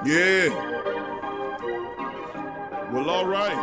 Yeah. Well, all right.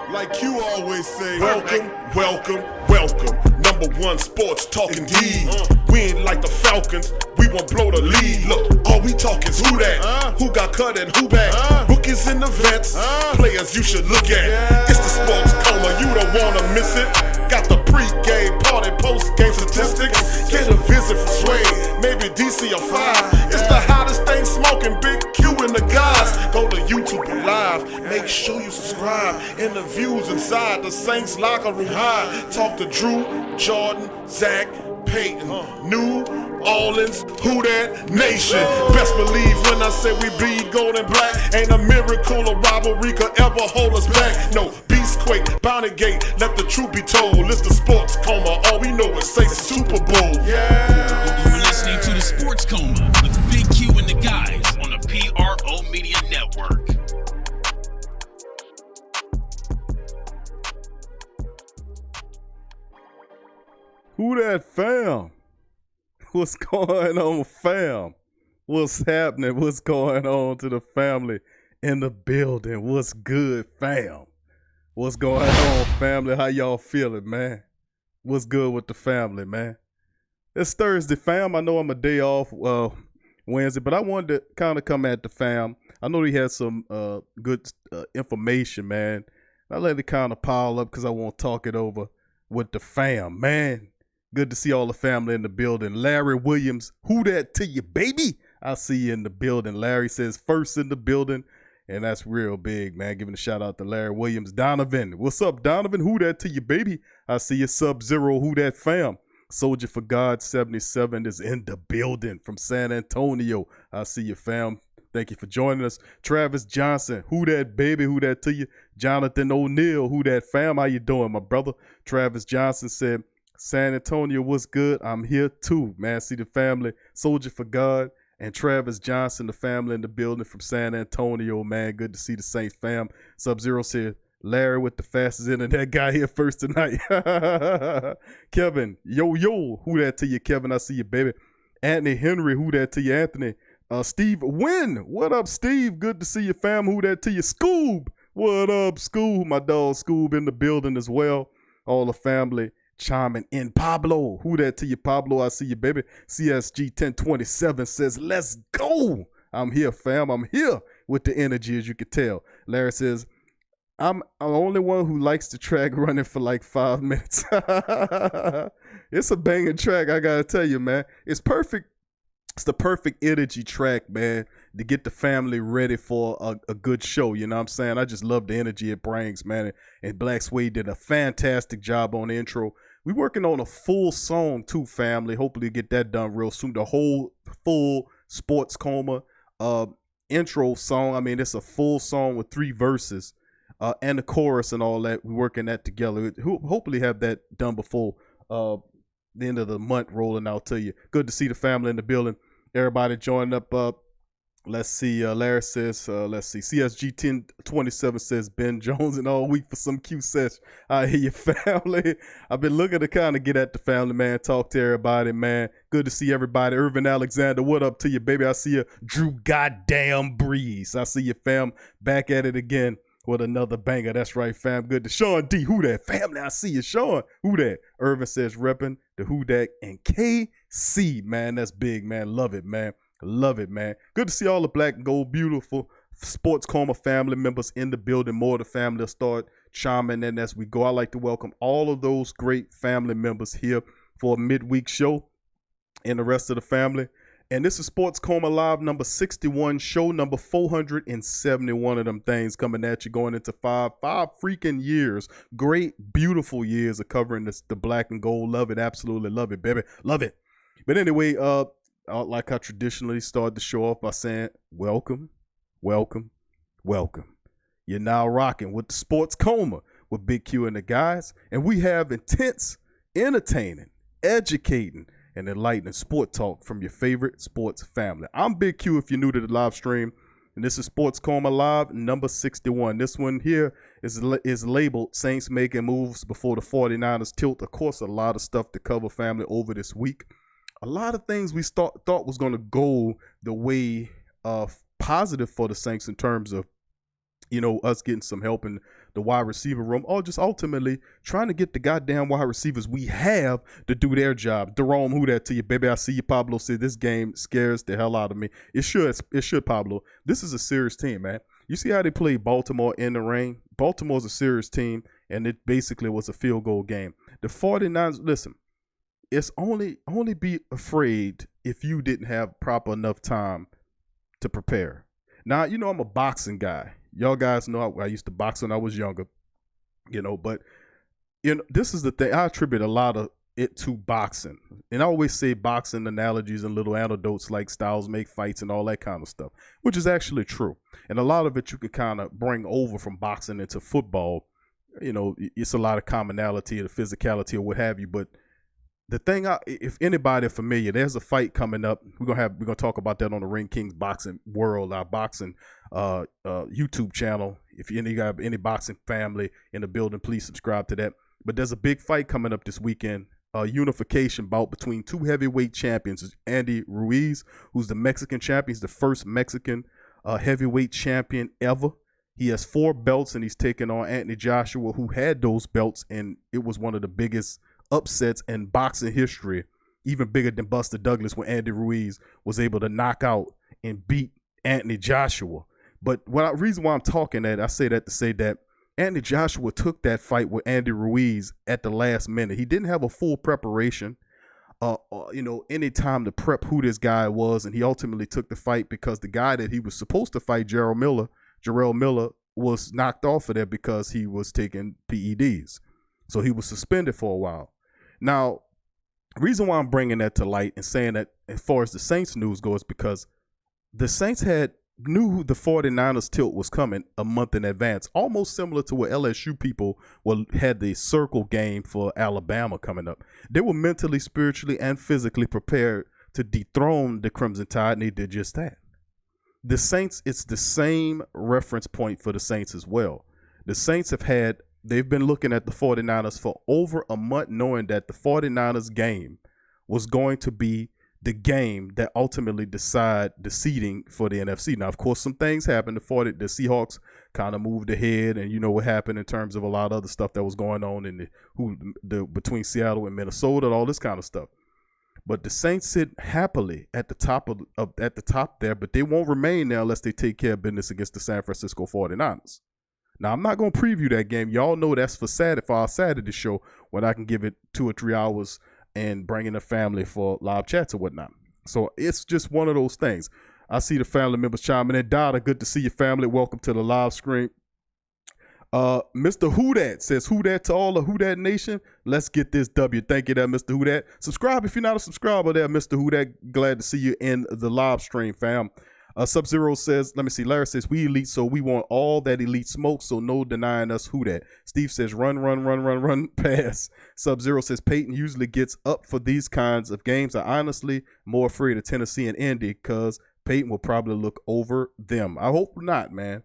Like you always say, welcome, welcome, welcome. Number one sports talking D. We ain't like the Falcons, we won't blow the lead. Look, all we talk is who that, who got cut and who back. Rookies and the vets, players you should look at. It's the sports coma, you don't wanna miss it. Got the pre-game party, post-game statistics. Get a visit from Sway, maybe DC or 5. It's the hottest thing smoking, Big Q and the guys. Go to YouTube Live, make sure you subscribe. Interviews inside the Saints locker room high. Talk to Drew, Jordan, Zach, Peyton, New Orleans, who that nation. Best believe when I say we bleed gold and black. Ain't a miracle or rivalry could ever hold us back. No, Beastquake, Bounty Gate, let the truth be told. It's the sports coma, all we know is say Super Bowl. Yeah. You're listening to the Sports Coma with Big Q and the guys on the PRO Media Network. Who that fam? What's going on, fam? What's happening? What's going on to the family in the building? What's good, fam? What's going on, family? How y'all feeling, man? What's good with the family, man? It's Thursday, fam. I know I'm a day off Wednesday, but I wanted to kind of come at the fam. I know he had some good information, man. I let it kind of pile up because I want to talk it over with the fam, man. Good to see all the family in the building. Larry Williams, who that to you, baby? I see you in the building. Larry says first in the building, and that's real big, man. Giving a shout out to Larry Williams. Donovan, what's up, Donovan? Who that to you, baby? I see you, Sub-Zero, who that fam? Soldier for God 77 is in the building from San Antonio. I see you, fam. Thank you for joining us. Travis Johnson, who that baby? Who that to you? Jonathan O'Neal, who that fam? How you doing, my brother? Travis Johnson said, San Antonio, what's good? I'm here too, man. See the family, Soldier for God, and Travis Johnson, the family in the building from San Antonio, man. Good to see the Saints fam. Sub-Zero said, Larry with the fastest internet guy here first tonight. Kevin, yo, who that to you, Kevin? I see you, baby. Anthony Henry, who that to you, Anthony? Steve Wynn, what up, Steve? Good to see you, fam. Who that to you? Scoob, what up, Scoob? My dog Scoob in the building as well. All the family chiming in. Pablo, who that to you, Pablo? I see you, baby. CSG 1027 says, let's go. I'm here, fam. I'm here with the energy, as you can tell. Larry says, I'm the only one who likes the track running for like 5 minutes. It's a banging track, I gotta tell you, man. It's perfect. It's the perfect energy track, man. to get the family ready for a good show. You know what I'm saying? I just love the energy it brings, man. And Black Suede did a fantastic job on the intro. We working on a full song too, family. Hopefully get that done real soon. The whole full Sports Coma intro song. I mean, it's a full song with 3 verses and the chorus and all that. We're working that together. Hopefully have that done before the end of the month rolling out to you. Good to see the family in the building. Everybody joining up. Let's see. Larry says, let's see. CSG 1027 says Ben Jones and all week for some cute sesh. I hear your family. I've been looking to kind of get at the family, man. Talk to everybody, man. Good to see everybody. Irvin Alexander, what up to you, baby? I see you. Drew goddamn Brees. I see you, fam. Back at it again with another banger. That's right, fam. Good to Sean D. Who that? Family, I see you. Sean, who that? Irvin says repping the Who Dat and KC, man. That's big, man. Love it, man. Love it, man. Good to see all the Black and Gold, beautiful Sports Coma family members in the building. More of the family will start chiming in as we go. I like to welcome all of those great family members here for a midweek show and the rest of the family. And this is Sports Coma Live number 61, show number 471 of them things coming at you, going into five freaking years. Great, beautiful years of covering the Black and Gold. Love it. Absolutely love it, baby. Love it. But anyway, like I traditionally start the show off by saying, welcome, welcome, welcome. You're now rocking with the Sports Coma with Big Q and the guys. And we have intense, entertaining, educating, and enlightening sport talk from your favorite sports family. I'm Big Q if you're new to the live stream. And this is Sports Coma Live number 61. This one here is labeled Saints Making Moves Before the 49ers Tilt. Of course, a lot of stuff to cover, family, over this week. A lot of things we thought was going to go the way positive for the Saints in terms of, you know, us getting some help in the wide receiver room, or just ultimately trying to get the goddamn wide receivers we have to do their job. Jerome, who that to you, baby? I see you. Pablo said this game scares the hell out of me. It should, Pablo. This is a serious team, man. You see how they play Baltimore in the rain? Baltimore's a serious team, and it basically was a field goal game. The 49ers, listen, it's only be afraid if you didn't have proper enough time to prepare. Now, you know, I'm a boxing guy. Y'all guys know I used to box when I was younger, you know, but, you know, this is the thing. I attribute a lot of it to boxing. And I always say boxing analogies and little anecdotes like styles make fights and all that kind of stuff, which is actually true. And a lot of it you can kind of bring over from boxing into football. You know, it's a lot of commonality, the physicality or what have you, but the thing, if anybody familiar, there's a fight coming up. We're gonna talk about that on the Ring Kings Boxing World, our boxing YouTube channel. If you got any boxing family in the building, please subscribe to that. But there's a big fight coming up this weekend, a unification bout between 2 heavyweight champions. Andy Ruiz, who's the Mexican champion, he's the first Mexican heavyweight champion ever. He has 4 belts, and he's taking on Anthony Joshua, who had those belts, and it was one of the biggest upsets in boxing history, even bigger than Buster Douglas, when Andy Ruiz was able to knock out and beat Anthony Joshua. But reason why I'm talking that, I say that to say that Anthony Joshua took that fight with Andy Ruiz at the last minute. He didn't have a full preparation, you know, any time to prep who this guy was, and he ultimately took the fight because the guy that he was supposed to fight, Jarrell Miller, was knocked off of that because he was taking PEDs. So he was suspended for a while. Now, reason why I'm bringing that to light and saying that as far as the Saints news goes, because the Saints knew the 49ers tilt was coming a month in advance, almost similar to what LSU people had the circle game for Alabama coming up. They were mentally, spiritually, and physically prepared to dethrone the Crimson Tide, and they did just that. The Saints, it's the same reference point for the Saints as well. The Saints they've been looking at the 49ers for over a month, knowing that the 49ers game was going to be the game that ultimately decide the seeding for the NFC. Now, of course, some things happened. The Seahawks kind of moved ahead, and you know what happened in terms of a lot of other stuff that was going on in between Seattle and Minnesota and all this kind of stuff. But the Saints sit happily at the top there, but they won't remain there unless they take care of business against the San Francisco 49ers. Now, I'm not going to preview that game. Y'all know that's for our Saturday show, when I can give it 2 or 3 hours and bring in a family for live chats or whatnot. So it's just one of those things. I see the family members chiming in. Dada, good to see your family. Welcome to the live stream. Mr. Who Dat says, who dat to all the Who Dat Nation? Let's get this W. Thank you there, Mr. Who Dat. Subscribe if you're not a subscriber there, Mr. Who Dat. Glad to see you in the live stream, fam. Sub-Zero says, let me see. Larry says, we elite, so we want all that elite smoke, so no denying us Who Dat. Steve says, run, pass. Sub-Zero says, Peyton usually gets up for these kinds of games. I honestly more afraid of Tennessee and Indy because Peyton will probably look over them. I hope not, man.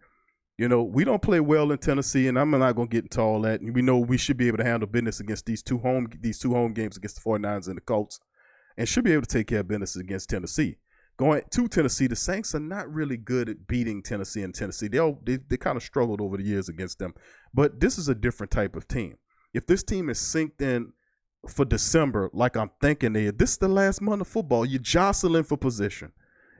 You know, we don't play well in Tennessee, and I'm not going to get into all that. We know we should be able to handle business against these two home games against the 49ers and the Colts, and should be able to take care of business against Tennessee. Going to Tennessee, the Saints are not really good at beating Tennessee and Tennessee. They kind of struggled over the years against them. But this is a different type of team. If this team is synced in for December, like I'm thinking this is the last month of football. You're jostling for position.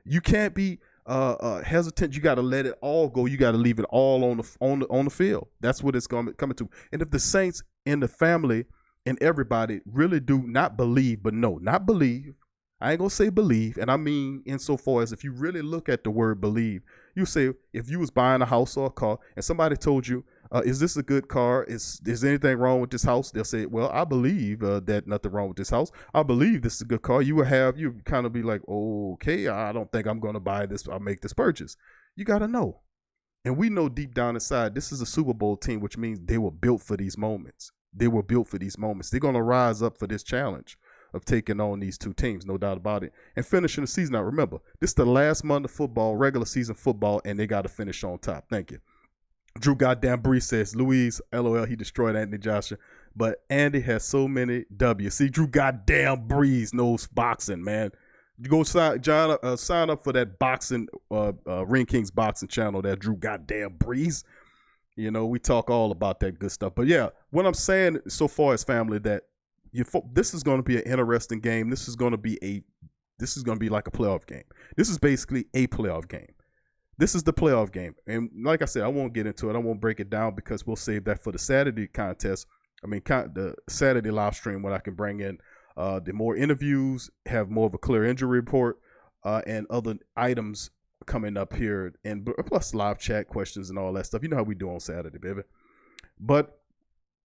You can't be hesitant. You got to let it all go. You got to leave it all on the field. That's what it's coming to. And if the Saints and the family and everybody really do not believe, but no, not believe. I ain't gonna say believe, and I mean insofar as if you really look at the word believe, you say if you was buying a house or a car and somebody told you, is this a good car? Is anything wrong with this house? They'll say, well, I believe that nothing wrong with this house. I believe this is a good car. You kind of be like, okay, I don't think I'm gonna buy this. I'll make this purchase. You gotta know, and we know deep down inside this is a Super Bowl team, which means they were built for these moments. They're gonna rise up for this challenge of taking on these two teams, no doubt about it, and finishing the season out. Remember, this is the last month of football, regular season football, and they got to finish on top. Thank you. Drew goddamn Brees says, Louise, LOL, he destroyed Anthony Joshua, but Andy has so many W's. See, Drew goddamn Brees knows boxing, man. You go sign up for that boxing, Ring Kings boxing channel, that Drew goddamn Brees. You know, we talk all about that good stuff. But yeah, what I'm saying so far is, family, that this is going to be an interesting game. This is going to be like a playoff game. This is basically a playoff game. This is the playoff game. And like I said, I won't get into it. I won't break it down because we'll save that for the Saturday contest. The Saturday live stream, when I can bring in the more interviews, have more of a clear injury report, and other items coming up here, and plus live chat questions and all that stuff. You know how we do on Saturday, baby. But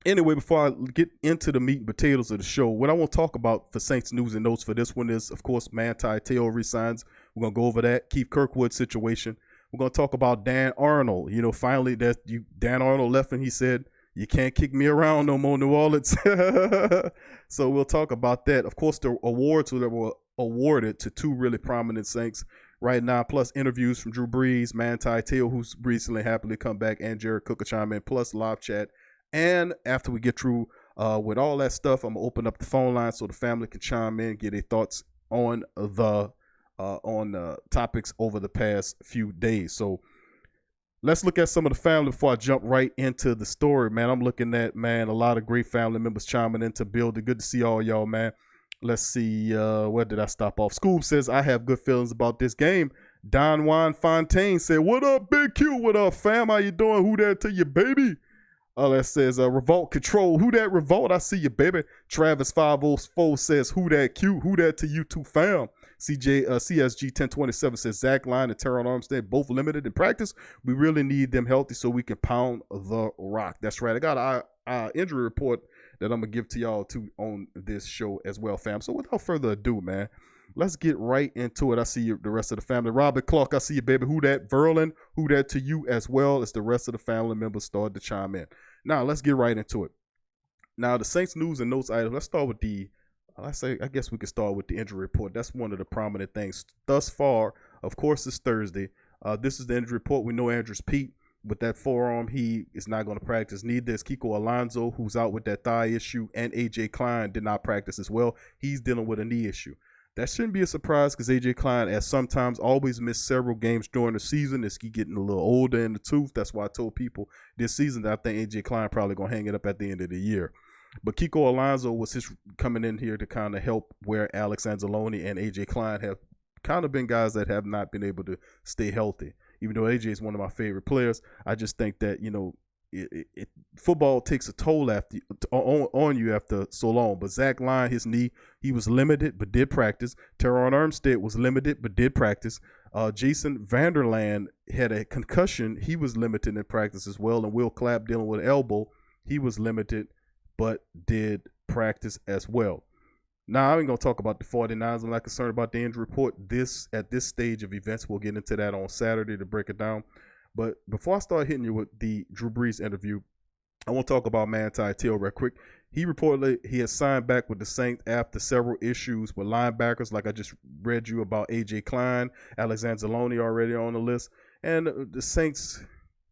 anyway, before I get into the meat and potatoes of the show, what I want to talk about for Saints news and notes for this one is, of course, Manti Teo resigns. We're going to go over that. Keith Kirkwood situation. We're going to talk about Dan Arnold. You know, finally, Dan Arnold left and he said, you can't kick me around no more, New Orleans. So we'll talk about that. Of course, the awards that were awarded to two really prominent Saints right now, plus interviews from Drew Brees, Manti Teo, who's recently happily come back, and Jared Cook chime in, plus live chat. And after we get through with all that stuff, I'm going to open up the phone line so the family can chime in, get their thoughts on the topics over the past few days. So let's look at some of the family before I jump right into the story, man. I'm looking at, man, a lot of great family members chiming into building. Good to see all y'all, man. Let's see, where did I stop off? Scoob says, I have good feelings about this game. Don Juan Fontaine said, what up, Big Q? What up, fam? How you doing? Who that to you, baby? That says, Revolt Control. Who that Revolt? I see you, baby. Travis 504 says, who that Q? Who that to you too, fam? CSG 1027 says, Zach Line and Terron Armstead both limited in practice. We really need them healthy so we can pound the rock. That's right. I got an injury report that I'm going to give to y'all too on this show as well, fam. So without further ado, man, let's get right into it. I see you, the rest of the family. Robert Clark, I see you, baby. Who that? Verlin, who that to you as well as the rest of the family members started to chime in. Now, let's get right into it. Now, the Saints news and notes item. Let's start with I guess we could start with the injury report. That's one of the prominent things thus far. Of course, it's Thursday. This is the injury report. We know Andrews Pete with that forearm. He is not going to practice. Neither is Kiko Alonso, who's out with that thigh issue, and AJ Klein did not practice as well. He's dealing with a knee issue. That shouldn't be a surprise because AJ Klein has sometimes always missed several games during the season. As he getting a little older in the tooth. That's why I told people this season that I think AJ Klein probably going to hang it up at the end of the year. But Kiko Alonso was his coming in here to kind of help where Alex Anzalone and AJ Klein have kind of been guys that have not been able to stay healthy. Even though AJ is one of my favorite players, I just think that, football takes a toll on you after so long. But Zach Line, his knee, he was limited but did practice. Teron Armstead was limited but did practice. Jason Vanderland had a concussion. He was limited in practice as well. And Will Clapp dealing with an elbow. He was limited but did practice as well. Now, I ain't going to talk about the 49ers. I'm not concerned about the injury report at this stage of events. We'll get into that on Saturday to break it down. But before I start hitting you with the Drew Brees interview, I want to talk about Manti Teo real quick. He reportedly he has signed back with the Saints after several issues with linebackers, like I just read you about A.J. Klein, Alexander Zaloni already on the list. And the Saints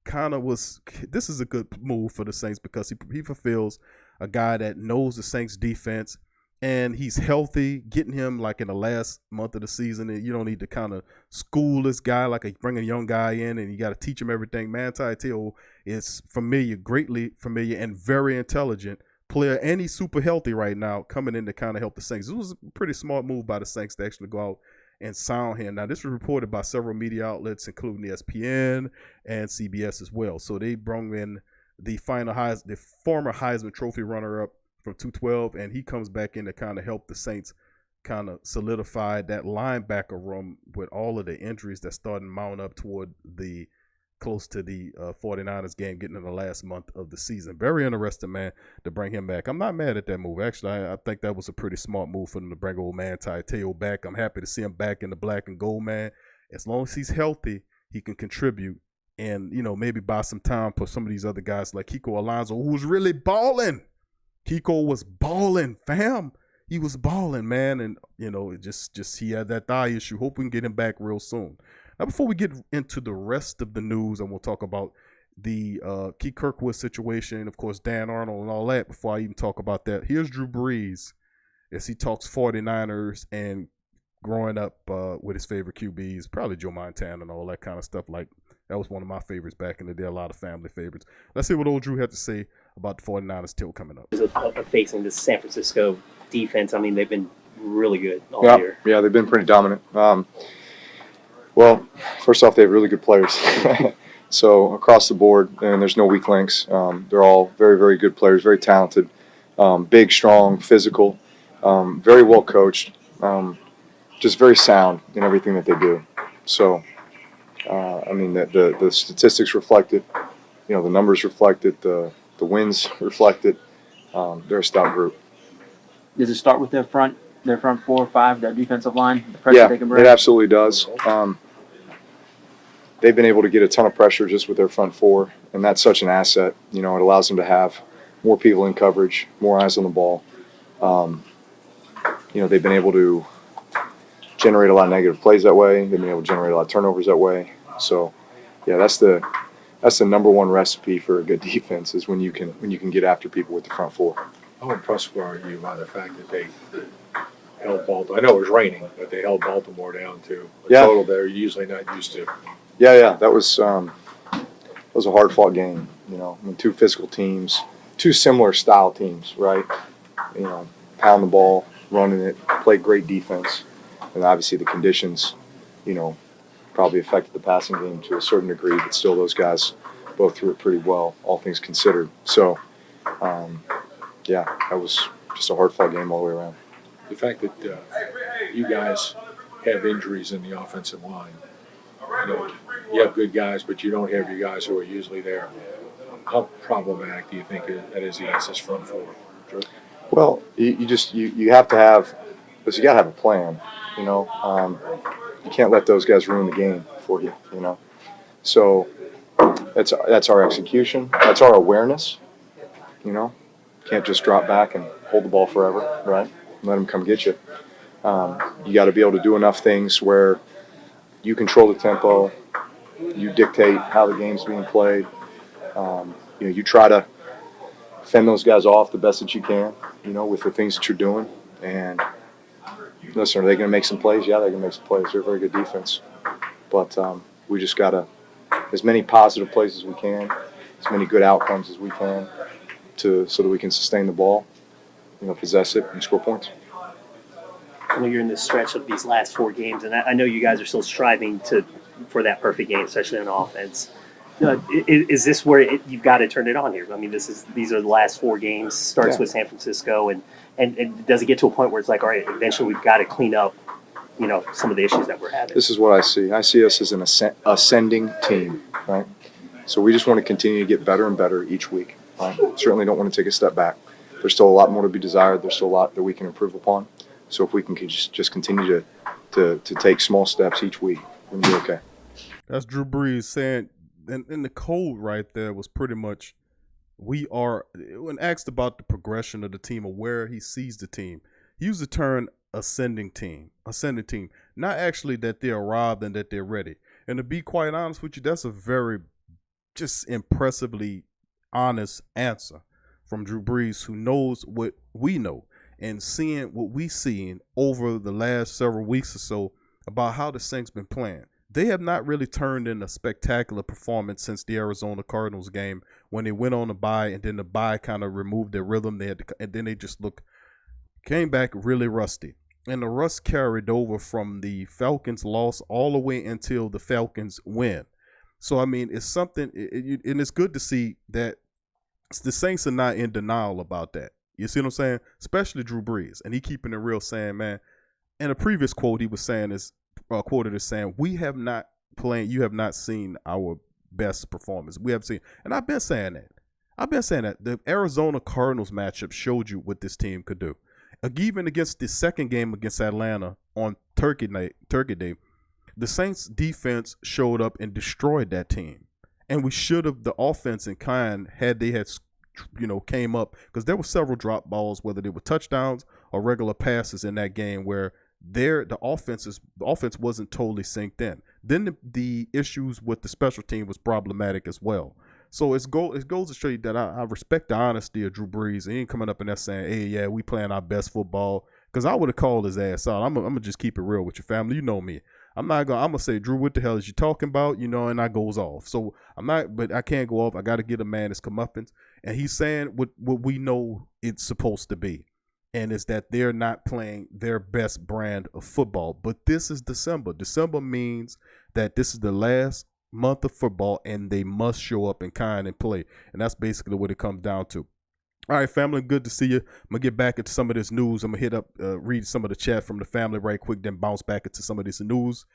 this is a good move for the Saints because he fulfills a guy that knows the Saints defense, and he's healthy, getting him like in the last month of the season. And you don't need to kind of school this guy like bring a young guy in and you got to teach him everything. Manti Teo is greatly familiar, and very intelligent player, and he's super healthy right now, coming in to kind of help the Saints. It was a pretty smart move by the Saints to actually go out and sign him. Now, this was reported by several media outlets, including ESPN and CBS as well. So they brought in the former Heisman Trophy runner-up from 2012, and he comes back in to kind of help the Saints kind of solidify that linebacker room with all of the injuries that started to mount up toward close to the 49ers game, getting in the last month of the season. Very interesting, man, to bring him back. I'm not mad at that move. Actually, I think that was a pretty smart move for them to bring old Manti Teo back. I'm happy to see him back in the black and gold, man. As long as he's healthy, he can contribute and, maybe buy some time for some of these other guys like Kiko Alonso, who was really balling. Kiko was balling, fam. He was balling, man. And, just he had that thigh issue. Hope we can get him back real soon. Now, before we get into the rest of the news, and we'll talk about the Kirkwood situation, of course, Dan Arnold and all that, before I even talk about that, here's Drew Brees as he talks 49ers and growing up with his favorite QBs, probably Joe Montana and all that kind of stuff. Like, that was one of my favorites back in the day, a lot of family favorites. Let's see what old Drew had to say about the 49ers still coming up. Facing the San Francisco defense, I mean, they've been really good all year. Yeah, they've been pretty dominant. Well, first off, they have really good players. So across the board, and there's no weak links. They're all very, very good players, very talented, big, strong, physical, very well coached, just very sound in everything that they do. So, the statistics reflect it. The numbers reflect it. The wins reflect it. They're a stout group. Does it start with their front 4 or 5, their defensive line? The pressure they can bring? It absolutely does. They've been able to get a ton of pressure just with their front 4, and that's such an asset. It allows them to have more people in coverage, more eyes on the ball. They've been able to generate a lot of negative plays that way. They've been able to generate a lot of turnovers that way. So, yeah, that's the number one recipe for a good defense is when you can get after people with the front 4. How impressed were you by the fact that they held Baltimore? I know it was raining, but they held Baltimore down to a total they're usually not used to. Yeah, that was a hard-fought game. Two physical teams, two similar style teams, right? Pound the ball, running it, play great defense, and obviously the conditions, probably affected the passing game to a certain degree, but still those guys both threw it pretty well, all things considered. So, that was just a hard-fought game all the way around. The fact that you guys have injuries in the offensive line, you have good guys, but you don't have your guys who are usually there. How problematic do you think that is against this front 4? Drew? Well, you have to have, because you got to have a plan. You can't let those guys ruin the game for you. So that's our execution. That's our awareness. Can't just drop back and hold the ball forever, right? Let them come get you. You got to be able to do enough things where you control the tempo, you dictate how the game's being played. You try to fend those guys off the best that you can, with the things that you're doing. And listen, are they going to make some plays? Yeah, they're going to make some plays. They're a very good defense. But we just got to, as many positive plays as we can, as many good outcomes as we can, so that we can sustain the ball, possess it, and score points. You're in the stretch of these last 4 games, and I know you guys are still striving for that perfect game, especially on offense. Is this where you've got to turn it on here? I mean, these are the last 4 games. Starts with San Francisco, and does it get to a point where it's like, all right, eventually we've got to clean up, some of the issues that we're having? This is what I see. I see us as an ascending team, right? So we just want to continue to get better and better each week. Right? Certainly don't want to take a step back. There's still a lot more to be desired. There's still a lot that we can improve upon. So if we can just continue to take small steps each week, we'll be okay. That's Drew Brees saying, and the code right there was pretty much, when asked about the progression of the team or where he sees the team, he used the term ascending team, not actually that they're arrived and that they're ready. And to be quite honest with you, that's a very just impressively honest answer from Drew Brees, who knows what we know, and seeing what we seen over the last several weeks or so about how the Saints been playing. They have not really turned in a spectacular performance since the Arizona Cardinals game when they went on a bye, and then the bye kind of removed their rhythm. And then they just came back really rusty. And the rust carried over from the Falcons loss all the way until the Falcons win. So, I mean, it's something, and it's good to see that the Saints are not in denial about that. You see what I'm saying? Especially Drew Brees. And he keeping it real, saying, man, in a previous quote, he was saying this, quoted as saying, you have not seen our best performance. We have seen, and I've been saying that. The Arizona Cardinals matchup showed you what this team could do. Even against the second game against Atlanta on Turkey Day, the Saints defense showed up and destroyed that team. And we should have, the offense in kind, had came up, because there were several drop balls, whether they were touchdowns or regular passes in that game, where the offense wasn't totally synced in. Then the issues with the special team was problematic as well. So it goes to show you that I respect the honesty of Drew Brees. He ain't coming up in there saying, hey, yeah, we playing our best football. Because I would have called his ass out. I'm going to just keep it real with your family. You know me. I'm going to say, Drew, what the hell is you talking about? And I goes off. So but I can't go off. I got to get a man his comeuppance. And he's saying what we know it's supposed to be. And it's that they're not playing their best brand of football. But this is December. December means that this is the last month of football, and they must show up in kind and play. And that's basically what it comes down to. All right, family, good to see you. I'm going to get back into some of this news. I'm going to read some of the chat from the family right quick, then bounce back into some of this news.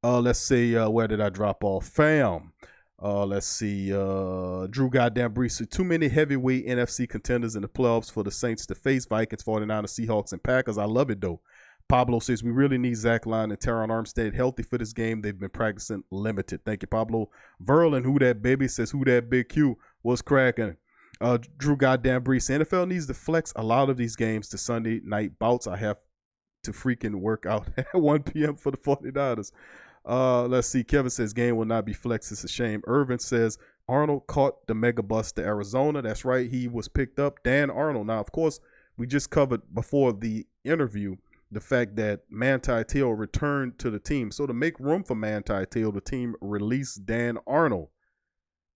Let's see, where did I drop off? Fam. Let's see. Drew goddamn Brees. Too many heavyweight NFC contenders in the playoffs for the Saints to face. Vikings, 49ers, Seahawks, and Packers. I love it, though. Pablo says, we really need Zach Line and Teron Armstead healthy for this game. They've been practicing limited. Thank you, Pablo. Verlin, who that baby, says, who that big Q, was cracking. Drew goddamn Brees. The NFL needs to flex a lot of these games to Sunday night bouts. I have to freaking work out at 1 p.m. for the 49ers. Let's see. Kevin says, game will not be flexed. It's a shame. Irvin says, Arnold caught the mega bus to Arizona. That's right. He was picked up. Dan Arnold. Now, of course, we just covered before the interview the fact that Manti Teo returned to the team. So to make room for Manti Teo, the team released Dan Arnold.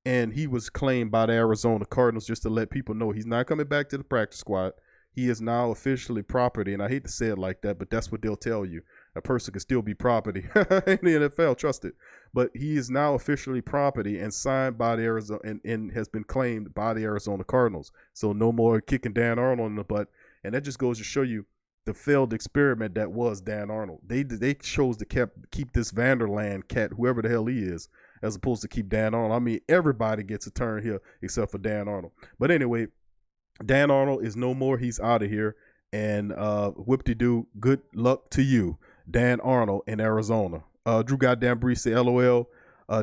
And he was claimed by the Arizona Cardinals, just to let people know he's not coming back to the practice squad. He is now officially property. And I hate to say it like that, but that's what they'll tell you. A person can still be property in the NFL, trust it. But he is now officially property and signed by the Arizona and has been claimed by the Arizona Cardinals. So no more kicking Dan Arnold in the butt. And that just goes to show you the failed experiment that was Dan Arnold. They chose to keep this Vanderland cat, whoever the hell he is, as opposed to keep Dan Arnold. I mean, everybody gets a turn here except for Dan Arnold. But anyway, Dan Arnold is no more. He's out of here. And whoop-de-doo, good luck to you, Dan Arnold in Arizona. Drew goddamn Brees say, LOL.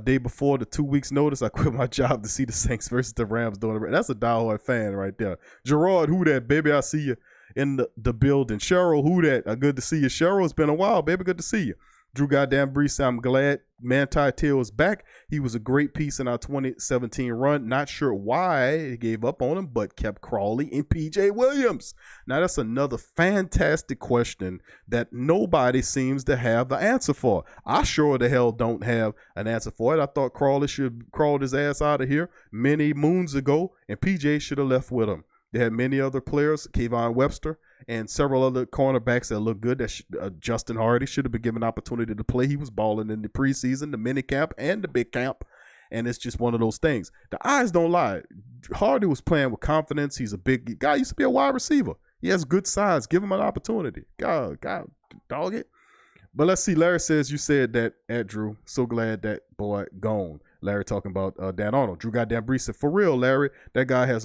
Day before the 2 weeks notice, I quit my job to see the Saints versus the Rams doing it. That's a diehard fan right there. Gerard, who that, baby? I see you in the building. Cheryl, who that? Good to see you. Cheryl, it's been a while, baby. Good to see you. Drew goddamn Brees, I'm glad Manti Teo is back. He was a great piece in our 2017 run. Not sure why he gave up on him, but kept Crawley and PJ Williams. Now, that's another fantastic question that nobody seems to have the answer for. I sure the hell don't have an answer for it. I thought Crawley should have crawled his ass out of here many moons ago, and PJ should have left with him. They had many other players, Kayvon Webster, and several other cornerbacks that look good. Justin Hardy should have been given an opportunity to play. He was balling in the preseason, the mini camp, and the big camp. And it's just one of those things. The eyes don't lie. Hardy was playing with confidence. He's a big guy. He used to be a wide receiver. He has good size. Give him an opportunity. God, dog it. But let's see. Larry says you said that at Drew. So glad that boy gone. Larry talking about Dan Arnold. Drew goddamn Brees said, for real, Larry, that guy has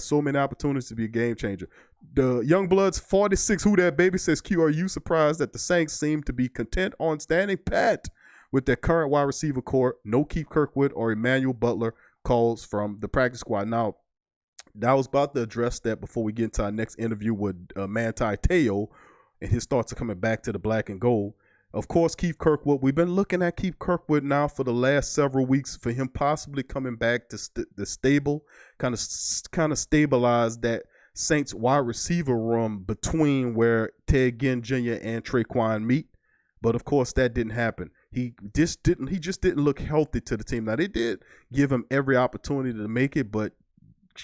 so many opportunities to be a game changer. The Youngbloods 46, who that baby, says, Q, are you surprised that the Saints seem to be content on standing pat with their current wide receiver core? No Keith Kirkwood or Emmanuel Butler calls from the practice squad. Now, I was about to address that before we get into our next interview with Manti Teo, and his thoughts are coming back to the black and gold. Of course, Keith Kirkwood, we've been looking at Keith Kirkwood now for the last several weeks for him possibly coming back to the stable, kind of stabilize that Saints wide receiver room between where Ted Ginn Jr. and Traquan meet. But of course, that didn't happen. He just didn't look healthy to the team. Now, they did give him every opportunity to make it, but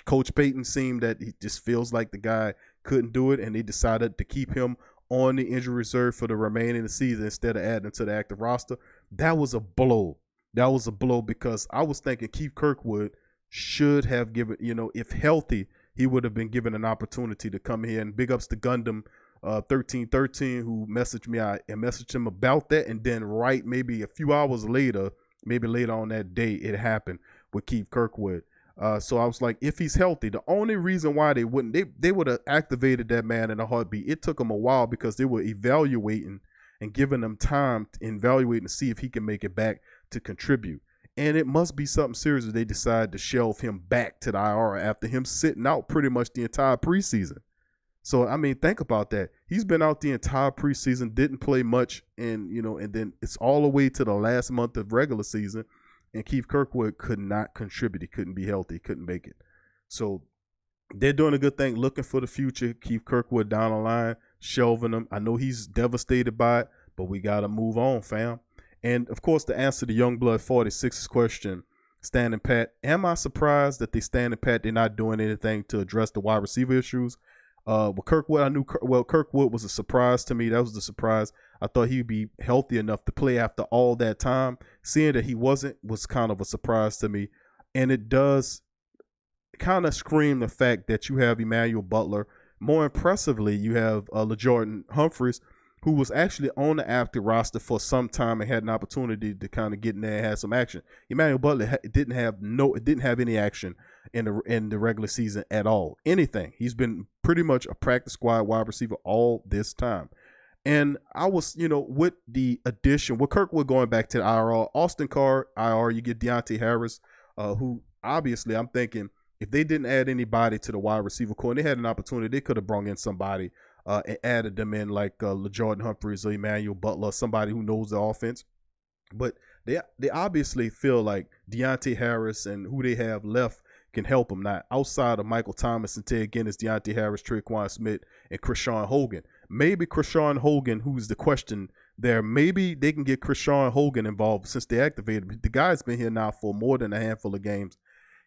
Coach Payton seemed that he just feels like the guy couldn't do it, and they decided to keep him on the injury reserve for the remaining of the season instead of adding to the active roster. That was a blow. That was a blow because I was thinking Keith Kirkwood should have given, if healthy, he would have been given an opportunity to come here. And big ups to Gundam 1313 who messaged me. I messaged him about that, and then maybe a few hours later, maybe later on that day, it happened with Keith Kirkwood. So I was like, if he's healthy, the only reason why they wouldn't, they would have activated that man in a heartbeat. It took them a while because they were evaluating and giving them time to evaluate and see if he can make it back to contribute. And it must be something serious if they decide to shelve him back to the IR after him sitting out pretty much the entire preseason. So, I mean, think about that. He's been out the entire preseason, didn't play much, and then it's all the way to the last month of regular season. And Keith Kirkwood could not contribute. He couldn't be healthy. He couldn't make it. So they're doing a good thing, looking for the future. Keith Kirkwood down the line, shelving him. I know he's devastated by it, but we got to move on, fam. And, of course, to answer the Youngblood 46's question, standing pat, am I surprised that they standing pat? They're not doing anything to address the wide receiver issues. With Kirkwood, Kirkwood was a surprise to me. That was the surprise. I thought he'd be healthy enough to play after all that time. Seeing that he wasn't was kind of a surprise to me. And it does kind of scream the fact that you have Emmanuel Butler. More impressively, you have LaJordan Humphreys, who was actually on the active roster for some time and had an opportunity to kind of get in there and have some action. Emmanuel Butler didn't have any action in the regular season at all. Anything. He's been pretty much a practice squad wide receiver all this time. And I was, with the addition, with Kirkwood going back to the IR, Austin Carr, IR, you get Deontay Harris, who obviously I'm thinking if they didn't add anybody to the wide receiver core and they had an opportunity, they could have brought in somebody and added them in like LaJordan Humphreys or Emmanuel Butler, somebody who knows the offense. But they obviously feel like Deontay Harris and who they have left can help them. Now, outside of Michael Thomas and Ted Ginn, is Deontay Harris, Traquan Smith, and Krishawn Hogan. Maybe Krishawn Hogan, who's the question there, maybe they can get Krishawn Hogan involved since they activated. The guy's been here now for more than a handful of games.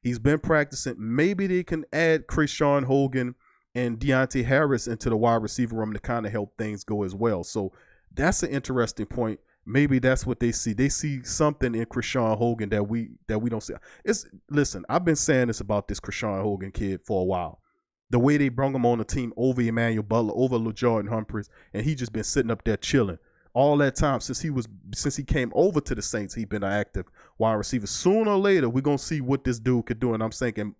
He's been practicing. Maybe they can add Krishawn Hogan and Deontay Harris into the wide receiver room to kind of help things go as well. So that's an interesting point. Maybe that's what they see. They see something in Krishawn Hogan that we don't see. Listen, I've been saying this about this Krishawn Hogan kid for a while. The way they brought him on the team over Emmanuel Butler, over LaJordan Humphreys, and he just been sitting up there chilling all that time since he came over to the Saints. He's been an active wide receiver. Sooner or later, we're gonna see what this dude could do, and I'm thinking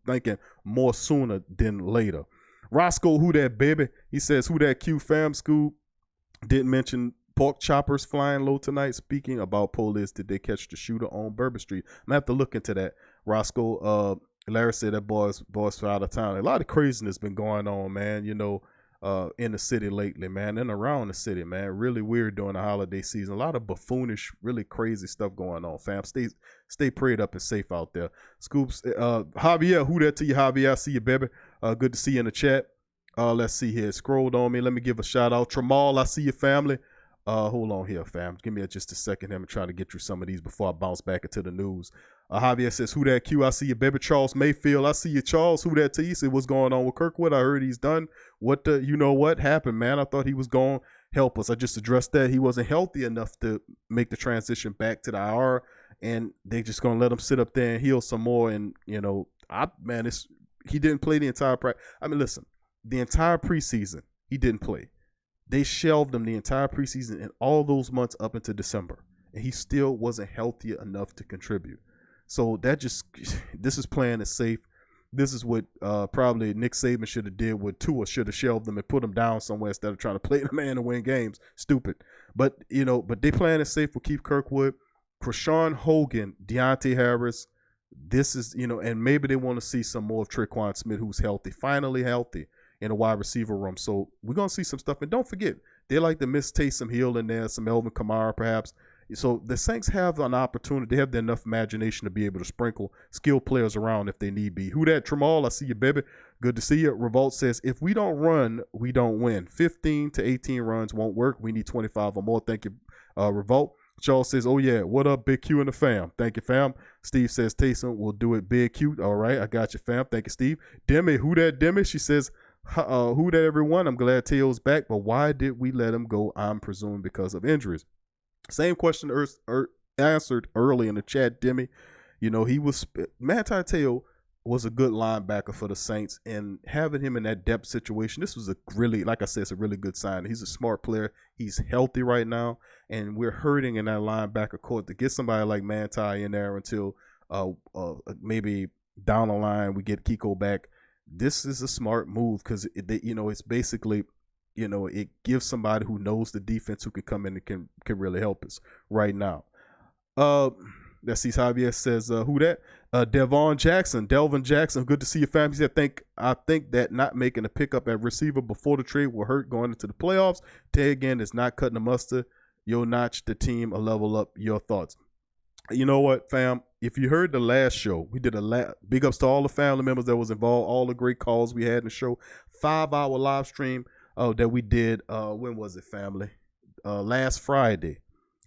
more sooner than later. Roscoe, who that baby? He says, who that Q fam school? Didn't mention pork choppers flying low tonight. Speaking about police, did they catch the shooter on Bourbon Street? I'm gonna have to look into that. Roscoe, Larry said that boys out of town. A lot of craziness been going on, man, in the city lately, man, and around the city, man. Really weird during the holiday season. A lot of buffoonish, really crazy stuff going on, fam. Stay prayed up and safe out there. Scoops, Javier, who that to you, Javier? I see you, baby. Good to see you in the chat. Let's see here. Scrolled on me. Let me give a shout out. Tramal, I see your family. Hold on here, fam. Give me just a second. I'm trying to get through some of these before I bounce back into the news. Javier says, who that Q? I see you, baby. Charles Mayfield, I see you, Charles. Who that to you? Said, what's going on with Kirkwood? I heard he's done. What happened, man? I thought he was going to help us. I just addressed that. He wasn't healthy enough to make the transition back to the IR. and they just gonna let him sit up there and heal some more. And he didn't play the entire practice. I mean, listen, the entire preseason he didn't play. They shelved him the entire preseason and all those months up into December, and he still wasn't healthy enough to contribute. So this is playing it safe. This is what probably Nick Saban should have did with Tua. Should have shelved them and put him down somewhere instead of trying to play the man to win games. Stupid. But they playing it safe with Keith Kirkwood, Krishan Hogan, Deontay Harris. This is, and maybe they want to see some more of Tre'Quan Smith, who's healthy, finally healthy in a wide receiver room. So we're going to see some stuff. And don't forget, they like to miss Taysom Hill in there, some Elvin Kamara perhaps. So the Saints have an opportunity. They have enough imagination to be able to sprinkle skilled players around if they need be. Who that, Tremal? I see you, baby. Good to see you. Revolt says, if we don't run, we don't win. 15 to 18 runs won't work. We need 25 or more. Thank you, Revolt. Charles says, oh, yeah, what up, Big Q and the fam? Thank you, fam. Steve says, Taysom will do it big, cute. All right, I got you, fam. Thank you, Steve. Demi, who that, Demi? She says, who that, everyone? I'm glad Teo's back, but why did we let him go? I'm presuming because of injuries. Same question answered early in the chat, Demi. Manti Teo was a good linebacker for the Saints, and having him in that depth situation, this was a really, like I said, it's a really good sign. He's a smart player. He's healthy right now, and we're hurting in that linebacker court to get somebody like Manti in there until maybe down the line we get Kiko back. This is a smart move because it's basically, it gives somebody who knows the defense who can come in and can really help us right now. Let's see. Javier says, who that? Delvin Jackson, good to see your family. He said, I think that not making a pickup at receiver before the trade will hurt going into the playoffs. Tay again is not cutting the mustard. You'll notch the team a level up. Your thoughts? You know what, fam? If you heard the last show, we did big ups to all the family members that was involved, all the great calls we had in the show. 5-hour live stream that we did. When was it, family? Last Friday.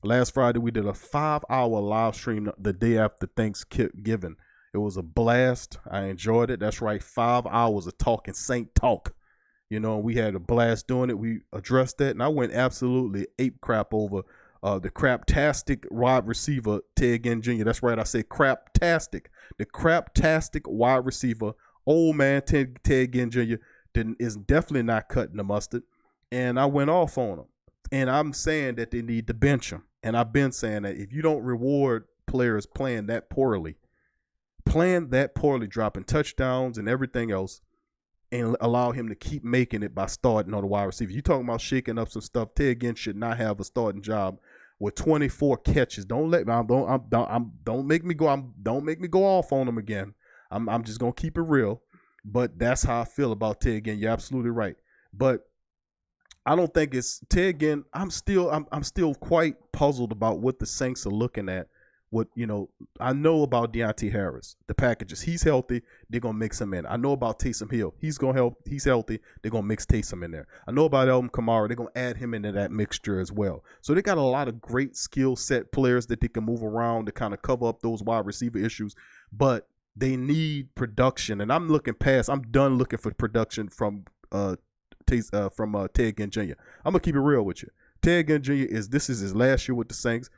Last Friday, we did a 5-hour live stream the day after Thanksgiving. It was a blast. I enjoyed it. That's right, 5 hours of talking Saint talk. We had a blast doing it. We addressed that, and I went absolutely ape crap over the craptastic wide receiver, Ted Ginn Jr. That's right, I said craptastic. The craptastic wide receiver, old man Ted Ginn Jr. is definitely not cutting the mustard, and I went off on him. And I'm saying that they need to bench him. And I've been saying that if you don't reward players playing that poorly, dropping touchdowns and everything else, and allow him to keep making it by starting on the wide receiver. You talking about shaking up some stuff. Ted Ginn should not have a starting job with 24 catches. Don't make me go off on him again. I'm just gonna keep it real. But that's how I feel about Ted Ginn. You're absolutely right. But I don't think it's Ted Ginn. I'm still quite puzzled about what the Saints are looking at. I know about Deontay Harris, the packages. He's healthy. They're gonna mix him in. I know about Taysom Hill. He's healthy. They're gonna mix Taysom in there. I know about Elvin Kamara. They're gonna add him into that mixture as well. So they got a lot of great skill set players that they can move around to kind of cover up those wide receiver issues. But they need production, and I'm done looking for production from Ted Ginn Jr. I'm gonna keep it real with you. Ted Ginn Jr. This is his last year with the Saints.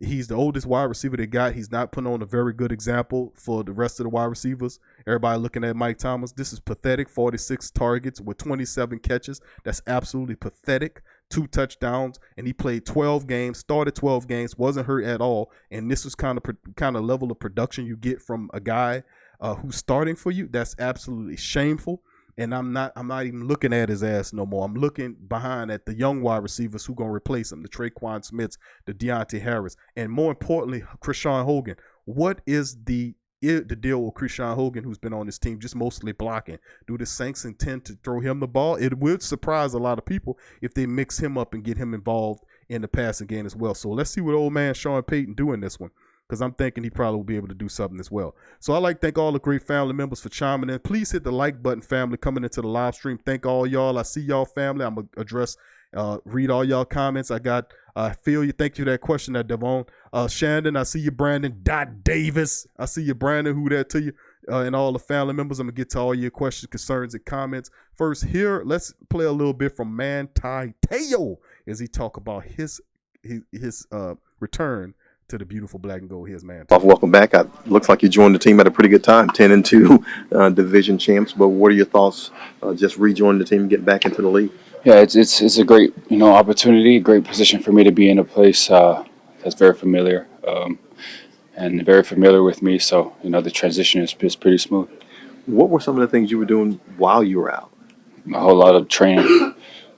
He's the oldest wide receiver they got. He's not putting on a very good example for the rest of the wide receivers. Everybody looking at Mike Thomas. This is pathetic. 46 targets with 27 catches. That's absolutely pathetic. 2 touchdowns, and he played 12 games, started 12 games, wasn't hurt at all. And this was kind of level of production you get from a guy who's starting for you. That's absolutely shameful. And I'm not even looking at his ass no more. I'm looking behind at the young wide receivers who gonna replace him, the Tre'Quan Smiths, the Deontay Harris, and more importantly, Krishan Hogan. What is the deal with Krishan Hogan, who's been on this team just mostly blocking? Do the Saints intend to throw him the ball? It would surprise a lot of people if they mix him up and get him involved in the passing game as well. So let's see what old man Sean Payton do in this one, because I'm thinking he probably will be able to do something as well. So I'd like to thank all the great family members for chiming in. Please hit the like button, family, coming into the live stream. Thank all y'all. I see y'all, family. I'm going to read all y'all comments. I feel you. Thank you for that question, Devon. Shandon, I see you. Brandon. Dot Davis. I see you, Brandon. Who that to you? And all the family members. I'm going to get to all your questions, concerns, and comments. First, here, let's play a little bit from Manti Teo as he talk about his return to the beautiful black and gold. Here's man. Welcome back. Looks like you joined the team at a pretty good time, 10-2 division champs. But what are your thoughts just rejoining the team and getting back into the league? Yeah, it's a great opportunity, great position for me to be in a place that's very familiar and very familiar with me. So the transition is pretty smooth. What were some of the things you were doing while you were out? A whole lot of training.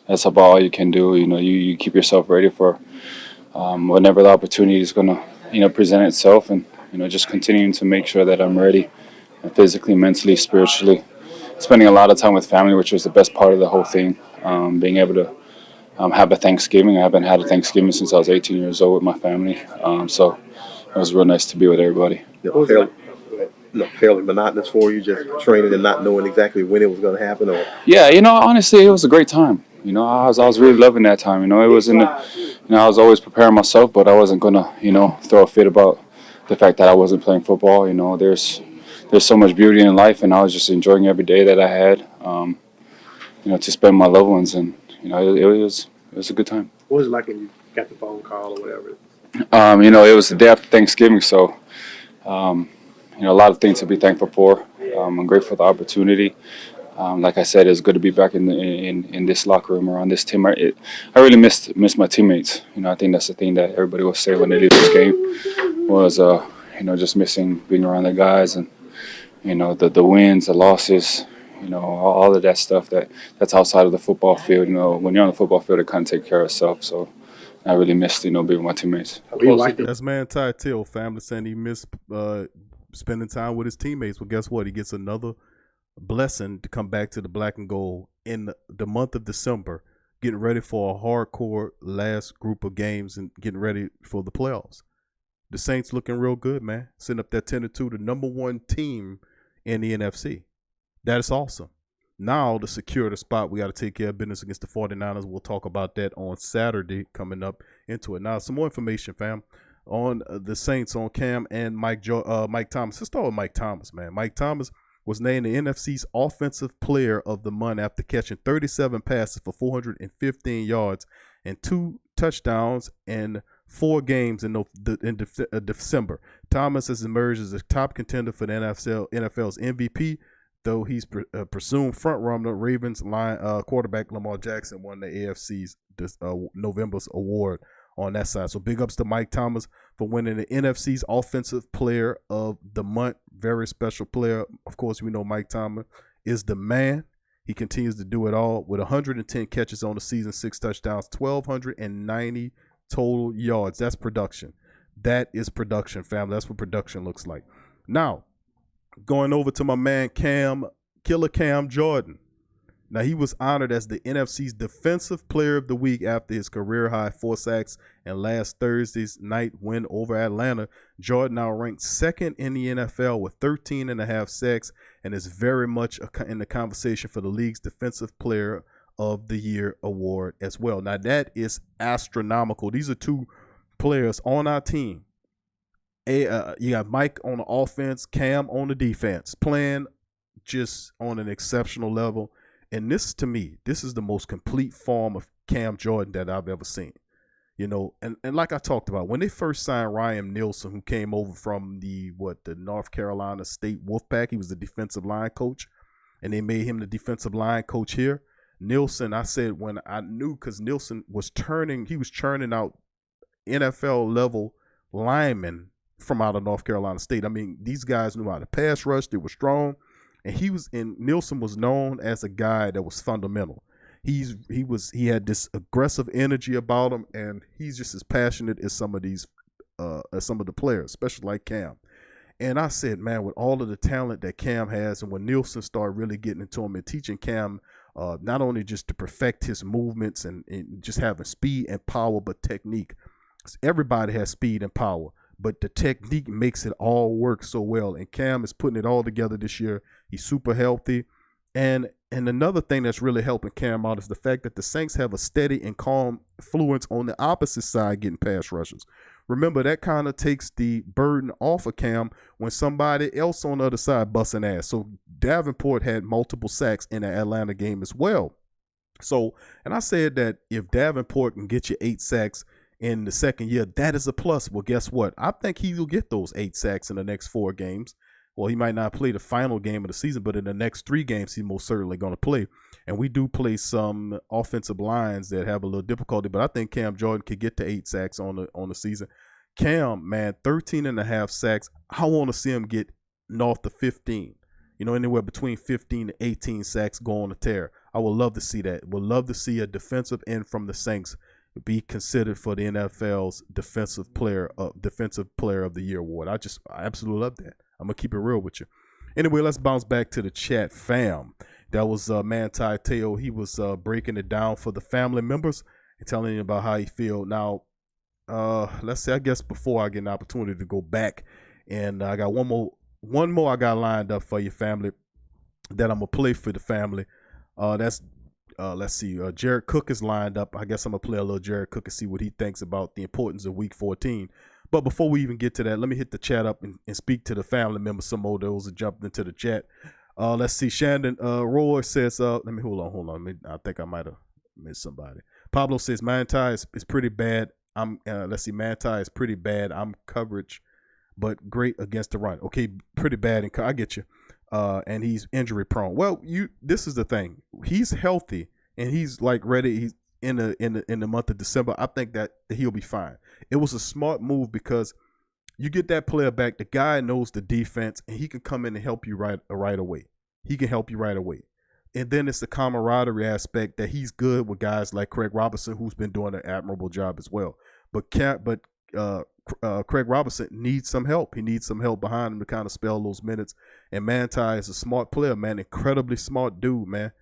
That's about all you can do. You keep yourself ready for whenever the opportunity is going to present itself, and just continuing to make sure that I'm ready, physically, mentally, spiritually. Spending a lot of time with family, which was the best part of the whole thing. Being able to have a Thanksgiving. I haven't had a Thanksgiving since I was 18 years old with my family. So it was real nice to be with everybody. Fairly monotonous for you, just training and not knowing exactly when it was going to happen? Or Yeah, honestly, it was a great time. I was really loving that time. It wasn't, I was always preparing myself, but I wasn't gonna, throw a fit about the fact that I wasn't playing football. There's so much beauty in life, and I was just enjoying every day that I had, to spend with my loved ones, and it was a good time. What was it like when you got the phone call or whatever? It was the day after Thanksgiving, so a lot of things to be thankful for. I'm grateful for the opportunity. Like I said, it's good to be back in this locker room or on this team. I really missed my teammates. I think that's the thing that everybody will say when they leave this game was, just missing being around the guys and, the wins, the losses, all of that stuff that's outside of the football field. When you're on the football field, it kind of takes care of itself. So I really missed, being with my teammates. That's Manti Teo, family saying he missed spending time with his teammates. Well, guess what? He gets another blessing to come back to the black and gold in the month of December, getting ready for a hardcore last group of games and getting ready for the playoffs. The Saints looking real good, man. Sitting up that 10-2, the number one team in the NFC. That is awesome. Now to secure the spot, we got to take care of business against the 49ers. We'll talk about that on Saturday coming up into it. Now, some more information, fam, on the Saints, on Cam and Mike Thomas. Let's start with Mike Thomas, man. Mike Thomas was named the NFC's Offensive Player of the Month after catching 37 passes for 415 yards and 2 touchdowns in 4 games in December. Thomas has emerged as a top contender for the NFL's MVP, though he's presumed front-runner. Ravens quarterback Lamar Jackson won the AFC's November's award on that side. So big ups to Mike Thomas for winning the NFC's Offensive Player of the Month. Very special player. Of course, we know Mike Thomas is the man. He continues to do it all with 110 catches on the season, 6 touchdowns, 1,290 total yards. That's production. That is production, family. That's what production looks like. Now, going over to my man Killer Cam Jordan. Now, he was honored as the NFC's Defensive Player of the Week after his career-high 4 sacks and last Thursday's night win over Atlanta. Jordan now ranked second in the NFL with 13.5 sacks and is very much in the conversation for the league's Defensive Player of the Year award as well. Now, that is astronomical. These are 2 players on our team. You got Mike on the offense, Cam on the defense, playing just on an exceptional level. And this, to me, this is the most complete form of Cam Jordan that I've ever seen. And like I talked about, when they first signed Ryan Nielsen, who came over from the North Carolina State Wolfpack, he was the defensive line coach, and they made him the defensive line coach here. Nielsen, I said when I knew, because Nielsen was churning out NFL level linemen from out of North Carolina State. I mean, these guys knew how to pass rush. They were strong. And Nielsen was known as a guy that was fundamental. He had this aggressive energy about him, and he's just as passionate as some of the players, especially like Cam. And I said, man, with all of the talent that Cam has, and when Nielsen started really getting into him and teaching Cam not only just to perfect his movements and just having speed and power, but technique. Everybody has speed and power, but the technique makes it all work so well. And Cam is putting it all together this year. He's super healthy. And another thing that's really helping Cam out is the fact that the Saints have a steady and calm influence on the opposite side getting pass rushes. Remember, that kind of takes the burden off of Cam when somebody else on the other side busting ass. So Davenport had multiple sacks in the Atlanta game as well. So, and I said that if Davenport can get you 8 sacks in the second year. That is a plus. Well, guess what? I think he will get those 8 sacks in the next 4 games. Well, he might not play the final game of the season, but in the next 3 games, he's most certainly going to play. And we do play some offensive lines that have a little difficulty, but I think Cam Jordan could get to 8 sacks on the season. Cam, man, 13.5 sacks. I want to see him get north of 15. Anywhere between 15 to 18 sacks go on a tear. I would love to see that. Would love to see a defensive end from the Saints be considered for the NFL's defensive player of the year award. I absolutely love that. I'm gonna keep it real with you. Anyway, let's bounce back to the chat, fam. That was Manti Teo. He was breaking it down for the family members and telling you about how he feel. Now, let's say, I guess before I get an opportunity to go back, and I got one more I got lined up for your family that I'm gonna play for the family. That's let's see, Jared Cook is lined up. I guess I'm gonna play a little Jared Cook and see what he thinks about the importance of Week 14. But before we even get to that, let me hit the chat up and speak to the family members. Some more those that jumped into the chat. Let's see. Shandon Roy says, let me hold on. I think I might have missed somebody. Pablo says Manti is pretty bad. Let's see. Manti is pretty bad. I'm coverage, but great against the run. Okay, pretty bad. And I get you. And he's injury prone. Well, this is the thing. He's healthy and he's like ready. He's in the month of December. I think that he'll be fine. It was a smart move because you get that player back. The guy knows the defense and he can come in and help you right away. He can help you right away. And then it's the camaraderie aspect that he's good with guys like Craig Robinson, who's been doing an admirable job as well. But Craig Robinson needs some help. He needs some help behind him to kind of spell those minutes. And Manti is a smart player, man. Incredibly smart dude, man.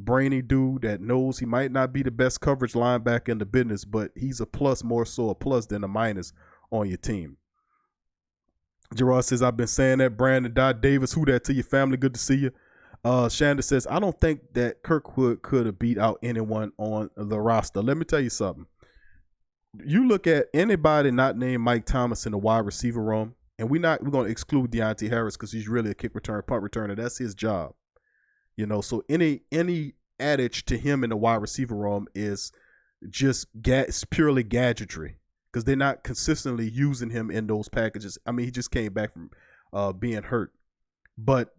Brainy dude that knows he might not be the best coverage linebacker in the business, but he's a plus, more so a plus than a minus on your team. Gerard says, I've been saying that. Brandon Dot Davis, who that to your family? Good to see you. Shanda says, I don't think that Kirkwood could have beat out anyone on the roster. Let me tell you something. You look at anybody not named Mike Thomas in the wide receiver room, and we're going to exclude Deontay Harris because he's really a kick return, punt returner. That's his job. So any adage to him in the wide receiver room is just it's purely gadgetry because they're not consistently using him in those packages. I mean, he just came back from being hurt, but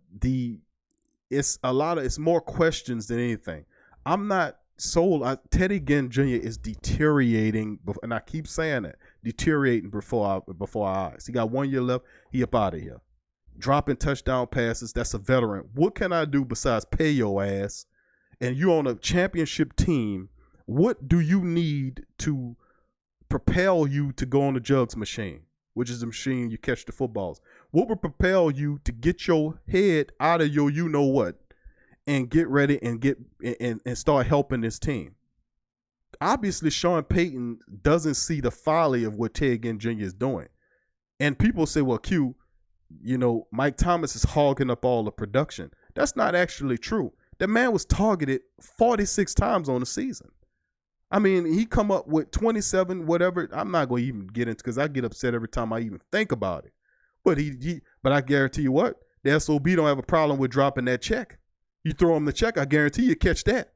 it's more questions than anything. I'm not sold. Teddy Ginn Jr. is deteriorating, and I keep saying that, deteriorating before our eyes. He got 1 year left. He up out of here. Dropping touchdown passes. That's a veteran. What can I do besides pay your ass? And you're on a championship team. What do you need to propel you to go on the jugs machine, which is the machine you catch the footballs? What would propel you to get your head out of your you-know-what and get ready and and start helping this team? Obviously, Sean Payton doesn't see the folly of what Ted Ginn Jr. is doing. And people say, well, Q, Mike Thomas is hogging up all the production. That's not actually true. That man was targeted 46 times on the season. I mean, he come up with 27, whatever. I'm not going to even get into because I get upset every time I even think about it. But but I guarantee you what, the SOB don't have a problem with dropping that check. You throw him the check, I guarantee you catch that.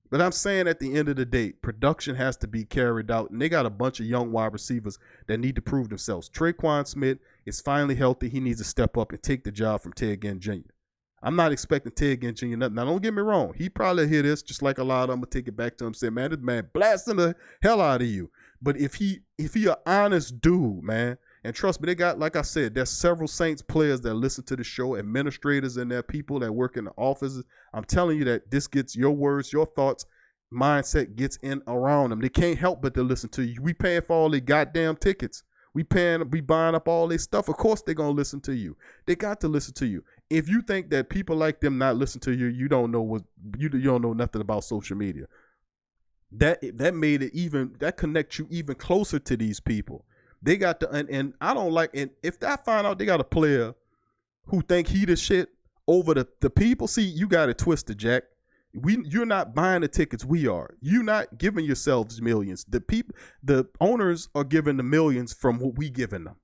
But I'm saying at the end of the day, production has to be carried out, and they got a bunch of young wide receivers that need to prove themselves. Traquan Smith is finally healthy. He needs to step up and take the job from Ted Ginn Jr. I'm not expecting Ted Ginn Jr. nothing. Now, don't get me wrong. He probably hear this just like a lot of them. I'm going to take it back to him and say, man, this man blasting the hell out of you. But if he an honest dude, man, and trust me, they got, like I said, there's several Saints players that listen to the show, administrators and their people that work in the offices. I'm telling you that this gets your words, your thoughts, mindset gets in around them. They can't help but to listen to you. We paying for all the goddamn tickets. We buying up all this stuff. Of course they're going to listen to you. They got to listen to you. If you think that people like them not listen to you, you don't know you don't know nothing about social media. That made it even, that connects you even closer to these people. They got the, and I don't like, and if I find out they got a player who think he the shit over the people, see, you got it twisted, Jack. You're not buying the tickets. We are. You're not giving yourselves millions. The owners are giving the millions from what we giving them.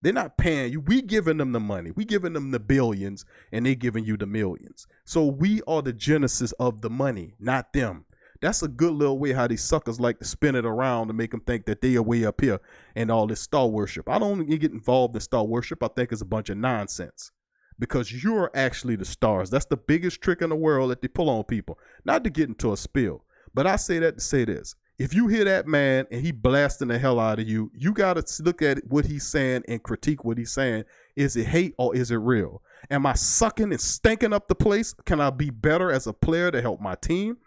They're not paying you. We giving them the money. We giving them the billions, and they giving you the millions. So we are the genesis of the money, not them. That's a good little way how these suckers like to spin it around to make them think that they are way up here and all this star worship. I don't get involved in star worship. I think it's a bunch of nonsense because you're actually the stars. That's the biggest trick in the world that they pull on people. Not to get into a spill, but I say that to say this. If you hear that man and he blasting the hell out of you, you got to look at what he's saying and critique what he's saying. Is it hate or is it real? Am I sucking and stinking up the place? Can I be better as a player to help my team?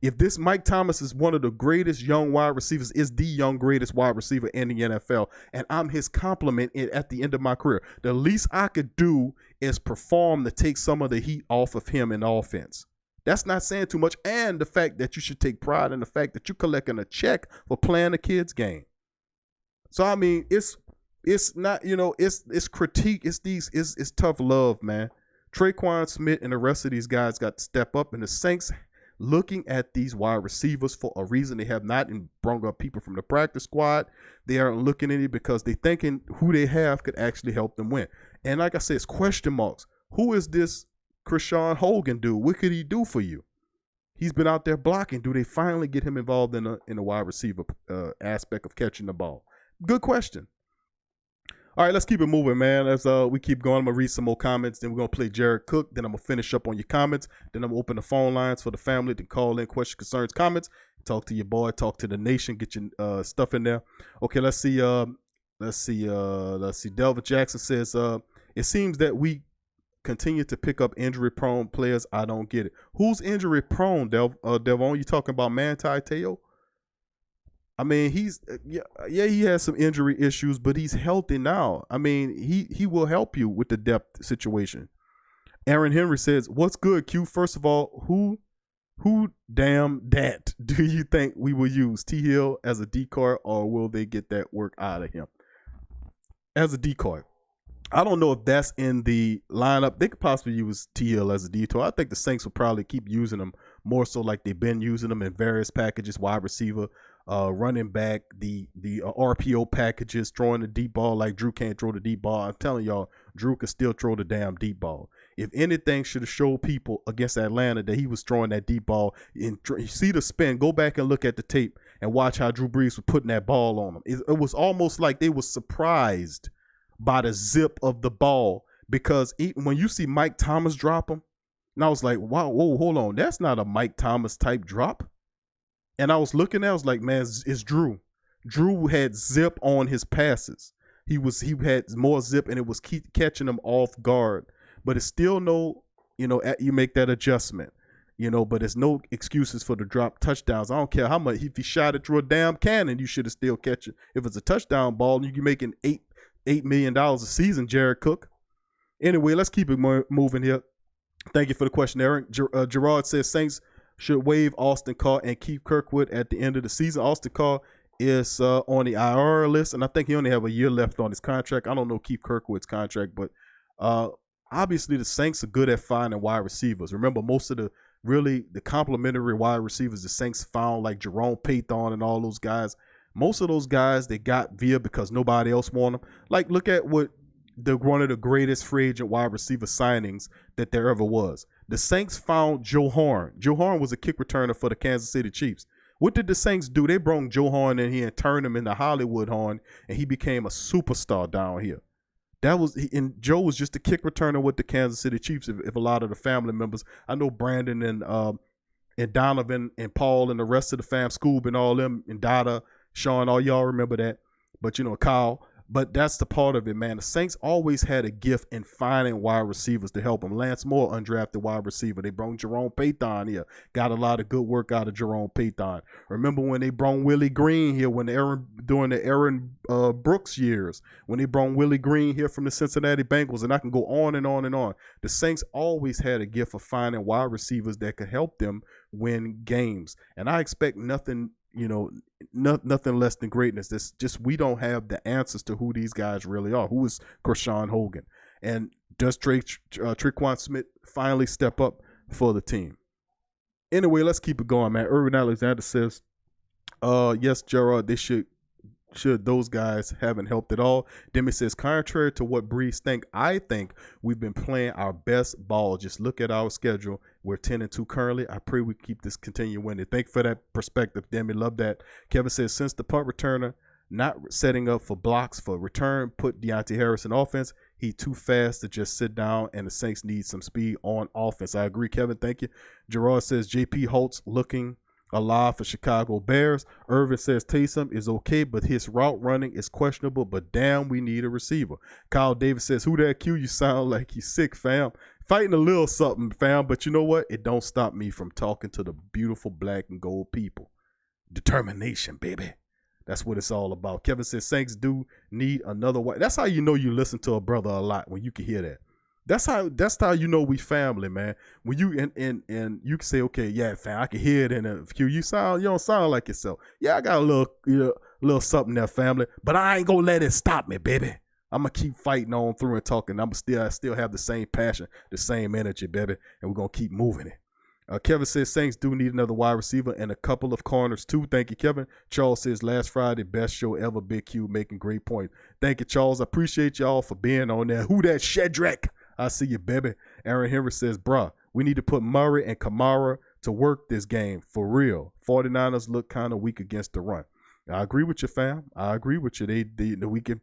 If this Mike Thomas is one of the greatest young wide receivers, is the young greatest wide receiver in the NFL, and I'm his compliment at the end of my career, the least I could do is perform to take some of the heat off of him in offense. That's not saying too much. And the fact that you should take pride in the fact that you're collecting a check for playing a kid's game. So, I mean, it's not, it's critique. It's tough love, man. Traquan Smith and the rest of these guys got to step up, and the Saints looking at these wide receivers for a reason. They have not brought up people from the practice squad. They aren't looking at it because they thinking who they have could actually help them win. And like I said, it's question marks. Who is this Krishan Hogan dude? What could he do for you? He's been out there blocking. Do they finally get him involved in a wide receiver aspect of catching the ball? Good question. All right, let's keep it moving, man. As we keep going, I'm going to read some more comments. Then we're going to play Jared Cook. Then I'm going to finish up on your comments. Then I'm going to open the phone lines for the family to call in questions, concerns, comments. Talk to your boy. Talk to the nation. Get your stuff in there. Okay, let's see. Delva Jackson says, it seems that we continue to pick up injury-prone players. I don't get it. Who's injury-prone, Delvon? You talking about Manti Teo? I mean, he's he has some injury issues, but he's healthy now. I mean, he will help you with the depth situation. Aaron Henry says, "What's good, Q? First of all, who damn DAT do you think we will use? T Hill as a decoy, or will they get that work out of him as a decoy?" I don't know if that's in the lineup. They could possibly use T Hill as a decoy. I think the Saints will probably keep using them more so like they've been using them in various packages, wide receiver, running back, the RPO packages, throwing the deep ball like Drew can't throw the deep ball. I'm telling y'all, Drew can still throw the damn deep ball. If anything should have showed people against Atlanta that he was throwing that deep ball, and you see the spin, go back and look at the tape and watch how Drew Brees was putting that ball on him. It was almost like they were surprised by the zip of the ball, because when you see Mike Thomas drop him, and I was like, wow, whoa, hold on, that's not a Mike Thomas type drop. And I was looking at, I was like, man, it's Drew. Drew had zip on his passes. He had more zip, and it was catching him off guard. But it's still you make that adjustment, but it's no excuses for the drop touchdowns. I don't care how much, if he shot it through a damn cannon, you should have still catch it. If it's a touchdown ball, you can make an $8 million a season, Jared Cook. Anyway, let's keep it moving here. Thank you for the question, Aaron. Gerard says Saints should waive Austin Carr and keep Kirkwood at the end of the season. Austin Carr is on the IR list, and I think he only have a year left on his contract. I don't know Keith Kirkwood's contract, but obviously the Saints are good at finding wide receivers. Remember, most of the complimentary wide receivers the Saints found, like Jerome Payton and all those guys, most of those guys they got via because nobody else wanted them. Like, look at what one of the greatest free agent wide receiver signings that there ever was. The Saints found Joe Horn. Joe Horn was a kick returner for the Kansas City Chiefs. What did the Saints do? They brought Joe Horn in here and turned him into Hollywood Horn, and he became a superstar down here. And Joe was just a kick returner with the Kansas City Chiefs. If a lot of the family members, I know Brandon and Donovan and Paul and the rest of the fam, Scoob and all them, and Dada, Sean, all y'all remember that. But Kyle. But that's the part of it, man. The Saints always had a gift in finding wide receivers to help them. Lance Moore, undrafted wide receiver. They brought Jerome Payton here. Got a lot of good work out of Jerome Payton. Remember when they brought Willie Green here during the Aaron Brooks years, when they brought Willie Green here from the Cincinnati Bengals, and I can go on and on and on. The Saints always had a gift for finding wide receivers that could help them win games. And I expect nothing less than greatness. This just, we don't have the answers to who these guys really are. Who is Krishan Hogan? And does Traquan Smith finally step up for the team? Anyway, let's keep it going, man. Irvin Alexander says, yes, Gerard, they should should those guys haven't helped at all. Demi says, contrary to what Brees think, I think we've been playing our best ball. Just look at our schedule. We're 10-2 currently. I pray we keep this continue winning. Thank you for that perspective, Demi. Love that. Kevin says, since the punt returner not setting up for blocks for return, put Deontay Harris in offense. He too fast to just sit down, and the Saints need some speed on offense. I agree, Kevin. Thank you. Gerard says, J.P. Holtz looking alive for Chicago Bears. Irvin says Taysom is okay, but his route running is questionable, but damn, we need a receiver. Kyle Davis says, who that Q? You sound like you sick, fam. Fighting a little something, fam, but you know what? It don't stop me from talking to the beautiful black and gold people. Determination, baby. That's what it's all about. Kevin says Saints do need another white. That's how you know you listen to a brother a lot, when you can hear that. That's how you know we family, man. When you and you can say, okay, yeah, fam, I can hear it in a few. You don't sound like yourself. Yeah, I got a little something there, family, but I ain't gonna let it stop me, baby. I'm gonna keep fighting on through and talking. I still have the same passion, the same energy, baby, and we're gonna keep moving it. Kevin says Saints do need another wide receiver and a couple of corners too. Thank you, Kevin. Charles says last Friday, best show ever. Big Q making great points. Thank you, Charles. I appreciate y'all for being on there. Who that Shedrack? I see you, baby. Aaron Henry says, bruh, we need to put Murray and Kamara to work this game for real. 49ers look kind of weak against the run. I agree with you, fam. I agree with you. We can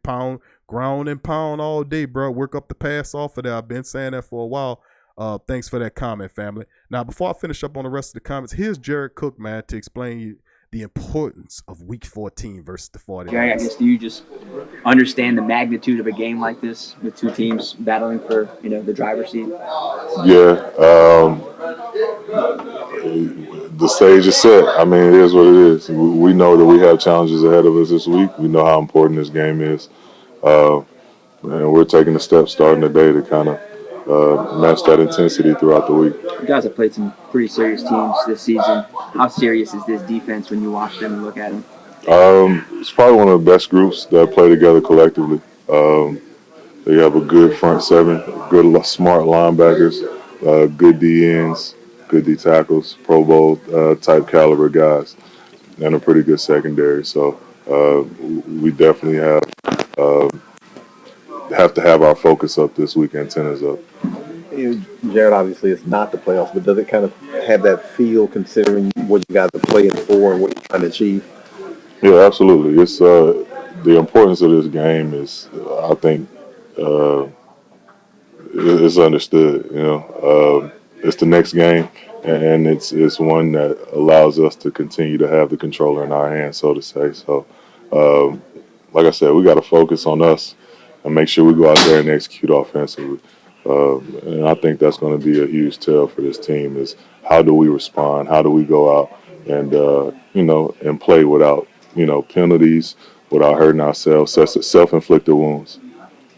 ground and pound all day, bro. Work up the pass off of there. I've been saying that for a while. Thanks for that comment, family. Now, before I finish up on the rest of the comments, here's Jared Cook, man, to explain the importance of Week 14 versus the 49ers. Jerry, I guess, do you just understand the magnitude of a game like this with two teams battling for, the driver's seat? Yeah. The stage is set. I mean, it is what it is. We know that we have challenges ahead of us this week. We know how important this game is. And we're taking the steps starting today to kind of match that intensity throughout the week. You guys have played some pretty serious teams this season. How serious is this defense when you watch them and look at them? It's probably one of the best groups that play together collectively. They have a good front seven, good smart linebackers, good DNs, good D tackles, Pro Bowl type caliber guys, and a pretty good secondary. So we definitely have to have our focus up this week, antennas up. Jared, obviously it's not the playoffs, but does it kind of have that feel considering what you guys are playing for and what you're trying to achieve? Yeah, absolutely. It's the importance of this game is, I think, it's understood. It's the next game, and it's one that allows us to continue to have the controller in our hands, so to say. So, like I said, we got to focus on us and make sure we go out there and execute offensively. And I think that's going to be a huge tell for this team is how do we respond? How do we go out and, and play without, penalties, without hurting ourselves, self-inflicted wounds.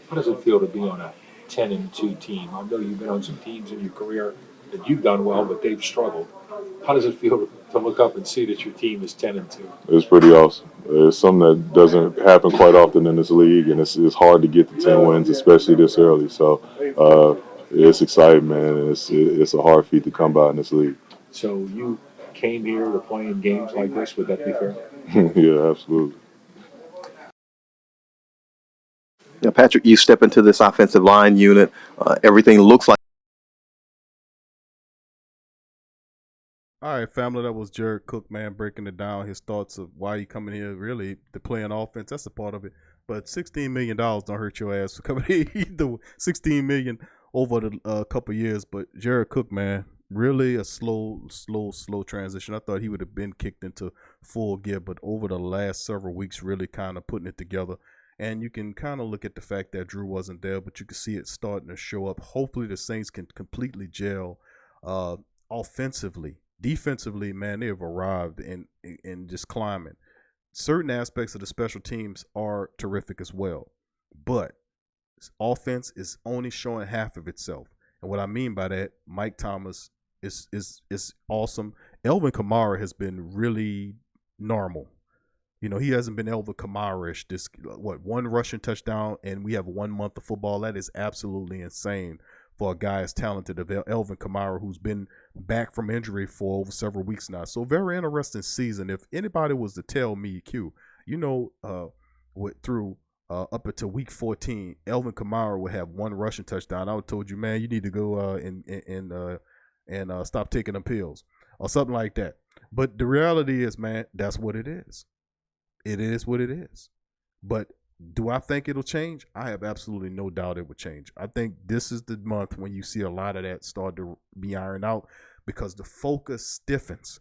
How does it feel to be on a 10-2 team? I know you've been on some teams in your career that you've done well, but they've struggled. How does it feel to look up and see that your team is 10-2? It's pretty awesome. It's something that doesn't happen quite often in this league, and it's hard to get to 10 wins, especially this early. So it's exciting, man. It's a hard feat to come by in this league. So you came here to play in games like this. Would that be fair? Yeah, absolutely. Patrick, you step into this offensive line unit. Everything looks like. All right, family, that was Jared Cook, man, breaking it down, his thoughts of why he coming here, really, to play an offense. That's a part of it. But $16 million don't hurt your ass for coming here either. $16 million over the couple years. But Jared Cook, man, really a slow transition. I thought he would have been kicked into full gear, but over the last several weeks, really kind of putting it together. And you can kind of look at the fact that Drew wasn't there, but you can see it starting to show up. Hopefully the Saints can completely gel offensively. Defensively, man, they have arrived in just climbing. Certain aspects of the special teams are terrific as well, but offense is only showing half of itself. And what I mean by that, Mike Thomas is awesome. Elvin Kamara has been really normal. He hasn't been Elvin Kamara-ish. One rushing touchdown, and we have 1 month of football. That is absolutely insane for a guy as talented as Elvin Kamara, who's been back from injury for over several weeks now. So very interesting season. If anybody was to tell me, Q, through up until week 14, Elvin Kamara would have 1 rushing touchdown. I would told you, man, you need to go and stop taking them pills or something like that. But the reality is, man, that's what it is. It is what it is. But do I think it'll change? I have absolutely no doubt it would change. I think this is the month when you see a lot of that start to be ironed out because the focus stiffens,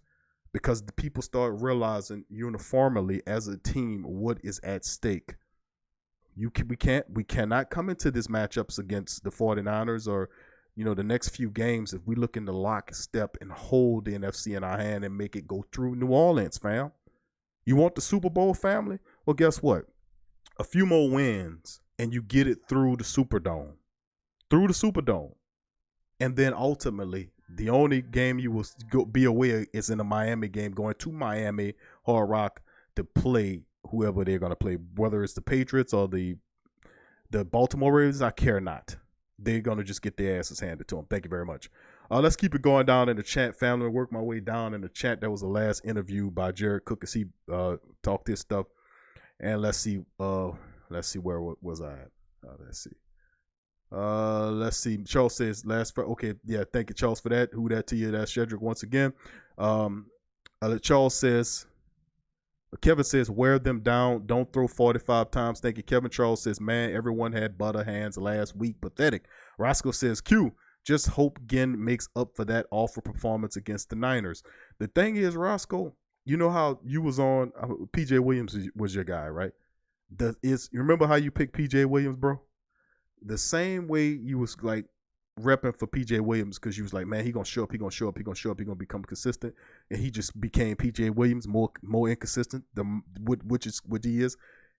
because the people start realizing uniformly as a team what is at stake. We cannot come into this matchups against the 49ers or, the next few games if we look in the lockstep and hold the NFC in our hand and make it go through New Orleans, fam. You want the Super Bowl, family? Well, guess what? A few more wins and you get it through the Superdome. And then ultimately, the only game you will be aware is in a Miami game, going to Miami Hard Rock to play whoever they're going to play, whether it's the Patriots or the Baltimore Ravens. I care not. They're going to just get their asses handed to them. Thank you very much. Let's keep it going down in the chat, family. Work my way down in the chat. That was the last interview by Jared Cook as he talked this stuff. And let's see where was I at? Let's see. Charles says okay, yeah, thank you, Charles, for that. Who that to you? That's Shedrick once again. Charles says, Kevin says, wear them down. Don't throw 45 times. Thank you, Kevin. Charles says, man, everyone had butter hands last week. Pathetic. Roscoe says, Q, just hope Ginn makes up for that awful performance against the Niners. The thing is, Roscoe, you know how you was on, PJ Williams was your guy, right? You remember how you picked PJ Williams, bro? The same way you was like repping for PJ Williams because you was like, man, he gonna show up, he gonna become consistent, and he just became PJ Williams, more inconsistent than which is what he is.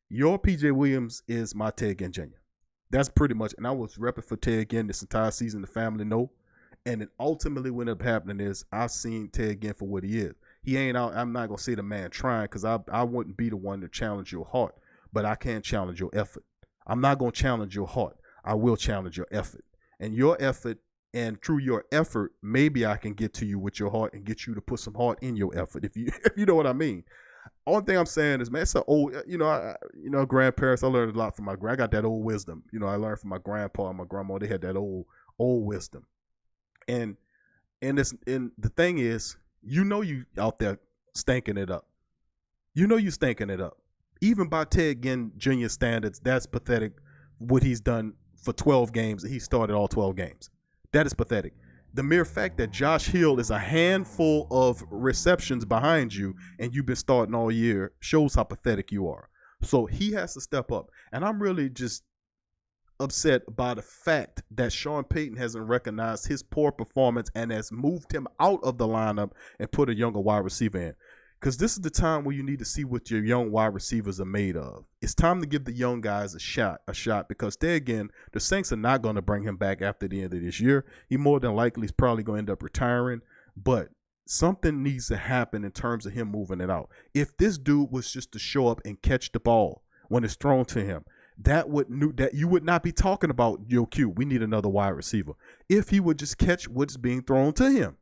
Your PJ Williams is my Ted Ginn Jr. That's pretty much, and I was repping for Ted Ginn this entire season. The family know, and then ultimately what ended up happening is I've seen Ted Ginn for what he is. He ain't out. I'm not gonna say the man trying because I wouldn't be the one to challenge your heart, but I can challenge your effort. I'm not gonna challenge your heart. I will challenge your effort. And your effort, and through your effort, maybe I can get to you with your heart and get you to put some heart in your effort, if you know what I mean. Only thing I'm saying is, man, it's an old, grandparents. I learned a lot from I got that old wisdom. I learned from my grandpa and my grandma. They had that old wisdom. And the thing is, you out there stinking it up. You stinking it up. Even by Ted Ginn Jr. standards, that's pathetic. What he's done for 12 games, he started all 12 games. That is pathetic. The mere fact that Josh Hill is a handful of receptions behind you and you've been starting all year shows how pathetic you are. So he has to step up. And I'm really just upset by the fact that Sean Payton hasn't recognized his poor performance and has moved him out of the lineup and put a younger wide receiver in. Because this is the time where you need to see what your young wide receivers are made of. It's time to give the young guys a shot, because there again, the Saints are not going to bring him back after the end of this year. He more than likely is probably going to end up retiring, but something needs to happen in terms of him moving it out. If this dude was just to show up and catch the ball when it's thrown to him, that you would not be talking about, yo, Q, we need another wide receiver. If he would just catch what's being thrown to him.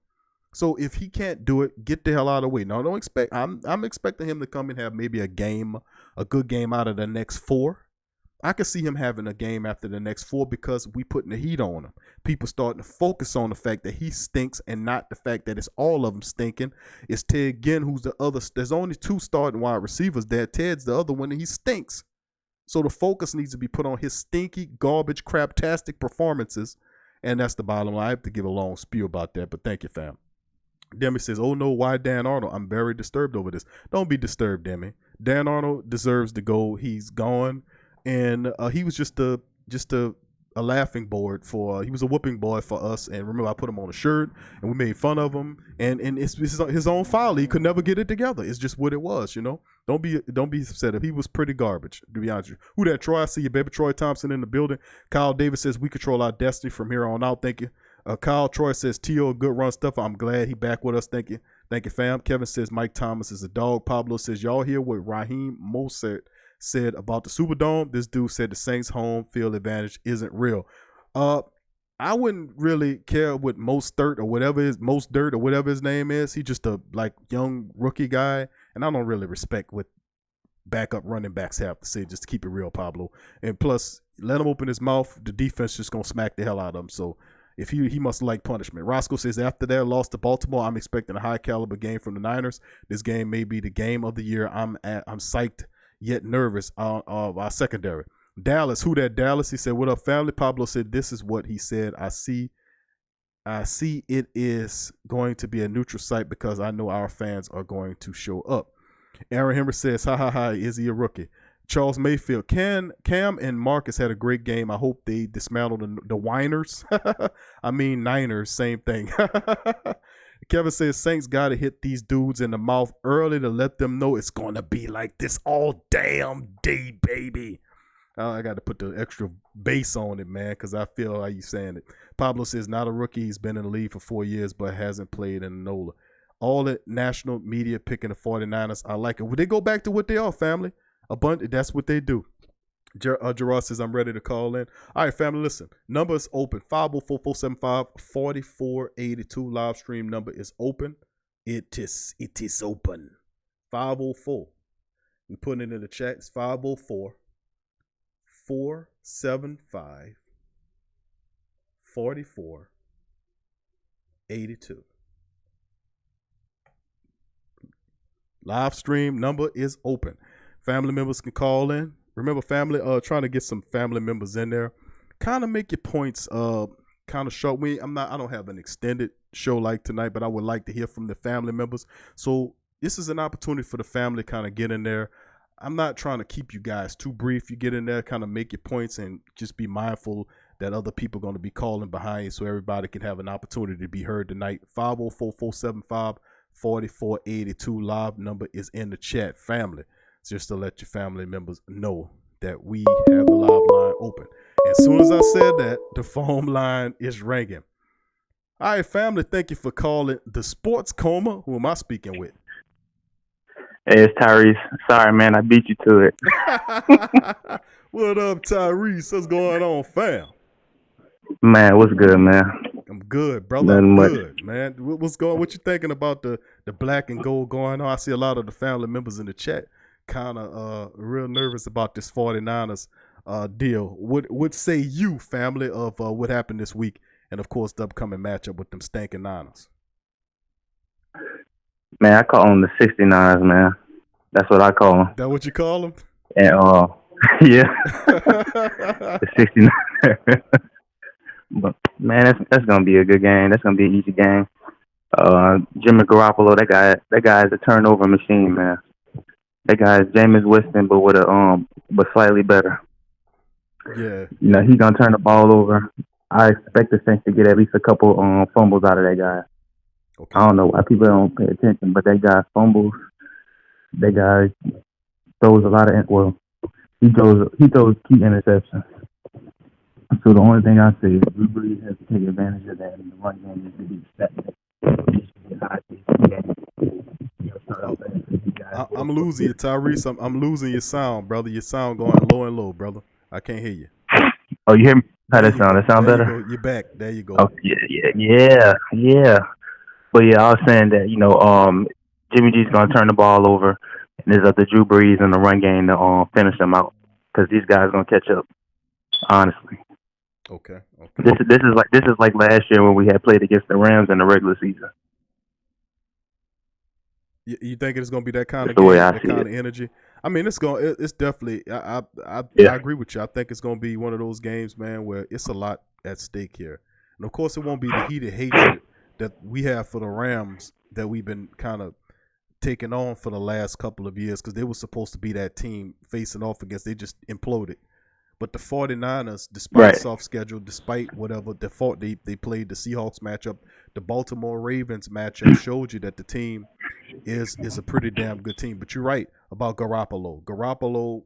So if he can't do it, get the hell out of the way. Now, don't expect. I'm expecting him to come and have maybe a good game out of the next 4. I could see him having a game after the next 4 because we putting the heat on him. People starting to focus on the fact that he stinks and not the fact that it's all of them stinking. It's Ted Ginn who's the other. There's only 2 starting wide receivers there. Ted's the other one and he stinks. So the focus needs to be put on his stinky, garbage, craptastic performances. And that's the bottom line. I have to give a long spiel about that, but thank you, fam. Demi says, oh no, why Dan Arnold? I'm very disturbed over this. Don't be disturbed, Demi. Dan Arnold deserves to go. He's gone. And he was just a laughing board he was a whooping boy for us. And remember, I put him on a shirt and we made fun of him. And it's his own foul. He could never get it together. It's just what it was, Don't be upset. He was pretty garbage, to be honest with you. Who that, Troy? I see you, baby. Troy Thompson in the building. Kyle Davis says, we control our destiny from here on out. Thank you. Kyle Troy says, Teo, good run stuff. I'm glad he back with us. Thank you. Thank you, fam. Kevin says, Mike Thomas is a dog. Pablo says, y'all hear what Raheem Mostert said about the Superdome? This dude said the Saints' home field advantage isn't real. I wouldn't really care what Mostert or whatever his name is. He's just a young rookie guy, and I don't really respect what backup running backs have to say, just to keep it real, Pablo. And plus, let him open his mouth, the defense just going to smack the hell out of him. So if he must like punishment. Roscoe says, after their loss to Baltimore, I'm expecting a high-caliber game from the Niners. This game may be the game of the year. I'm psyched yet nervous on our secondary. Dallas, who that Dallas? He said, what up, family? Pablo said, this is what he said. I see it is going to be a neutral site because I know our fans are going to show up. Aaron Henry says, ha, is he a rookie? Charles Mayfield, Cam and Marcus had a great game. I hope they dismantled the whiners. I mean, Niners, same thing. Kevin says, Saints got to hit these dudes in the mouth early to let them know it's going to be like this all damn day, baby. I got to put the extra bass on it, man, because I feel how you saying it. Pablo says, not a rookie. He's been in the league for 4 years, but hasn't played in NOLA. All the national media picking the 49ers. I like it. Would they go back to what they are, family? That's what they do. Gerard says, I'm ready to call in. All right, family, listen. Number is open. 504-475-4482. Live stream number is open. It is open. 504. We put it in the chat. It's 504-475-4482. Live stream number is open. Family members can call in. Remember, family, trying to get some family members in there. Kind of make your points kind of short. I don't have an extended show like tonight, but I would like to hear from the family members. So this is an opportunity for the family to kind of get in there. I'm not trying to keep you guys too brief. You get in there, kind of make your points, and just be mindful that other people are going to be calling behind you so everybody can have an opportunity to be heard tonight. 504-475-4482. Live number is in the chat, family. Just to let your family members know that we have the live line open. As soon as I said that, the phone line is ringing. All right, family, thank you for calling the Sports Coma. Who am I speaking with? Hey, it's Tyrese. Sorry, man, I beat you to it. What up, Tyrese? What's going on, fam? Man, what's good, man? I'm good, brother. I'm good, man. What you thinking about the black and gold going on? I see a lot of the family members in the chat kind of real nervous about this 49ers deal. What say you, family, of what happened this week, and of course the upcoming matchup with them stankin' Niners? Man, I call them the 69ers, man. That's what I call them. That what you call them? And yeah, the 69ers. But man, that's gonna be a good game. That's gonna be an easy game. Jimmy Garoppolo, that guy is a turnover machine, man. That guy is Jameis Winston, but with but slightly better. Yeah. You know, he's gonna turn the ball over. I expect the Saints to get at least a couple fumbles out of that guy. Okay. I don't know why people don't pay attention, but that guy fumbles. That guy throws a lot of he throws key interceptions. So the only thing I say is Drew Brees has to take advantage of that, and the run game needs to be set. I'm losing you, Tyrese. I'm losing your sound, brother. Your sound going low and low, brother. I can't hear you. Oh, you hear me? How that sound? That sound better? You're back. There you go. Oh, yeah. But yeah, I was saying that, Jimmy G's going to turn the ball over, and it's up to Drew Brees and the run game to finish them out, because these guys are going to catch up, honestly. Okay. This is like last year when we had played against the Rams in the regular season. You think it's going to be that kind of the game, way I that see kind it. of energy? I mean, it's definitely. I agree with you. I think it's going to be one of those games, man, where it's a lot at stake here, and of course, it won't be the heated hatred that we have for the Rams that we've been kind of taking on for the last couple of years, because they were supposed to be that team facing off against. They just imploded. But the 49ers, despite soft schedule, despite whatever they played the Seahawks matchup, the Baltimore Ravens matchup showed you that the team is a pretty damn good team. But you're right about Garoppolo. Garoppolo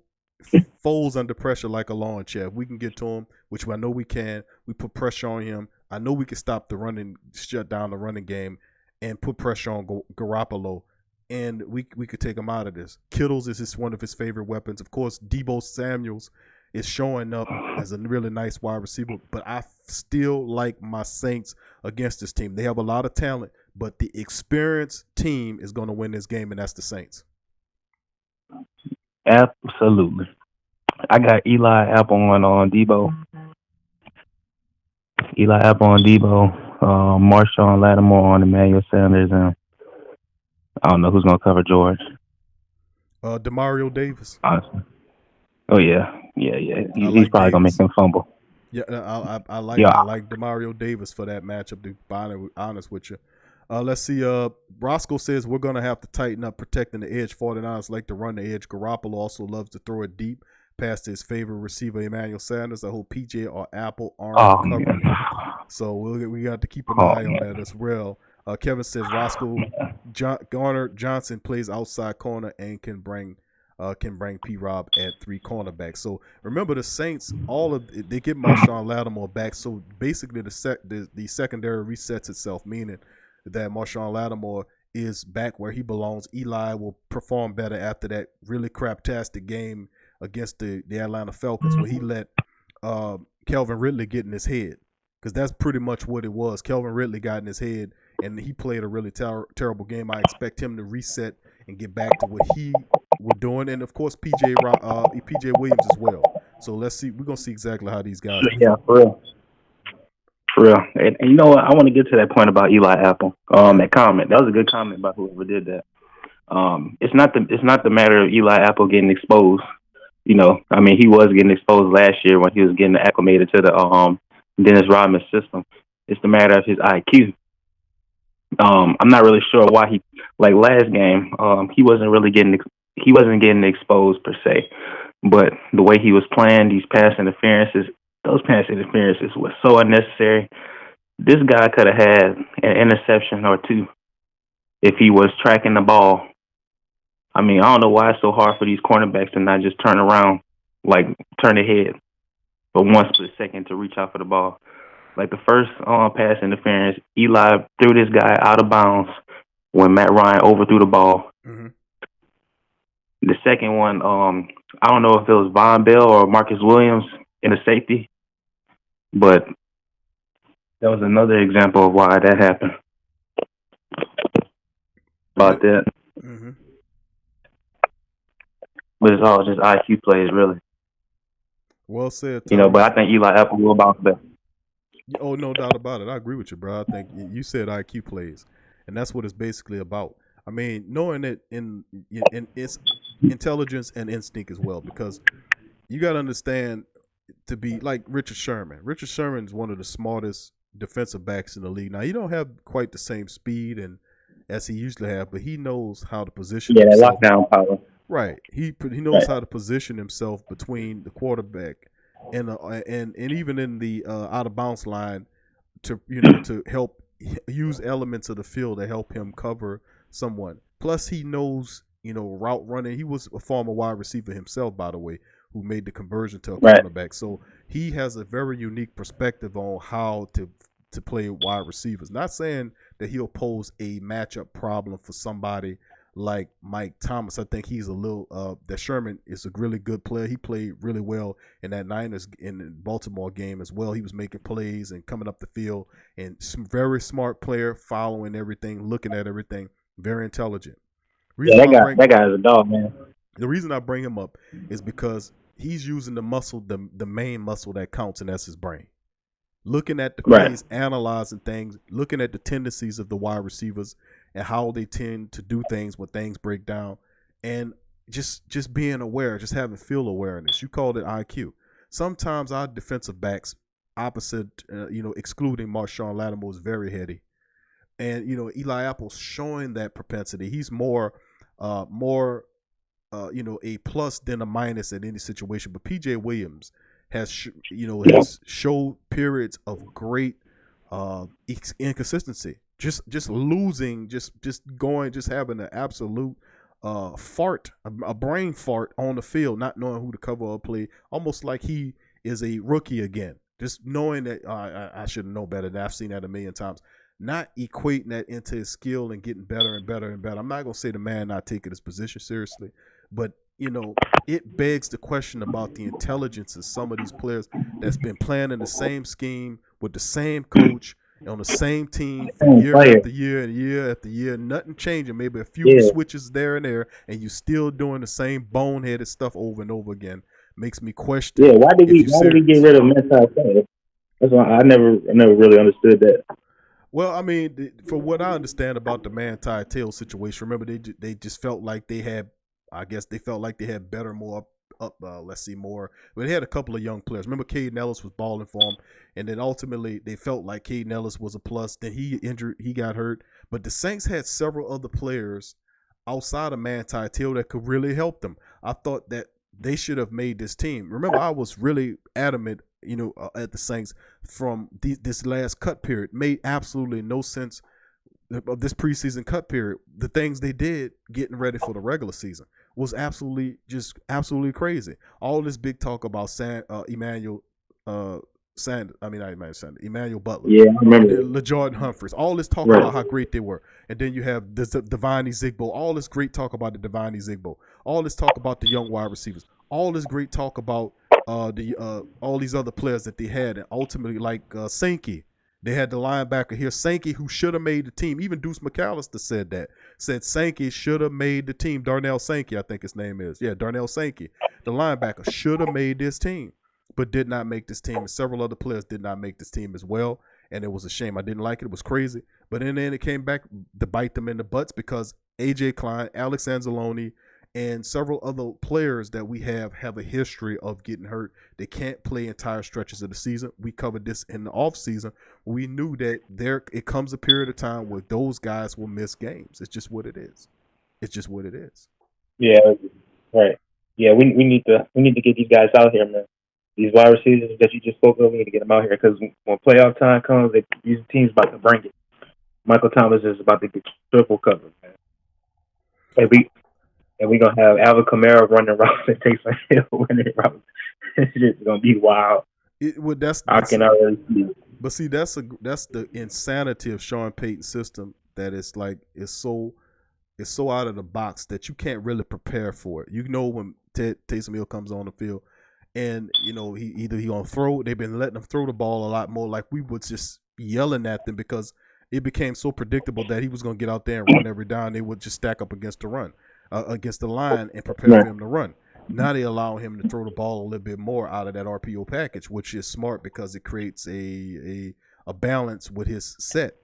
folds under pressure like a lawn chair. If we can get to him, which I know we can, we put pressure on him. I know we can shut down the running game and put pressure on Garoppolo, and we could take him out of this. Kittles is one of his favorite weapons. Of course, Deebo Samuels is showing up as a really nice wide receiver, but I still like my Saints against this team. They have a lot of talent, but the experienced team is going to win this game, and that's the Saints. Absolutely. I got Eli Apple on Debo. Eli Apple on Debo. Marshawn Lattimore on Emmanuel Sanders, and I don't know who's gonna cover George. Demario Davis. Honestly. Oh yeah. He's like probably gonna Davis. make him fumble. Yeah, I Yeah. like Demario Davis for that matchup. To be honest with you, let's see. Roscoe says we're gonna have to tighten up protecting the edge. 49ers like to run the edge. Garoppolo also loves to throw it deep past his favorite receiver Emmanuel Sanders. I hope PJ or Apple aren't covering him. So we got to keep an eye on that as well. Kevin says Roscoe Garner Johnson plays outside corner and can bring P. Rob at 3 cornerbacks. So remember the Saints, they get Marshawn Lattimore back. So basically the secondary resets itself, meaning that Marshawn Lattimore is back where he belongs. Eli will perform better after that really craptastic game against the Atlanta Falcons where he let Calvin Ridley get in his head. Because that's pretty much what it was. Calvin Ridley got in his head, and he played a really terrible game. I expect him to reset and get back to what he was doing, and of course PJ Williams as well. So let's see. We're gonna see exactly how these guys. Yeah, for real. And you know what? I want to get to that point about Eli Apple. That comment. That was a good comment about whoever did that. It's not the matter of Eli Apple getting exposed. You know, I mean, he was getting exposed last year when he was getting acclimated to the Dennis Rodman system. It's the matter of his IQ. I'm not really sure why he, like last game, he wasn't getting exposed per se, but the way he was playing those pass interferences were so unnecessary. This guy could have had an interception or two if he was tracking the ball. I mean, I don't know why it's so hard for these cornerbacks to not just turn around, like turn their head for 1 split second to reach out for the ball. Like the first pass interference, Eli threw this guy out of bounds when Matt Ryan overthrew the ball. Mm-hmm. The second one, I don't know if it was Von Bell or Marcus Williams in the safety, but that was another example of why that happened. About that. Mm-hmm. But it's all just IQ plays, really. Well said. You know, but I think Eli Apple will bounce back. Oh, no doubt about it. I agree with you, bro. I think you said IQ plays, and that's what it's basically about. I mean, knowing it in its intelligence and instinct as well, because you got to understand to be like Richard Sherman. Richard Sherman is one of the smartest defensive backs in the league. Now, he don't have quite the same speed and as he usually have, but he knows how to position himself. That lockdown power. Right. He knows how to position himself between the quarterback and even in the out of bounds line to help use elements of the field to help him cover someone. Plus he knows, route running. He was a former wide receiver himself, by the way, who made the conversion to a cornerback. So he has a very unique perspective on how to play wide receivers. Not saying that he'll pose a matchup problem for somebody like Mike Thomas. I think he's a little that Sherman is a really good player. He played really well in that Niners in Baltimore game as well. He was making plays and coming up the field, and some very smart player, following everything, looking at everything, very intelligent. That guy is a dog, man. The reason I bring him up is because he's using the muscle, the main muscle that counts, and that's his brain. Looking at the plays, analyzing things, looking at the tendencies of the wide receivers and how they tend to do things when things break down, and just being aware, just having field awareness. You called it IQ. Sometimes our defensive backs, opposite, excluding Marshawn Lattimore, is very heady, and Eli Apple's showing that propensity. He's more a plus than a minus in any situation. But PJ Williams has showed periods of great inconsistency. Just losing, just having an absolute fart, a brain fart on the field, not knowing who to cover or play, almost like he is a rookie again. Just knowing that I should know better. Than I've seen that a million times. Not equating that into his skill and getting better and better and better. I'm not gonna say the man not taking his position seriously, but it begs the question about the intelligence of some of these players that's been playing in the same scheme with the same coach on the same team for Same year player. after year and year after year, nothing changing, maybe a few Yeah. switches there and there, and you still doing the same boneheaded stuff over and over again, makes me question Yeah. Why did if we you Why did we get serious. rid of Manti Teo? That's why I never really understood that. Well, I mean, for what I understand about the Manti Te'o situation, remember they just felt like they had, I guess they felt like they had better, more let's see, more. But they had a couple of young players. Remember, Caden Ellis was balling for them, and then ultimately they felt like Caden Ellis was a plus. Then he got hurt. But the Saints had several other players outside of Manti Te'o that could really help them. I thought that they should have made this team. Remember, I was really adamant, at the Saints from this last cut period. Made absolutely no sense of this preseason cut period. The things they did getting ready for the regular season was absolutely crazy. All this big talk about Emmanuel Emmanuel Butler. Yeah, I remember. And then LeJordan Humphreys. All this talk Right. about how great they were. And then you have the Devine Zigbo. All this great talk about the Devine Zigbo. All this talk about the young wide receivers. All this great talk about all these other players that they had. And ultimately, like Sankey. They had the linebacker here, Sankey, who should have made the team. Even Deuce McAllister said that. Said Sankey should have made the team. Darnell Sankey, I think his name is. Yeah, Darnell Sankey. The linebacker should have made this team, but did not make this team. And several other players did not make this team as well. And it was a shame. I didn't like it. It was crazy. But in the end, it came back to bite them in the butts because A.J. Klein, Alex Anzalone, and several other players that we have a history of getting hurt. They can't play entire stretches of the season. We covered this in the offseason. We knew that it comes a period of time where those guys will miss games. It's just what it is. It's just what it is. Yeah, right. Yeah, we need to get these guys out here, man. These wide receivers that you just spoke of, we need to get them out here because when playoff time comes, these teams about to bring it. Michael Thomas is about to get triple covered, man. And we're going to have Alvin Kamara running routes and Taysom Hill running routes. It's going to be wild. I can already see it. But see, that's the insanity of Sean Payton's system, that it's like it's so out of the box that you can't really prepare for it. You know when Taysom Hill comes on the field and, he going to throw. They've been letting him throw the ball a lot more. Like we was just yelling at them because it became so predictable that he was going to get out there and run every down. They would just stack up against the run. Against the line and prepare for him to run. Now they allow him to throw the ball a little bit more out of that RPO package, which is smart because it creates a balance with his set.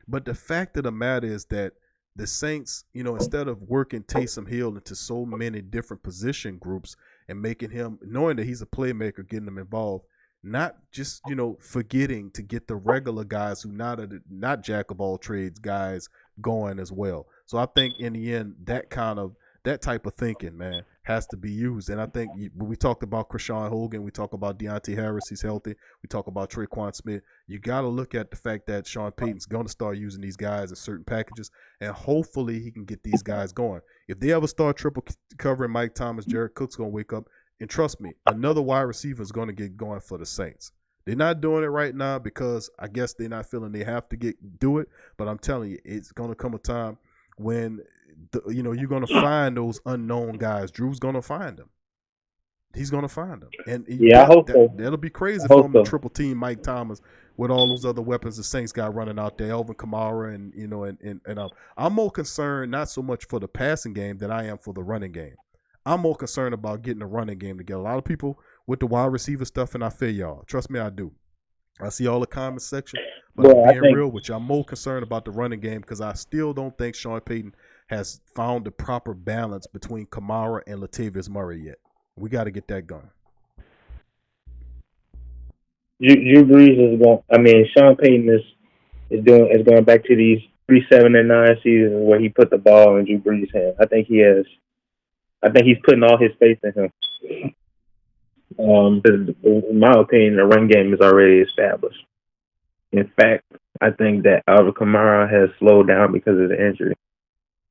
But the fact of the matter is that the Saints, instead of working Taysom Hill into so many different position groups and making him, knowing that he's a playmaker, getting him involved, not just, forgetting to get the regular guys who not jack of all trades guys going as well. So I think in the end, that type of thinking, man, has to be used. And I think when we talked about Krishawn Hogan, we talk about Deontay Harris, he's healthy. We talk about Traquan Smith. You got to look at the fact that Sean Payton's going to start using these guys in certain packages, and hopefully he can get these guys going. If they ever start triple covering Mike Thomas, Jared Cook's going to wake up. And trust me, another wide receiver is going to get going for the Saints. They're not doing it right now because I guess they're not feeling they have to do it. But I'm telling you, it's going to come a time when you're going to find those unknown guys. Drew's going to find them. He's going to find them. And I hope so. That'll be crazy for him to triple team Mike Thomas with all those other weapons the Saints got running out there, Elvin Kamara, and I'm more concerned not so much for the passing game than I am for the running game. I'm more concerned about getting the running game together. A lot of people with the wide receiver stuff, and I feel y'all. Trust me, I do. I see all the comment section, but I'm being real with you. I'm more concerned about the running game because I still don't think Sean Payton has found the proper balance between Kamara and Latavius Murray yet. We got to get that going. Drew Brees is going. I mean, Sean Payton is going back to these 3-7-9 seasons where he put the ball in Drew Brees' hand. I think he's putting all his faith in him. In my opinion, the run game is already established. In fact, I think that Alvin Kamara has slowed down because of the injury.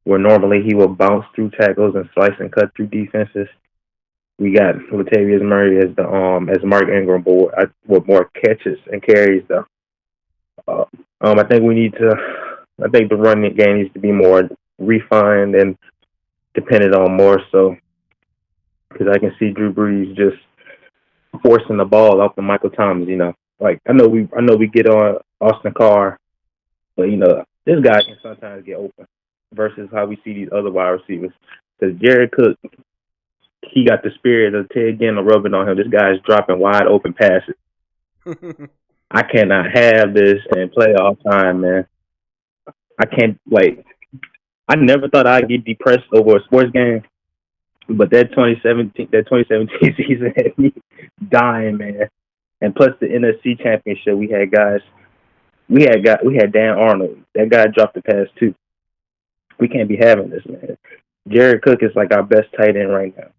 Where normally he will bounce through tackles and slice and cut through defenses. We got Latavius Murray as Mark Ingram, but with more catches and carries though. I think the running game needs to be more refined and depended on more so, because I can see Drew Brees just forcing the ball off of Michael Thomas. Like I know we get on Austin Carr. But this guy can sometimes get open versus how we see these other wide receivers. Because Jared Cook, he got the spirit of Ted Ginn rubbing on him. This guy is dropping wide open passes. I cannot have this in playoff time, man. I can't I never thought I'd get depressed over a sports game, but that 2017 season had me dying, man. And plus the NFC Championship, we had guys. We had Dan Arnold. That guy dropped the pass too. We can't be having this, man. Jared Cook is like our best tight end right now.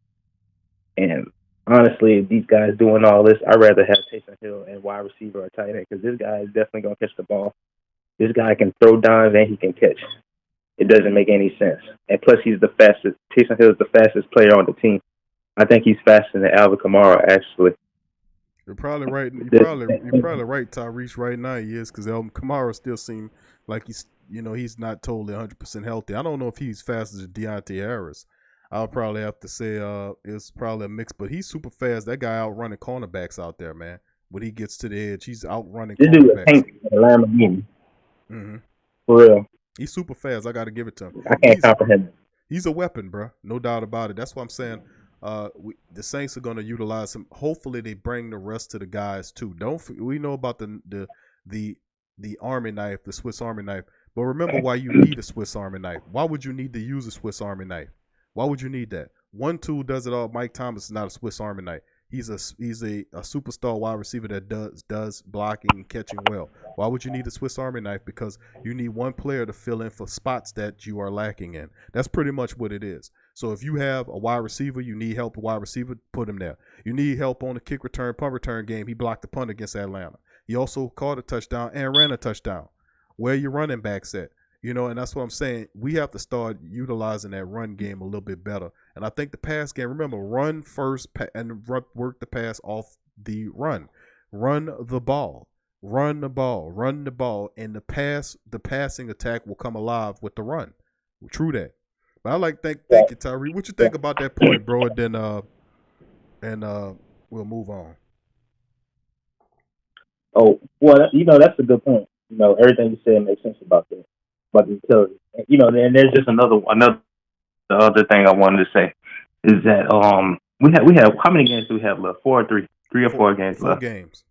And honestly, if these guys doing all this, I'd rather have Taysom Hill and wide receiver or tight end because this guy is definitely going to catch the ball. This guy can throw dimes and he can catch. It doesn't make any sense. And plus, he's the fastest. Taysom Hill is the fastest player on the team. I think he's faster than Alvin Kamara, actually. You're probably right. You're probably right, Tyrese. Right now, he is because Kamara still seems like he's not totally 100% healthy. I don't know if he's faster than Deontay Harris. I'll probably have to say it's probably a mix, but he's super fast. That guy outrunning cornerbacks out there, man. When he gets to the edge, he's outrunning this cornerbacks. This dude is Lamborghini. Mm-hmm. For real. He's super fast. I got to give it to him. I can't comprehend it. He's a weapon, bro. No doubt about it. That's what I'm saying. The Saints are going to utilize him. Hopefully, they bring the rest of the guys too. We know about the Army knife, the Swiss Army knife. But remember why you need a Swiss Army knife. Why would you need to use a Swiss Army knife? Why would you need that? One tool does it all. Mike Thomas is not a Swiss Army knife. He's a superstar wide receiver that does blocking and catching well. Why would you need a Swiss Army knife? Because you need one player to fill in for spots that you are lacking in. That's pretty much what it is. So if you have a wide receiver, you need help. A wide receiver, put him there. You need help on the kick return, punt return game. He blocked the punt against Atlanta. He also caught a touchdown and ran a touchdown. Where are your running backs at? And that's what I'm saying. We have to start utilizing that run game a little bit better. And I think the pass game, remember, run first and work the pass off the run. Run the ball. Run the ball. Run the ball. And the passing attack will come alive with the run. True that. But I thank you, Tyree. What you think about that point, bro? And then we'll move on. Oh, well, that's a good point. Everything you said makes sense about that. But the utility. And there's just another the other thing I wanted to say is that we have how many games do we have left? 4 or 3? 3 or 4 games left. 4 games.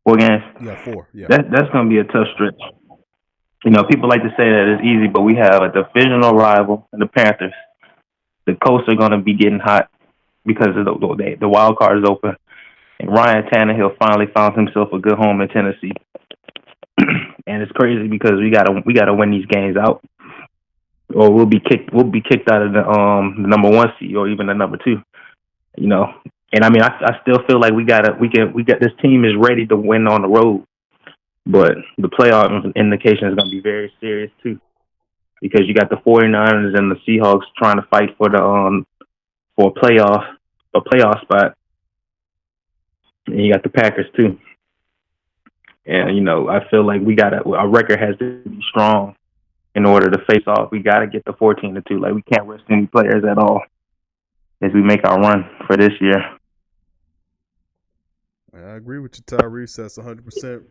4 games? Yeah, 4. Yeah. That's gonna be a tough stretch. People like to say that it's easy, but we have a divisional rival in the Panthers. The Colts are gonna be getting hot because of the wild card is open. And Ryan Tannehill finally found himself a good home in Tennessee. And it's crazy because we gotta win these games out, or we'll be kicked out of the number 1 seed or even the number 2. And I mean I still feel like we got this team is ready to win on the road, but the playoff indication is gonna be very serious too, because you got the 49ers and the Seahawks trying to fight for the for a playoff spot, and you got the Packers too. And, I feel like our record has to be strong in order to face off. We got to get the 14-2. Like, we can't rest any players at all as we make our run for this year. I agree with you, Tyrese. That's 100%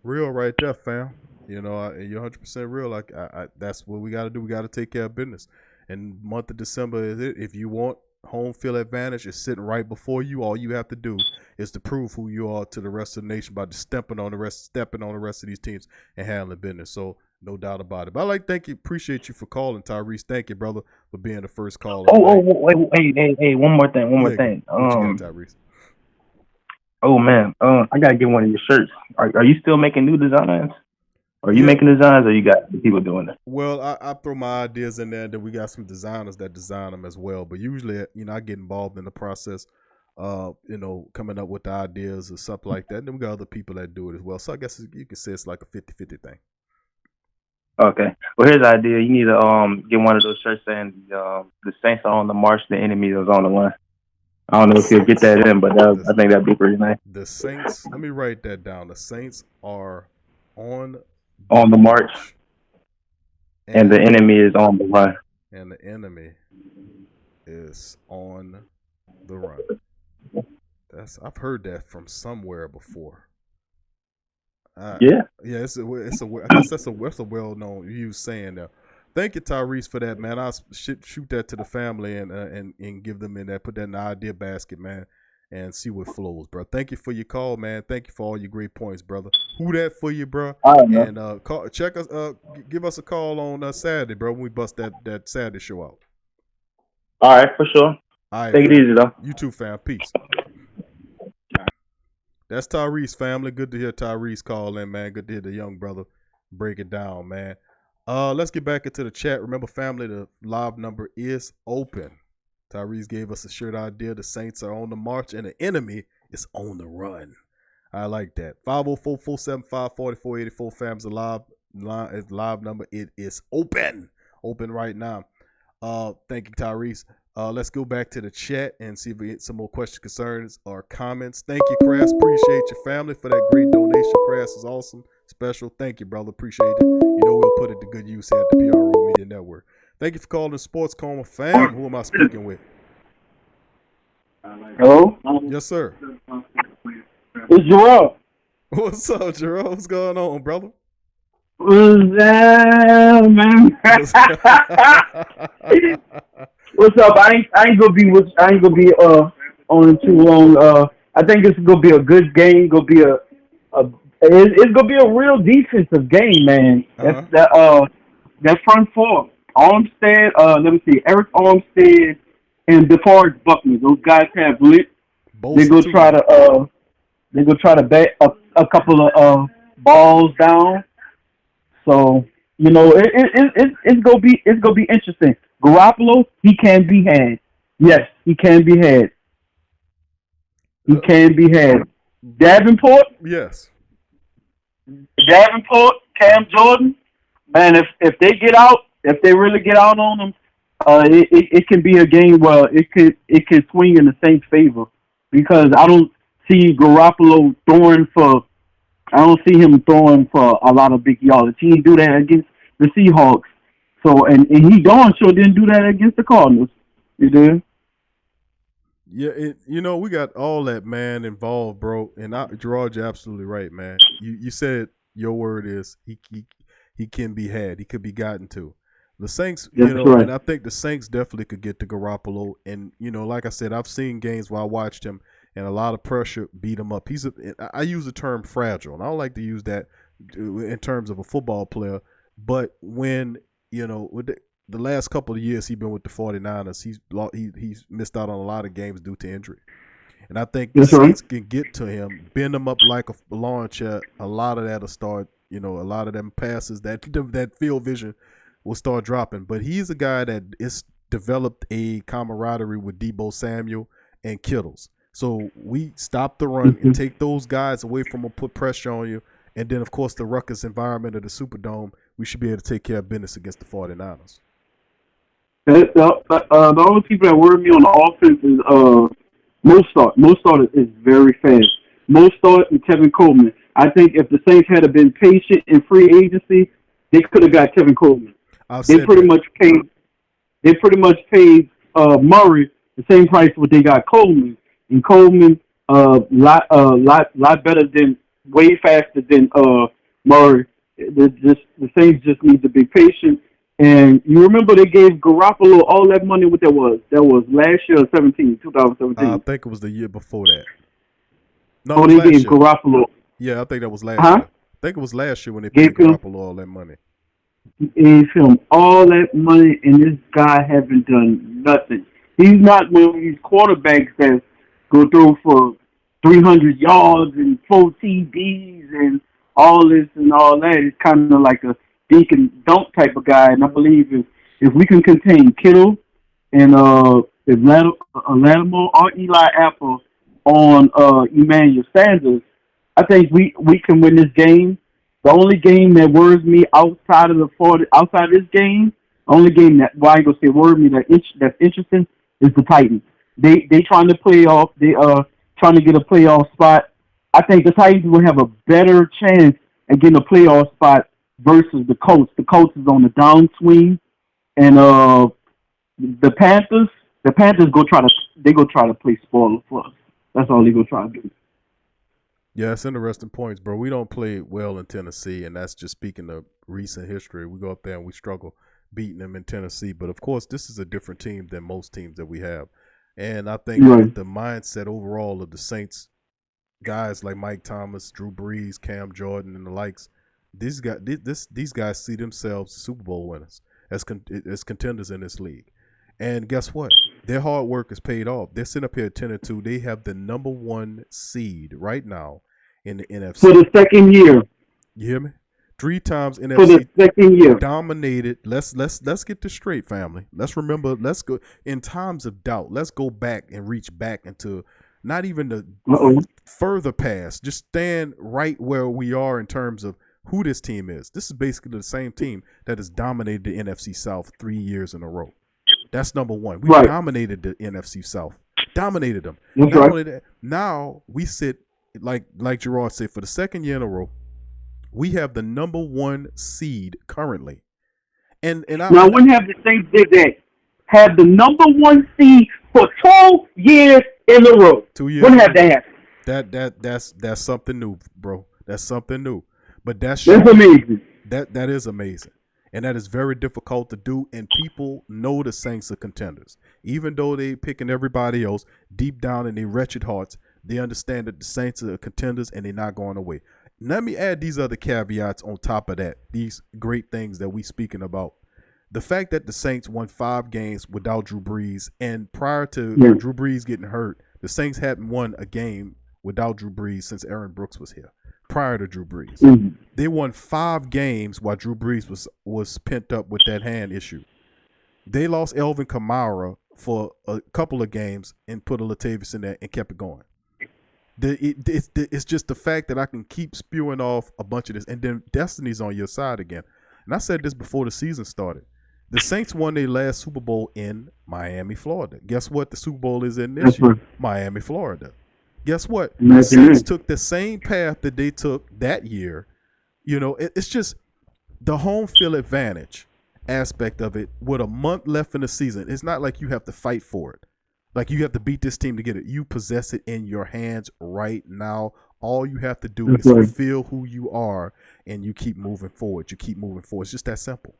real right there, fam. You're 100% real. Like, that's what we got to do. We got to take care of business. And month of December is it. If you want home field advantage, is sitting right before you. All you have to do is to prove who you are to the rest of the nation by just stepping on the rest of these teams and handling business. So no doubt about it. But appreciate you for calling, Tyrese. Thank you, brother, for being the first caller. Hey, one more thing. What you got, Tyrese? Oh man, I gotta get one of your shirts. Are you still making new designs? Are you making designs, or you got people doing it? Well, I throw my ideas in there, and then we got some designers that design them as well. But usually, I get involved in the process, coming up with the ideas or something like that. And then we got other people that do it as well. So I guess you could say it's like a 50-50 thing. Okay. Well, here's the idea. You need to get one of those shirts saying the Saints are on the march, the enemy is on the run. I don't know if you'll get that in, but I think that'd be pretty nice. The Saints, let me write that down. The Saints are on the march, and the enemy is on the run. And the enemy is on the run. I've heard that from somewhere before. Yeah, it's a. I guess that's a well-known used saying there. Thank you, Tyrese, for that, man. I'll shoot that to the family and give them in that, put that in the idea basket, man, and see what flows, bro. Thank you for your call, man. Thank you for all your great points, brother. Who that for you, bro? All right, man. And check us, give us a call on Saturday, bro. When we bust that Saturday show out. All right, for sure. All right, take it easy, though. You too, fam. Peace. That's Tyrese, family. Good to hear Tyrese call in, man. Good to hear the young brother break it down, man. Let's get back into the chat. Remember, family, the live number is open. Tyrese gave us a shirt idea. The Saints are on the march and the enemy is on the run. I like that. 504-475-4484. Fam's live number. It is open. Open right now. Thank you, Tyrese. Let's go back to the chat and see if we get some more questions, concerns, or comments. Thank you, Crass. Appreciate your family for that great donation. Crass is awesome. Special. Thank you, brother. Appreciate it. You know we'll put it to good use here at the PRO Media Network. Thank you for calling the Sports Coma fam. Who am I speaking with? Hello? Yes, sir. It's Jerome. What's up, Jerome? What's going on, brother? What's up, man? What's up? I ain't gonna be on too long. I think it's gonna be a good game. It's gonna be it's gonna be a real defensive game, man. That front four, Armstead. Let me see, Eric Armstead and DeForest Buckner. Those guys have lit. They're gonna try to bet a couple of balls down. So it's gonna be interesting. Garoppolo, he can be had. Yes, he can be had. He can be had. Davenport? Yes. Davenport, Cam Jordan, man, if they get out, if they really get out on them, it can be a game where it could swing in the Saints' favor, because I don't see Garoppolo throwing for a lot of big yardage. He didn't do that against the Seahawks. So and he darn sure didn't do that against the Cardinals. You did? Yeah, we got all that, man, involved, bro. And Gerard, you're absolutely right, man. You said your word is he can be had. He could be gotten to. The Saints, right. And I think the Saints definitely could get to Garoppolo. And like I said, I've seen games where I watched him, and a lot of pressure beat him up. I use the term fragile, and I don't like to use that in terms of a football player. But when with the last couple of years he's been with the 49ers, he's missed out on a lot of games due to injury. And I think the Saints can get to him, bend him up like a lawn chair. A lot of that will start, a lot of them passes, that field vision will start dropping. But he's a guy that is developed a camaraderie with Deebo Samuel and Kittles. So we stop the run and take those guys away from them, put pressure on you. And then, of course, the ruckus environment of the Superdome, we should be able to take care of business against the 49ers. The only people that worry me on the offense is Mostert. Mostert is very fast. Mostert and Kevin Coleman. I think if the Saints had been patient in free agency, they could have got Kevin Coleman. They pretty much paid Murray the same price what they got Coleman. And Coleman lot better than, way faster than Murray. The Saints just need to be patient. And you remember they gave Garoppolo all that money. What that was? That was last year, 2017. I think it was the year before that. No, they gave Garoppolo. Yeah, I think that was last year. I think it was last year when they paid Garoppolo all that money. Gave him all that money, and this guy haven't done nothing. He's not one of these quarterbacks that go through for 300 yards and 4 TDs and all this and all that. It's kind of like a dink and dunk type of guy. And I believe if we can contain Kittle and Lattimore or Eli Apple on Emmanuel Sanders, I think we can win this game. The only game that worries me outside of this game, the only game that worries me that's interesting is the Titans. They trying to play off. They trying to get a playoff spot. I think the Titans will have a better chance at getting a playoff spot versus the Colts. The Colts is on the downswing, and the Panthers go try to play spoiler for us. That's all they go try to do. Yeah, it's interesting points, bro. We don't play well in Tennessee, and that's just speaking of recent history. We go up there and we struggle beating them in Tennessee. But of course, this is a different team than most teams that we have. And I think with the mindset overall of the Saints, guys like Mike Thomas, Drew Brees, Cam Jordan, and the likes, these guys see themselves as Super Bowl winners, as contenders in this league. And guess what? Their hard work is paid off. They're sitting up here at 10-2. They have the number 1 seed right now in the NFC for the second year. You hear me? 3 times NFC for the second year. Dominated. Let's get this straight, family. Let's remember. Let's go in times of doubt. Let's go back and reach back into not even the further past. Just stand right where we are in terms of who this team is. This is basically the same team that has dominated the NFC South 3 years in a row. That's number 1. We dominated the NFC South. Dominated them. Now we sit like Gerard said, for the second year in a row. We have the number 1 seed currently. And now when have the Saints did that? Have the number 1 seed for 2 years in a row. 2 years. When have that happened? That's something new, bro. That's something new. But that's amazing. That is amazing. And that is very difficult to do. And people know the Saints are contenders. Even though they picking everybody else, deep down in their wretched hearts, they understand that the Saints are contenders and they're not going away. Let me add these other caveats on top of that, these great things that we speaking about. The fact that the Saints won 5 games without Drew Brees, and prior to Drew Brees getting hurt, the Saints hadn't won a game without Drew Brees since Aaron Brooks was here. Prior to Drew Brees, they won 5 games while Drew Brees was pent up with that hand issue. They lost Elvin Kamara for a couple of games and put a Latavius in there and kept it going. It's just the fact that I can keep spewing off a bunch of this, and then destiny's on your side again. And I said this before the season started. The Saints won their last Super Bowl in Miami, Florida. Guess what the Super Bowl is in this year? Miami, Florida. Guess what? The Saints took the same path that they took that year. You know, it's just the home field advantage aspect of it with a month left in the season. It's not like you have to fight for it. Like you have to beat this team to get it. You possess it in your hands right now. All you have to do is fulfill who you are, and you keep moving forward. You keep moving forward. It's just that simple.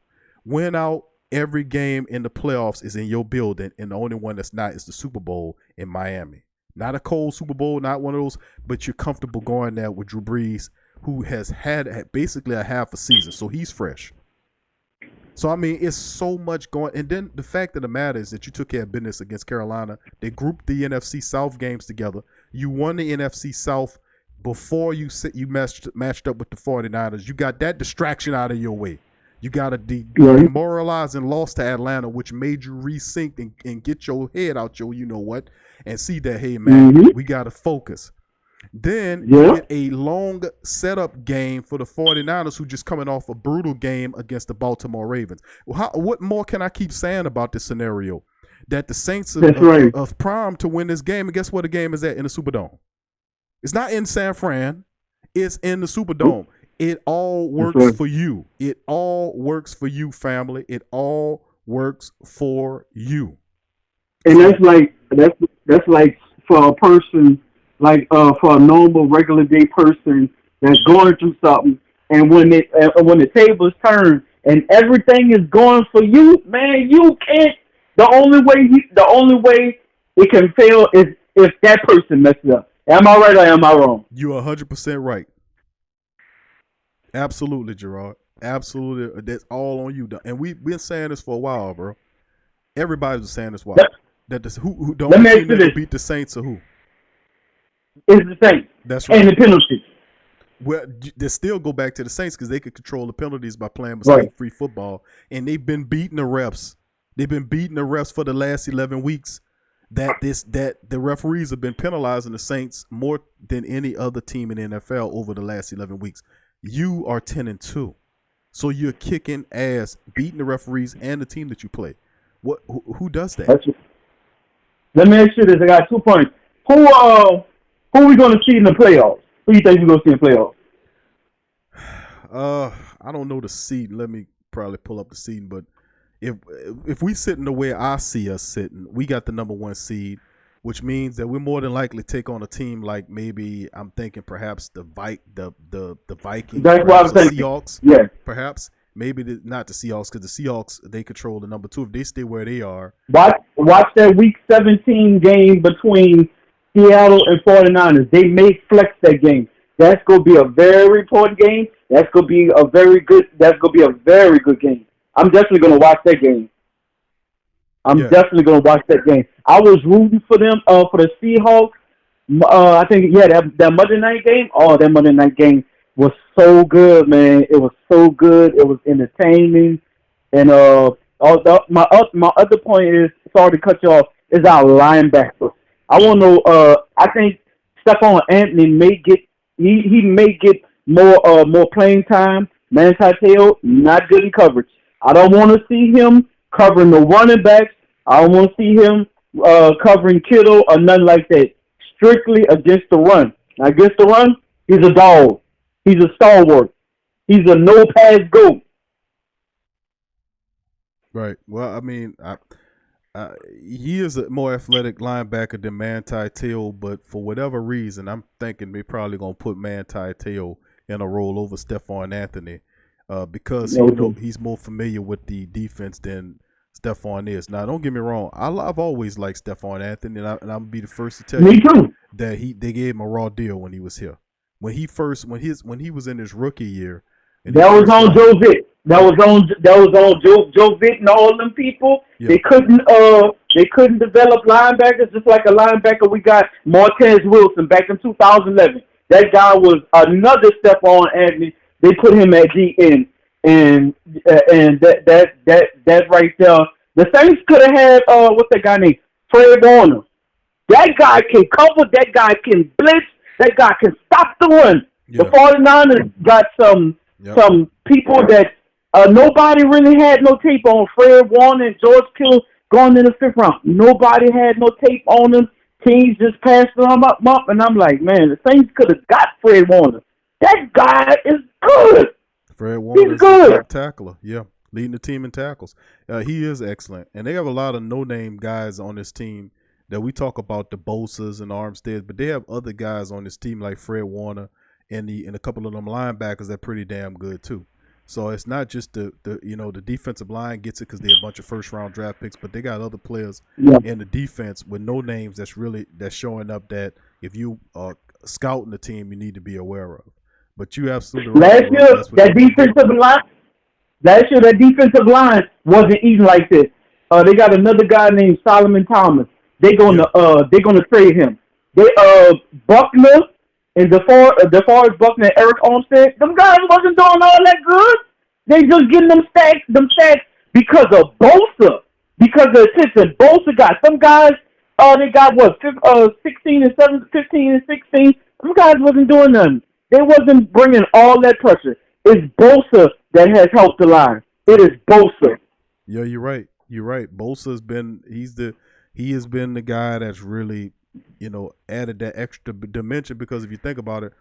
Win out every game in the playoffs is in your building, and the only one that's not is the Super Bowl in Miami. Not a cold Super Bowl, not one of those, but you're comfortable going there with Drew Brees, who has had basically a half a season, so he's fresh. So, I mean, it's so much going. And then the fact of the matter is that you took care of business against Carolina. They grouped the NFC South games together. You won the NFC South before you matched up with the 49ers. You got that distraction out of your way. You got a demoralizing loss to Atlanta, which made you resync and get your head out your you-know-what and see that, hey, man, we got to focus. Then you get a long setup game for the 49ers, who just coming off a brutal game against the Baltimore Ravens. What more can I keep saying about this scenario? That the Saints are primed to win this game, and guess where the game is at? In the Superdome. It's not in San Fran. It's in the Superdome. It all works for you. It all works for you, family. It all works for you. And that's like for a person, like for a normal regular day person that's going through something, and when the tables turn and everything is going for you, man, you can't. The only way it can fail is if that person messes up. Am I right or am I wrong? You're 100% right. Absolutely, Gerard. Absolutely. That's all on you. And we've been saying this for a while, bro. Everybody's been saying this for a while. Who don't team that beat the Saints or who? It's the Saints. That's right. And the penalties. Well, they still go back to the Saints because they could control the penalties by playing mistake-free football. And they've been beating the refs. They've been beating the refs for the last 11 weeks. That the referees have been penalizing the Saints more than any other team in the NFL over the last 11 weeks. You are 10-2, so you're kicking ass, beating the referees and the team that you play. Who does that? Let me ask you this. I got 2 points. Who are we going to see in the playoffs? Who do you think we're going to see in the playoffs? I don't know the seed. Let me probably pull up the seed. But if we sitting the way I see us sitting, we got the number 1 seed. which means that we're more than likely take on a team like maybe I'm thinking perhaps the Vikings, That's what I was the thinking. Seahawks, Yeah. perhaps maybe not the Seahawks because the Seahawks they control the number 2 if they stay where they are. Watch that Week 17 game between Seattle and 49ers. They may flex that game. That's gonna be a very important game. That's gonna be a very good game. I'm definitely gonna watch that game. Definitely gonna watch that game. I was rooting for them, for the Seahawks. I think that Monday night game. Oh, that Monday night game was so good, man. It was so good. It was entertaining. And my other point is, sorry to cut you off, is our linebacker. I want to know. I think Stephon Anthony may get more playing time. Manti Teo not good in coverage. I don't want to see him covering the running backs. I don't want to see him covering Kittle or nothing like that. Strictly against the run. Now, against the run, he's a dog. He's a stalwart. He's a no-pass go. Right. Well, I mean, he is a more athletic linebacker than Manti Te'o, but for whatever reason, I'm thinking they're probably going to put Manti Te'o in a role over Stephon Anthony because he's more familiar with the defense than Stephon is. Now, don't get me wrong. I've always liked Stephon Anthony, and I'm going to be the first to tell you that they gave him a raw deal when he was here. When he was in his rookie year. That was on Joe Vitt. That was on Joe Vitt and all them people. Yeah. They couldn't develop linebackers just like a linebacker we got Martez Wilson back in 2011. That guy was another Stephon Anthony. They put him at DN, and that right there. The Saints could have had what's that guy named Fred Warner. That guy can cover. That guy can blitz. That guy can stop the run. Yeah. The 49ers got some people that nobody really had no tape on. Fred Warner and George Kittle going in the 5th round. Nobody had no tape on them. Teams just passed them up, and I'm like, man, the Saints could have got Fred Warner. That guy is good. Fred Warner is a top tackler. Yeah, leading the team in tackles. He is excellent, and they have a lot of no-name guys on this team that we talk about, the Bosas and Armstead, but they have other guys on this team like Fred Warner and a couple of them linebackers that are pretty damn good too. So it's not just the defensive line gets it because they're a bunch of first-round draft picks, but they got other players in the defense with no names that's showing up that if you are scouting the team, you need to be aware of. But you absolutely right. Last year, that defensive line wasn't eating like this. They got another guy named Solomon Thomas. They're gonna trade him. Buckner and DeForest Buckner and Eric Armstead, them guys wasn't doing all that good. They just getting them sacks because of Bosa. Because of attention. Bosa got some guys. They got 16 and 7, 15 and 16. Them guys wasn't doing nothing. They wasn't bringing all that pressure. It's Bosa that has helped the line. It is Bosa. Yeah, you're right. Bosa he has been the guy that's really, added that extra dimension because if you think about it,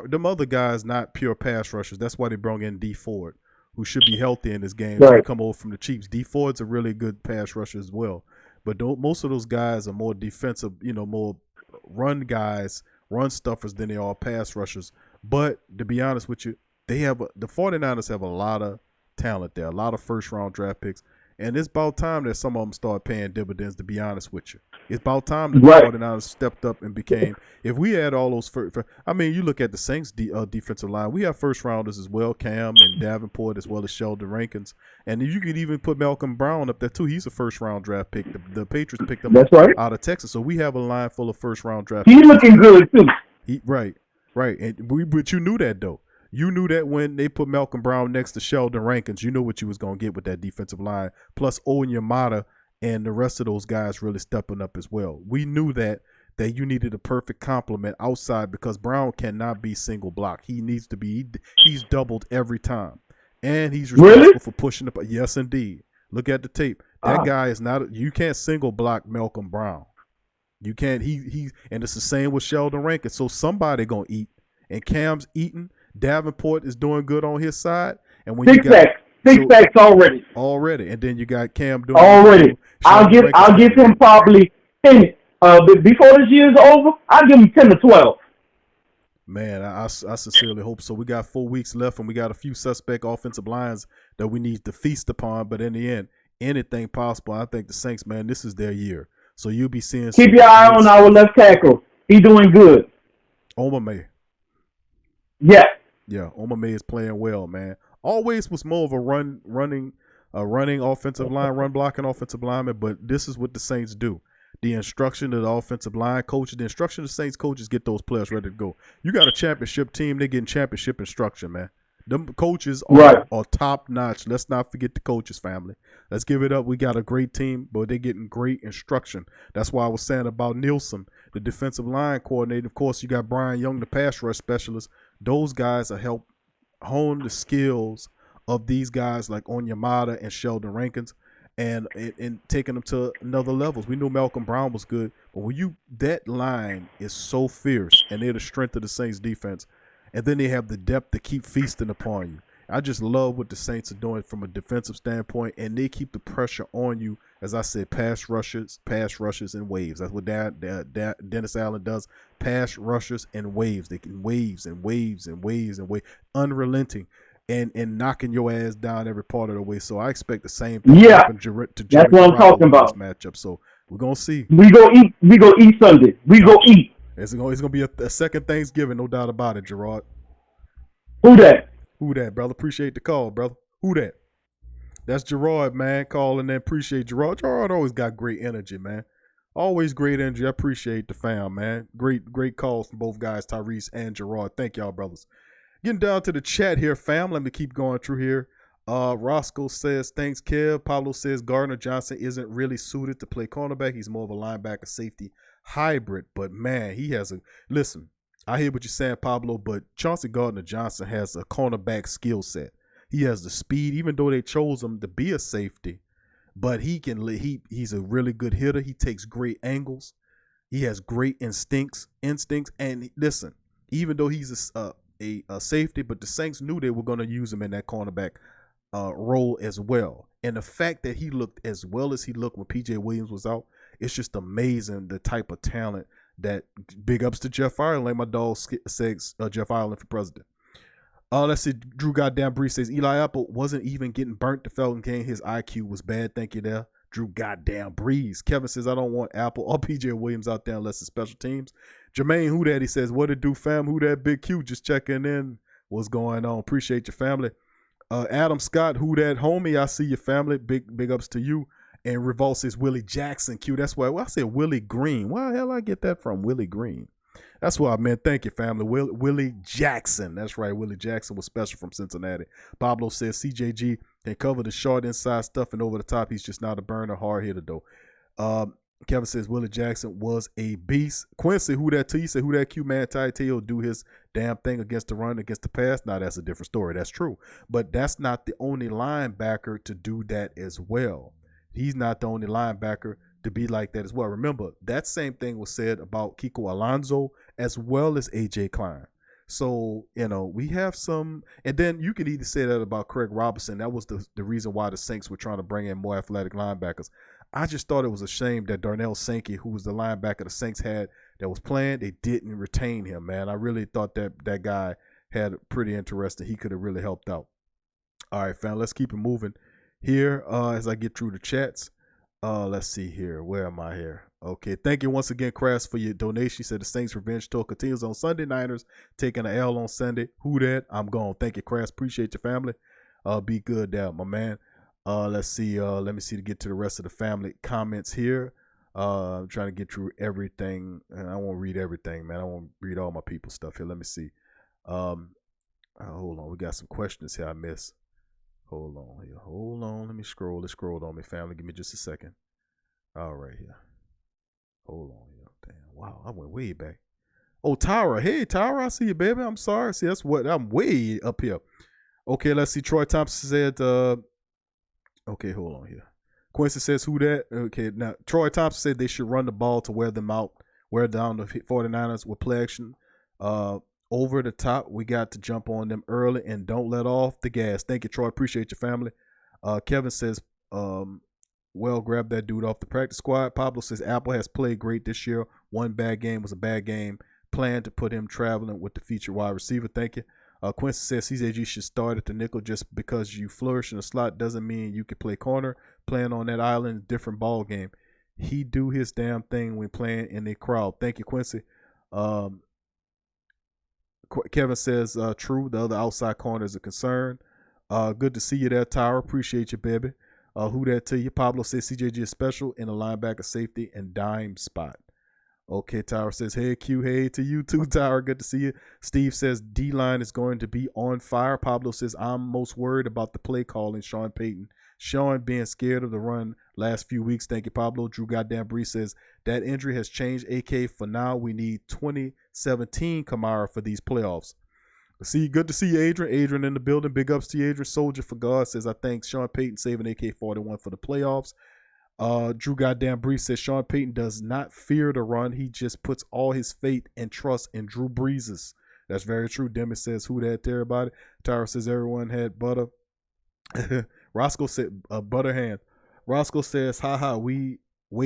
them other guys not pure pass rushers. That's why they brought in D Ford, who should be healthy in this game. Right. So come over from the Chiefs. D Ford's a really good pass rusher as well. But most of those guys are more defensive, more run guys, run stuffers than they are pass rushers. But to be honest with you, the 49ers have a lot of talent there, a lot of first-round draft picks. And it's about time that some of them start paying dividends, to be honest with you. It's about time that the 49ers stepped up and became – if we had all those you look at the Saints defensive line. We have first-rounders as well, Cam and Davenport as well as Sheldon Rankins. And you could even put Malcolm Brown up there too. He's a first-round draft pick. The Patriots picked him out of Texas. So we have a line full of first-round draft picks. He's looking good too. Right. But you knew that, though. You knew that when they put Malcolm Brown next to Sheldon Rankins, you knew what you was going to get with that defensive line. Plus Onyemata and the rest of those guys really stepping up as well. We knew that you needed a perfect complement outside because Brown cannot be single block. He needs to be – he's doubled every time. And he's responsible for pushing up. Yes, indeed. Look at the tape. That guy is not – you can't single block Malcolm Brown. You can't – and it's the same with Sheldon Rankins. So somebody going to eat. And Cam's eating. Davenport is doing good on his side, and when six sacks already, and then you got Cam doing already. I'll give him probably 10 before this year is over, I'll give them 10 to 12. Man, I sincerely hope so. We got 4 weeks left, and we got a few suspect offensive lines that we need to feast upon. But in the end, anything possible. I think the Saints, man, this is their year. So you'll be seeing. Keep your eye on our left tackle. He doing good. Omar May. Yeah. Yeah, Omar May is playing well, man. Always was more of a running offensive line, run blocking offensive lineman. But this is what the Saints do. The instruction of the offensive line coaches, the instruction of the Saints coaches get those players ready to go. You got a championship team, they're getting championship instruction, man. Them coaches are top notch. Let's not forget the coaches, family. Let's give it up. We got a great team, but they're getting great instruction. That's why I was saying about Nielsen, the defensive line coordinator. Of course, you got Brian Young, the pass rush specialist. Those guys are help hone the skills of these guys like Onyemata and Sheldon Rankins. And taking them to another levels. We knew Malcolm Brown was good, but when that line is so fierce, and they're the strength of the Saints defense, and then they have the depth to keep feasting upon you. I just love what the Saints are doing from a defensive standpoint, and they keep the pressure on you. As I said, pass rushes, and waves. That's what Dennis Allen does. Pass rushes and waves. They can waves, unrelenting. And knocking your ass down every part of the way. So I expect the same thing to happen to that's what I'm talking about. This matchup. So we're gonna see. We go eat Sunday. We go eat. It's gonna be a second Thanksgiving, no doubt about it, Gerard. Who that, brother? Appreciate the call, brother. Who that? That's Gerard, man, calling and appreciate Gerard. Gerard always got great energy, man. Always great energy. I appreciate the fam, man. Great calls from both guys, Tyrese and Gerard. Thank y'all, brothers. Getting down to the chat here, fam. Let me keep going through here. Roscoe says, thanks, Kev. Pablo says, Gardner Johnson isn't really suited to play cornerback. He's more of a linebacker safety hybrid. But, man, he has listen, I hear what you're saying, Pablo, but Chauncey Gardner Johnson has a cornerback skill set. He has the speed, even though they chose him to be a safety. But he's a really good hitter. He takes great angles. He has great instincts. And, listen, even though he's a safety, but the Saints knew they were going to use him in that cornerback role as well. And the fact that he looked as well as he looked when P.J. Williams was out, it's just amazing the type of talent that big ups to Jeff Ireland, like my dog says Jeff Ireland for president. Let's see, Drew goddamn Brees says Eli Apple wasn't even getting burnt the Falcon game. His IQ was bad. Thank you there. Drew goddamn Brees. Kevin says, I don't want Apple or P.J. Williams out there unless it's special teams. Jermaine Who Dat, he says, what it do, fam? Who that Big Q? Just checking in. What's going on? Appreciate your family. Adam Scott, Who Dat homie? I see your family. Big ups to you. And Revolt says Willie Jackson Q. That's why I said Willie Green. Where the hell I get that from? Willie Green. That's what I meant. Thank you, family. Willie Jackson. That's right. Willie Jackson was special from Cincinnati. Pablo says CJG can cover the short inside stuff and over the top. He's just not a burner, hard hitter, though. Kevin says Willie Jackson was a beast. Quincy, Who Dat to you? Said Who Dat Q, Manti Teo do his damn thing against the run, against the pass. Now, that's a different story. That's true. But that's not the only linebacker to do that as well. He's not the only linebacker to be like that as well. Remember, that same thing was said about Kiko Alonso as well as A.J. Klein. So, we have some, and then you could either say that about Craig Robinson. That was the reason why the Saints were trying to bring in more athletic linebackers. I just thought it was a shame that Darnell Sankey, who was the linebacker the Saints had that was playing, they didn't retain him, man. I really thought that guy had pretty interesting. He could have really helped out. All right, fam, let's keep it moving here as I get through the chats. Let's see here. Where am I here? Okay, thank you once again, Crass, for your donation. He said the Saints revenge tour continues on Sunday. Niners taking an L on Sunday. Who that? I'm gone. Thank you, Crass. Appreciate your family. Be good there, my man. Let's see. Let me see to get to the rest of the family comments here. I'm trying to get through everything. And I won't read everything, man. I won't read all my people's stuff here. Let me see. Hold on. We got some questions here I missed. Hold on here. Hold on. Let me scroll. It scrolled on me, family. Give me just a second. All right here. Hold on here. Damn. Wow. I went way back. Oh, Tyra. Hey, Tyra. I see you, baby. I'm sorry. See, that's what I'm way up here. Okay, let's see. Troy Thompson said, okay, hold on here. Quincy says, Who that? Okay, now Troy Thompson said they should run the ball to wear them out, wear down the 49ers with play action. Over the top, we got to jump on them early and don't let off the gas. Thank you, Troy. Appreciate your family. Kevin says, well grab that dude off the practice squad. Pablo says Apple has played great this year. One bad game was a bad game. Plan to put him traveling with the featured wide receiver. Thank you. Quincy says CJG should start at the nickel. Just because you flourish in the slot doesn't mean you can play corner. Playing on that island, different ball game. He do his damn thing when playing in the crowd. Thank you, Quincy. Kevin says, true. The other outside corner is a concern. Good to see you there, Tyra. Appreciate you, baby. Who that to you? Pablo says CJG is special in the linebacker, safety, and dime spot. Okay, Tyra says, hey, Q, hey to you too, Tyra. Good to see you. Steve says, D-line is going to be on fire. Pablo says, I'm most worried about the play calling, Sean Payton. Sean being scared of the run last few weeks. Thank you, Pablo. Drew Brees says, that injury has changed AK. For now, we need 2017 Kamara for these playoffs. See, good to see you, Adrian. Adrian in the building. Big ups to you, Adrian. Soldier for God says, I thank Sean Payton saving AK-41 for the playoffs. Drew Brees says Sean Payton does not fear to run. He just puts all his faith and trust in Drew Brees. That's very true. Demi says, who that to everybody? Tyra says everyone had butter. Roscoe said butter hand. Roscoe says, haha, way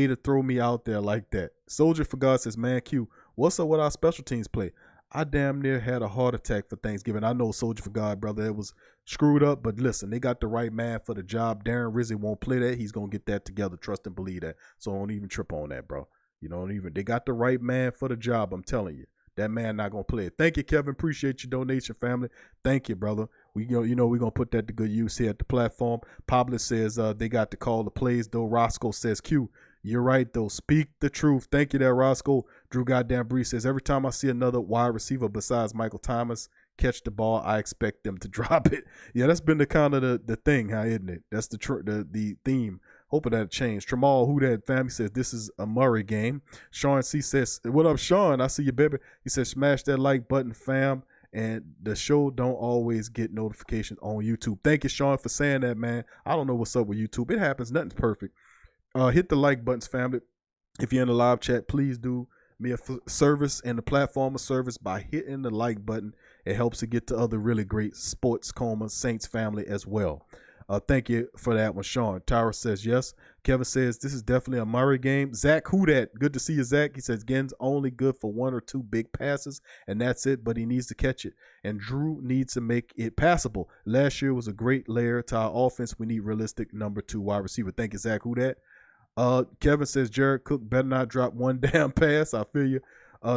to throw me out there like that. Soldier for God says, man, Q, what's up with our special teams play? I damn near had a heart attack for Thanksgiving. I know, Soldier for God, brother, it was screwed up, but listen, they got the right man for the job. Darren Rizzi won't play that. He's going to get that together. Trust and believe that. So don't even trip on that, bro. You know, they got the right man for the job. I'm telling you, that man not going to play it. Thank you, Kevin. Appreciate your donation, family. Thank you, brother. We're going to put that to good use here at the platform. Pablo says they got to call the plays, though. Roscoe says, Q, you're right, though. Speak the truth. Thank you there, Roscoe. Drew Brees says, every time I see another wide receiver besides Michael Thomas catch the ball, I expect them to drop it. Yeah, that's been the kind of the thing, isn't it? That's the theme. Hoping that changed. Tramal, who that family says, this is a Murray game. Sean C says, what up, Sean? I see you, baby. He says, smash that like button, fam. And the show don't always get notifications on YouTube. Thank you, Sean, for saying that, man. I don't know what's up with YouTube. It happens. Nothing's perfect. Hit the like buttons, family. If you're in the live chat, please do me a service and the platform a service by hitting the like button. It helps to get to other really great sports, Saints family as well. Thank you for that one, Sean. Tyra says yes. Kevin says this is definitely a Murray game. Zach, who that? Good to see you, Zach. He says Gen's only good for one or two big passes, and that's it, but he needs to catch it. And Drew needs to make it passable. Last year was a great layer to our offense. We need realistic number 2 wide receiver. Thank you, Zach. Who that? Kevin says Jared Cook better not drop one damn pass. I feel you.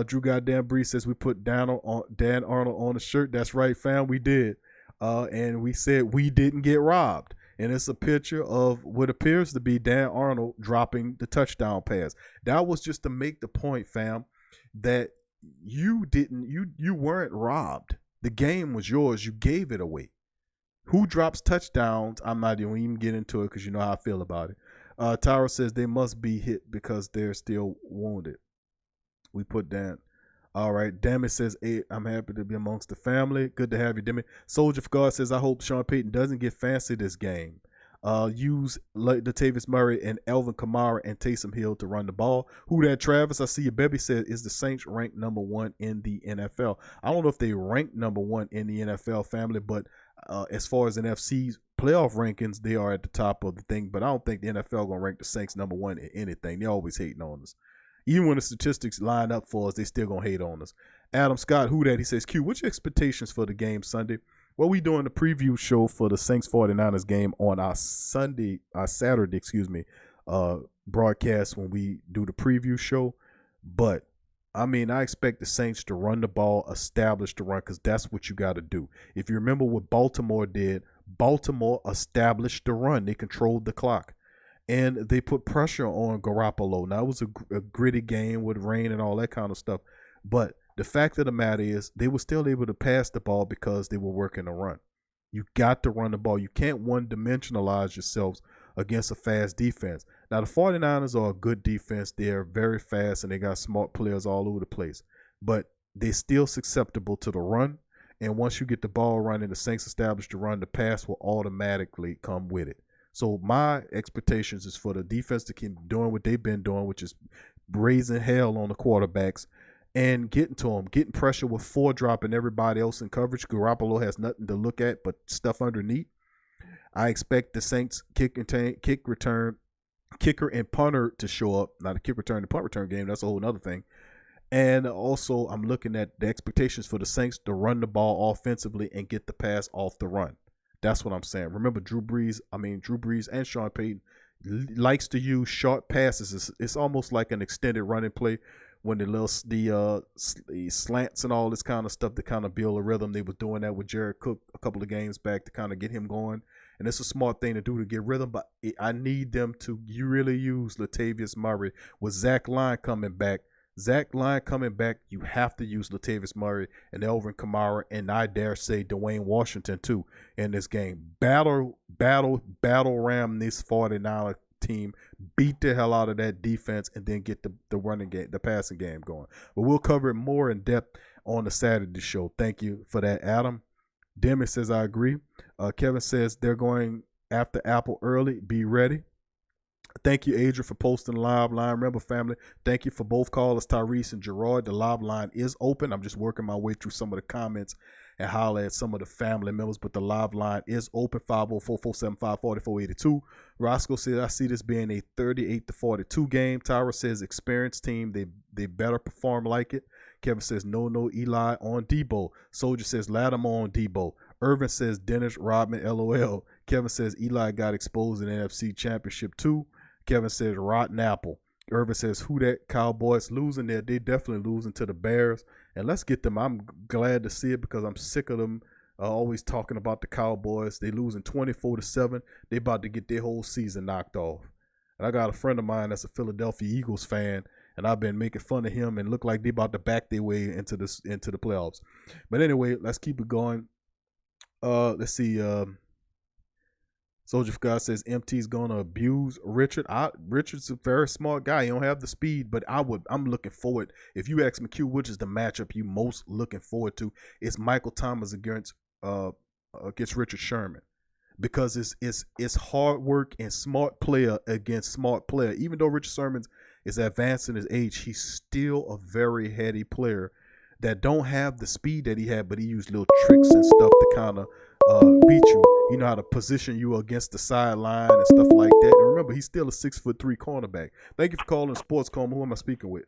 Drew Brees says we put Dan Arnold on the shirt. That's right, fam. We did. And we said we didn't get robbed. And it's a picture of what appears to be Dan Arnold dropping the touchdown pass. That was just to make the point, fam, that you weren't robbed. The game was yours. You gave it away. Who drops touchdowns? I'm not even get into it because you know how I feel about it. Tyra says they must be hit because they're still wounded. We put down. All right. Demi says, hey, I'm happy to be amongst the family. Good to have you, Demi. Soldier for God says, I hope Sean Payton doesn't get fancy this game. Use Latavius Murray and Alvin Kamara and Taysom Hill to run the ball. Who that, Travis? I see you, baby. Said, is the Saints ranked number 1 in the NFL? I don't know if they ranked number 1 in the NFL, family, but as far as NFC's playoff rankings, they are at the top of the thing. But I don't think the NFL gonna rank the Saints number 1 in anything. They're always hating on us. Even when the statistics line up for us, they still gonna hate on us. Adam Scott, who that? He says, Q, what's your expectations for the game Sunday? Well, we doing the preview show for the Saints 49ers game on our Saturday, broadcast when we do the preview show. But I mean, I expect the Saints to run the ball, establish the run, because that's what you got to do. If you remember what Baltimore did, Baltimore established the run. They controlled the clock. And they put pressure on Garoppolo. Now, it was a gritty game with rain and all that kind of stuff. But the fact of the matter is they were still able to pass the ball because they were working the run. You got to run the ball. You can't one-dimensionalize yourselves against a fast defense. Now, the 49ers are a good defense. They're very fast, and they got smart players all over the place. But they're still susceptible to the run. And once you get the ball running, the Saints establish the run, the pass will automatically come with it. So my expectations is for the defense to keep doing what they've been doing, which is raising hell on the quarterbacks and getting to them, getting pressure with 4 dropping everybody else in coverage. Garoppolo has nothing to look at but stuff underneath. I expect the Saints kick return kicker and punter to show up. Not a kick return, the punt return game. That's a whole other thing. And also, I'm looking at the expectations for the Saints to run the ball offensively and get the pass off the run. That's what I'm saying. Remember, Drew Brees and Sean Payton likes to use short passes. It's almost like an extended running play when the slants and all this kind of stuff to kind of build a rhythm. They were doing that with Jared Cook a couple of games back to kind of get him going. And it's a smart thing to do to get rhythm, but I need them to really use Latavius Murray with Zach Line coming back. You have to use Latavius Murray and Elvin Kamara, and I dare say Dwayne Washington too in this game. Battle ram this 49er team, beat the hell out of that defense, and then get the running game, the passing game going. But we'll cover it more in depth on the Saturday show. Thank you for that, Adam. Demi says, I agree. Kevin says they're going after Apple early. Be ready. Thank you, Adrian, for posting the live line. Remember, family, thank you for both callers, Tyrese and Gerard. The live line is open. I'm just working my way through some of the comments and holler at some of the family members, but the live line is open, 504-475-4482. Roscoe says, I see this being a 38-42 game. Tyra says, experienced team, they better perform like it. Kevin says, no, Eli on Debo. Soldier says, Lattimore on Debo. Irvin says, Dennis Rodman, LOL. Kevin says, Eli got exposed in the NFC Championship too. Kevin says, rotten apple. Irvin says, who that? Cowboys losing there. They definitely losing to the Bears. And let's get them. I'm glad to see it because I'm sick of them always talking about the Cowboys. They losing 24-7. They about to get their whole season knocked off. And I got a friend of mine that's a Philadelphia Eagles fan, and I've been making fun of him and look like they about to back their way into the playoffs. But anyway, let's keep it going. Let's see. Soldier of God says MT's gonna abuse Richard. Richard's a very smart guy. He don't have the speed, but I'm looking forward. If you ask McHugh, which is the matchup you most looking forward to, it's Michael Thomas against Richard Sherman, because it's hard work and smart player against smart player. Even though Richard Sherman is advancing his age, he's still a very heady player that don't have the speed that he had, but he used little tricks and stuff to kind of beat you. You know how to position you against the sideline and stuff like that. And remember, he's still a 6'3" cornerback. Thank you for calling Sports Coma. Who am I speaking with?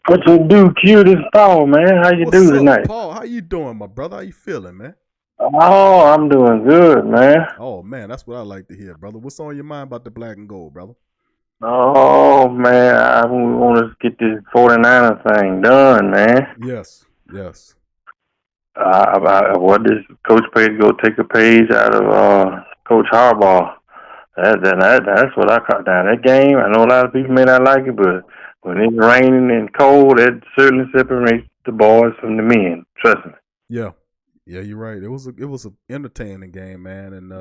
What you do, Q? This Paul, man. How you What's do up, tonight? Paul? How you doing, my brother? How you feeling, man? Oh, I'm doing good, man. Oh, man, that's what I like to hear, brother. What's on your mind about the black and gold, brother? Oh, man, I want to get this 49er thing done, man. Yes. What does Coach Page go take a page out of Coach Harbaugh? That's what I caught down. That game, I know a lot of people may not like it, but when it's raining and cold, that certainly separates the boys from the men. Trust me. Yeah, you're right. It was an entertaining game, man, and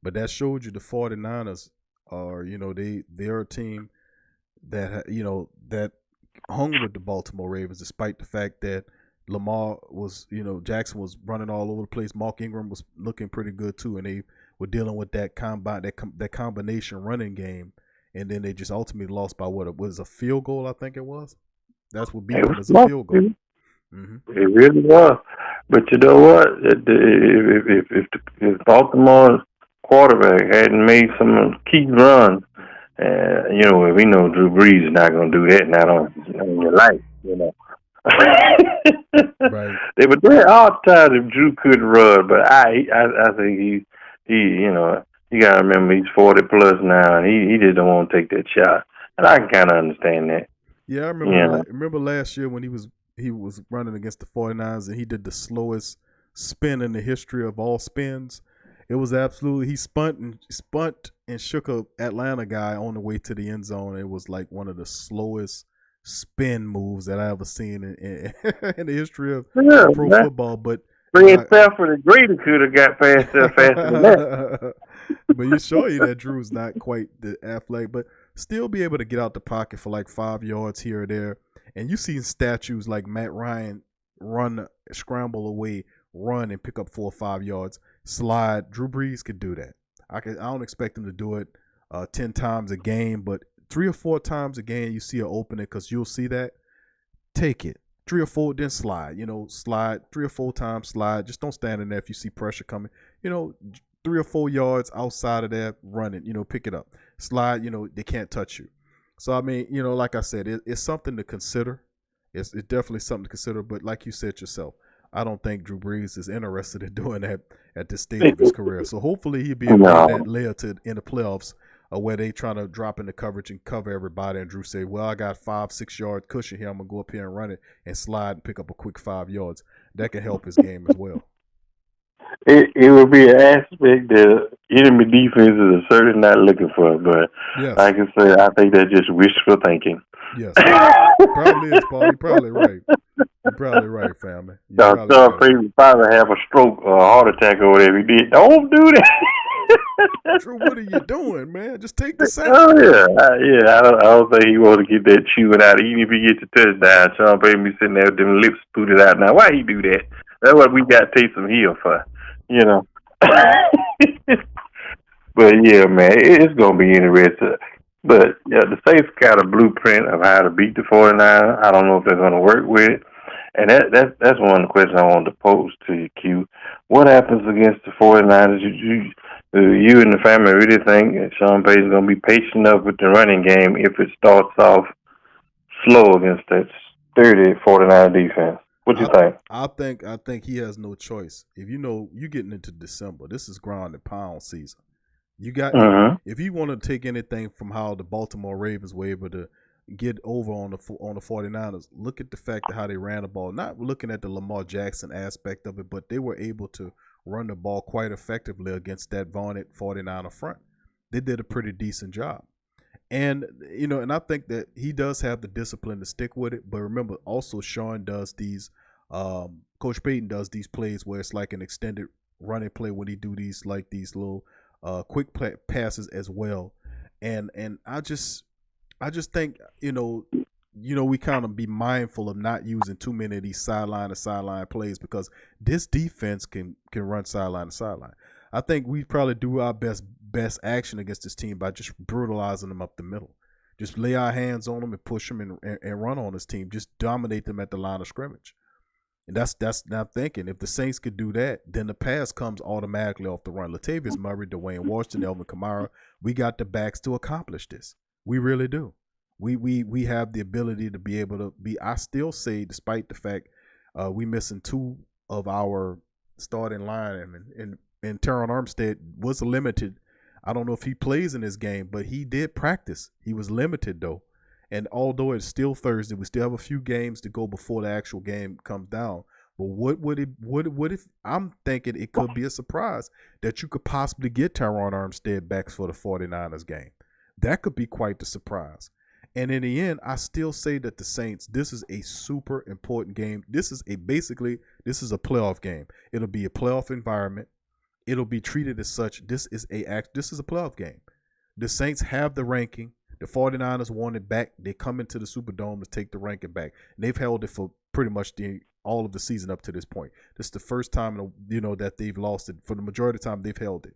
but that showed you the 49ers are, they're a team that that hung with the Baltimore Ravens, despite the fact that Lamar was, Jackson was running all over the place. Mark Ingram was looking pretty good too, and they were dealing with that combination running game, and then they just ultimately lost by what it was, a field goal, I think it was. That's what beat them, as a field goal. Mm-hmm. It really was. But you know what? If Baltimore's quarterback hadn't made some key runs, we know Drew Brees is not going to do that not in your life, Right. They were there all the time if Drew could run, but I think he you got to remember he's 40 plus now, and he just don't want to take that shot, and I can kind of understand that. Yeah, I remember last year when he was running against the 49ers and he did the slowest spin in the history of all spins. It was absolutely, he spunt and shook a Atlanta guy on the way to the end zone. It was like one of the slowest spin moves that I ever seen in the history of pro football. But Fred Stafford and Grady could have got past that faster than that. But you show you that Drew's not quite the athletic, but still be able to get out the pocket for like 5 yards here or there. And you see statues like Matt Ryan run, scramble away, run and pick up 4 or 5 yards, slide. Drew Brees could do that. I don't expect him to do it 10 times a game, but 3 or 4 times a game you see an opening, because you'll see that. Take it. 3 or 4, then slide. Slide 3 or 4 times, slide. Just don't stand in there if you see pressure coming. 3 or 4 yards outside of that, run it, pick it up. Slide, they can't touch you. So, I mean, like I said, it's something to consider. It's definitely something to consider. But like you said yourself, I don't think Drew Brees is interested in doing that at this stage of his career. So hopefully he'll be able to get that layer in the playoffs where they trying to drop into coverage and cover everybody. And Drew say, well, I got 5-6 yard cushion here. I'm going to go up here and run it and slide and pick up a quick 5 yards. That can help his game as well. It would be an aspect that enemy defenses are certainly not looking for, but like I said, I think that's just wishful thinking. Yes, probably is, Paul. You're probably right. You're probably right, family. Sean Payton would probably have a stroke or a heart attack or whatever he did. Don't do that. Drew, what are you doing, man? Just take the sack. Oh yeah. I don't think he want to get that chewing out. Even if he gets a touchdown, Sean Payton be sitting there with them lips spooted out. Now, why he do that? That's what we got Taysom Hill for, But yeah, man, it's gonna be interesting. But yeah, the Saints got a blueprint of how to beat the 49ers. I don't know if they're gonna work with it. And that's one of the questions I wanted to pose to you, Q. What happens against the 49ers? You and the family really think that Sean Payton's going to be patient enough with the running game if it starts off slow against that sturdy 49 defense? What you think? I think he has no choice. If you're getting into December, this is ground and pound season. You got if you want to take anything from how the Baltimore Ravens were able to get over on the 49ers, look at the fact of how they ran the ball. Not looking at the Lamar Jackson aspect of it, but they were able to run the ball quite effectively against that vaunted 49er front. They did a pretty decent job. And, and I think that he does have the discipline to stick with it. But remember, also Sean does these, Coach Payton does these plays where it's like an extended running play when he do these little quick passes as well. And I just think, we kind of be mindful of not using too many of these sideline to sideline plays because this defense can run sideline to sideline. I think we probably do our best action against this team by just brutalizing them up the middle. Just lay our hands on them and push them and run on this team. Just dominate them at the line of scrimmage. And that's not thinking. If the Saints could do that, then the pass comes automatically off the run. Latavius Murray, Dwayne Washington, Elvin Kamara, we got the backs to accomplish this. We really do. We have the ability to be able to be. I still say, despite the fact we missing 2 of our starting line, and Teron Armstead was limited. I don't know if he plays in this game, but he did practice. He was limited though, and although it's still Thursday, we still have a few games to go before the actual game comes down. But what if I'm thinking it could be a surprise that you could possibly get Teron Armstead back for the 49ers game. That could be quite the surprise. And in the end, I still say that the Saints, this is a super important game. This is a playoff game. It'll be a playoff environment. It'll be treated as such. This is a playoff game. The Saints have the ranking. The 49ers want it back. They come into the Superdome to take the ranking back. And they've held it for pretty much all of the season up to this point. This is the first time that they've lost it. For the majority of the time, they've held it.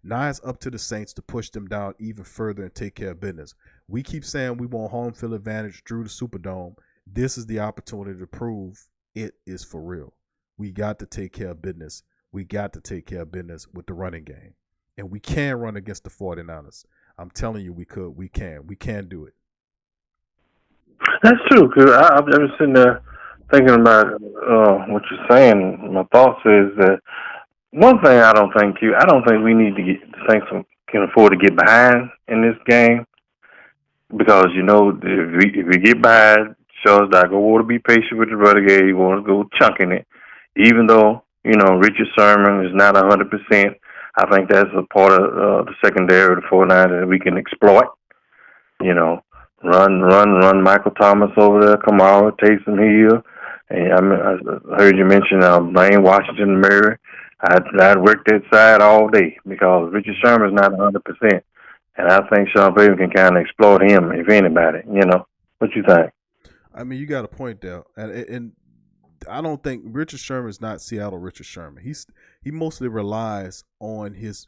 Now it's up to the Saints to push them down even further and take care of business. We keep saying we want home field advantage through the Superdome. This is the opportunity to prove it is for real. We got to take care of business. We got to take care of business with the running game. And we can run against the 49ers. I'm telling you we could. We can do it. That's true, because I've been sitting there thinking about what you're saying. My thoughts is that one thing I don't think we need to get the Saints can afford to get behind in this game, because if we get behind, shows that I want to be patient with the running game. You want to go chunking it, even though Richard Sherman is not 100%. I think that's a part of the secondary of the 49ers that we can exploit. Run Michael Thomas over there, Kamara, Taysom Hill. And I heard you mention Blaine Washington, Murray. I'd work that side all day because Richard Sherman's not 100%. And I think Sean Payton can kind of exploit him, if anybody. What you think? I mean, you got a point there. And I don't think Richard Sherman is not Seattle Richard Sherman. He mostly relies on his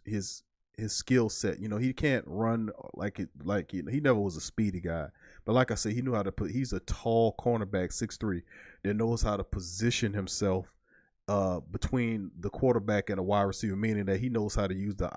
skill set. He can't run he never was a speedy guy. But like I said, he knew how to he's a tall cornerback, 6'3", that knows how to position himself between the quarterback and the wide receiver, meaning that he knows how to use the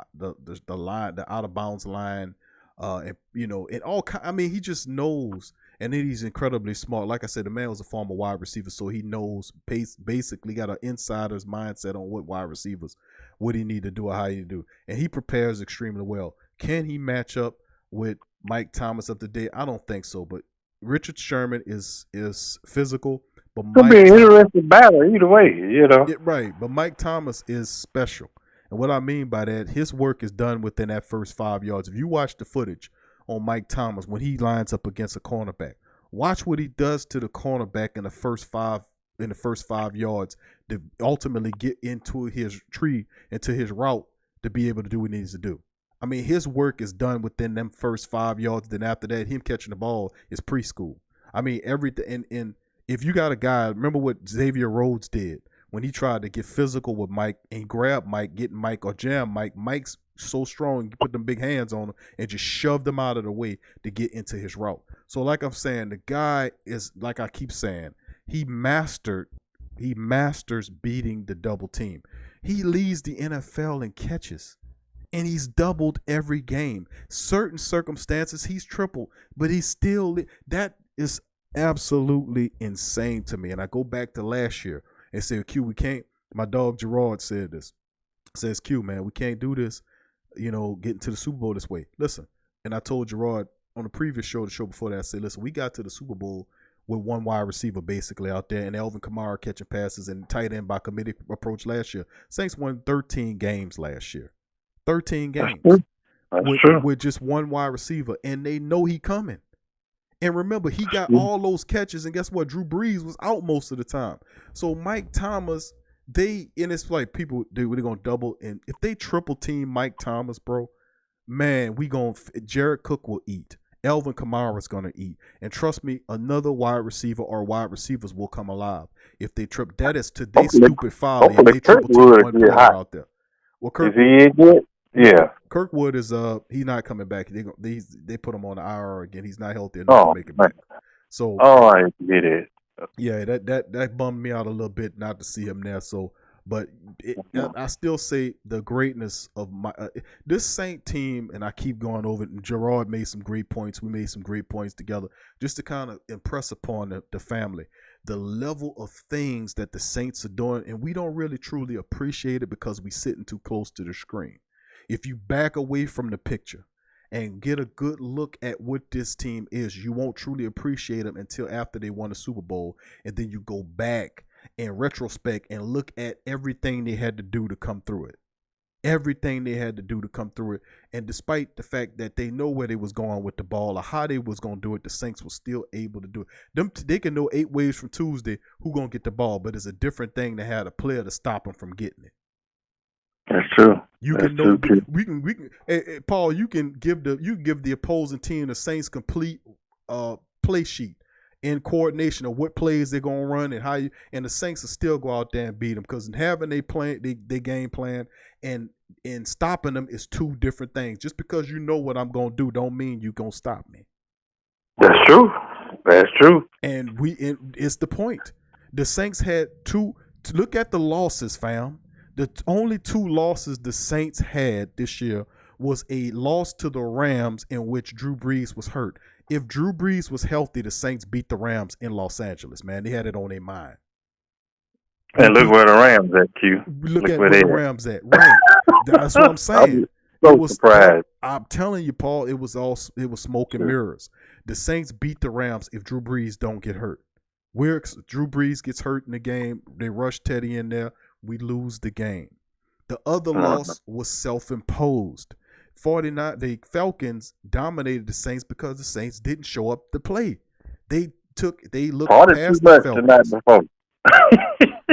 line, the out of bounds line, and and all. I mean, he just knows, and then he's incredibly smart. Like I said, the man was a former wide receiver, so he knows basically got an insider's mindset on what wide receivers, what he need to do or how he do, and he prepares extremely well. Can he match up with Mike Thomas of the day? I don't think so, but Richard Sherman is physical. But It'll be an interesting battle either way, Right, but Mike Thomas is special. And what I mean by that, his work is done within that first 5 yards. If you watch the footage on Mike Thomas when he lines up against a cornerback, watch what he does to the cornerback in the first 5 yards to ultimately get into his tree, into his route to be able to do what he needs to do. I mean, his work is done within them first 5 yards. Then after that, him catching the ball is preschool. I mean, everything. And if you got a guy, remember what Xavier Rhodes did when he tried to get physical with Mike and grab Mike, get Mike or jam Mike. Mike's so strong, you put them big hands on him and just shoved him out of the way to get into his route. So like I'm saying, the guy is, like I keep saying, he masters beating the double team. He leads the NFL in catches. And he's doubled every game. Certain circumstances, he's tripled, but he's still, that is absolutely insane to me. And I go back to last year and say, Q, we can't, my dog Gerard said this, says, Q, man, we can't do this, getting to the Super Bowl this way. Listen, and I told Gerard on the previous show, the show before that, I said, listen, we got to the Super Bowl with one wide receiver basically out there and Alvin Kamara catching passes and tight end by committee approach last year. Saints won 13 games last year. 13 games with just one wide receiver, and they know he coming. And remember, he got all those catches, and guess what? Drew Brees was out most of the time. So Mike Thomas, it's like people, they're going to double, and if they triple team Mike Thomas, bro, man, Jared Cook will eat. Alvin Kamara's going to eat. And trust me, another wide receiver or wide receivers will come alive. If they trip, that is today's stupid folly. If they triple team one player out there. Well, Kirkwood, Kirkwood is he's not coming back. They put him on the IR again. He's not healthy enough to make it back. So I get it. Yeah, that bummed me out a little bit not to see him there. So, but I still say the greatness of this Saint team, and I keep going over it. And Gerard made some great points. We made some great points together, just to kind of impress upon the family the level of things that the Saints are doing, and we don't really truly appreciate it because we sitting too close to the screen. If you back away from the picture and get a good look at what this team is, you won't truly appreciate them until after they won the Super Bowl, and then you go back in retrospect and look at everything they had to do to come through it. Everything they had to do to come through it. And despite the fact that they know where they was going with the ball or how they was going to do it, the Saints were still able to do it. They can know 8 ways from Tuesday who going to get the ball, but it's a different thing to have a player to stop them from getting it. That's true. You That's can know true. we can hey, Paul, you can give the opposing team the Saints complete play sheet in coordination of what plays they're gonna run and how you, and the Saints will still go out there and beat them, because having they game plan and stopping them is two different things. Just because you know what I'm gonna do don't mean you gonna stop me. That's true. That's true. And it's the point. The Saints had look at the losses, fam. The only 2 losses the Saints had this year was a loss to the Rams in which Drew Brees was hurt. If Drew Brees was healthy, the Saints beat the Rams in Los Angeles, man. They had it on their mind. And look where the Rams at, Q. Look at where the Rams at. Right. That's what I'm saying. Surprised. I'm telling you, Paul, it was smoke and mirrors. The Saints beat the Rams if Drew Brees don't get hurt. Drew Brees gets hurt in the game. They rush Teddy in there. We lose the game. The other loss was self-imposed. The Falcons dominated the Saints because the Saints didn't show up to play. They looked past the Falcons.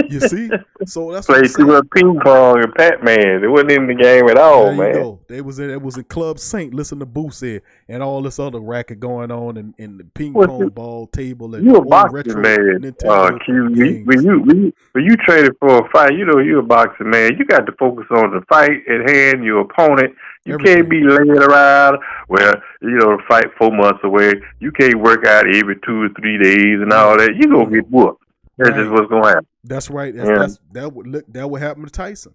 You see? So that's played too much ping pong and Pac-Man. They wasn't in the game at all, man. Go. It was in Club Saint. Listen to Boo said, and all this other racket going on in the ping pong ball table and you a boxing man, Q. When you traded for a fight, you a boxing man. You got to focus on the fight at hand, your opponent. You can't be laying around where the fight 4 months away. You can't work out every 2 or 3 days and all that. You gonna get whooped. That's just what's going to happen. That's right. Yeah. That would happen to Tyson.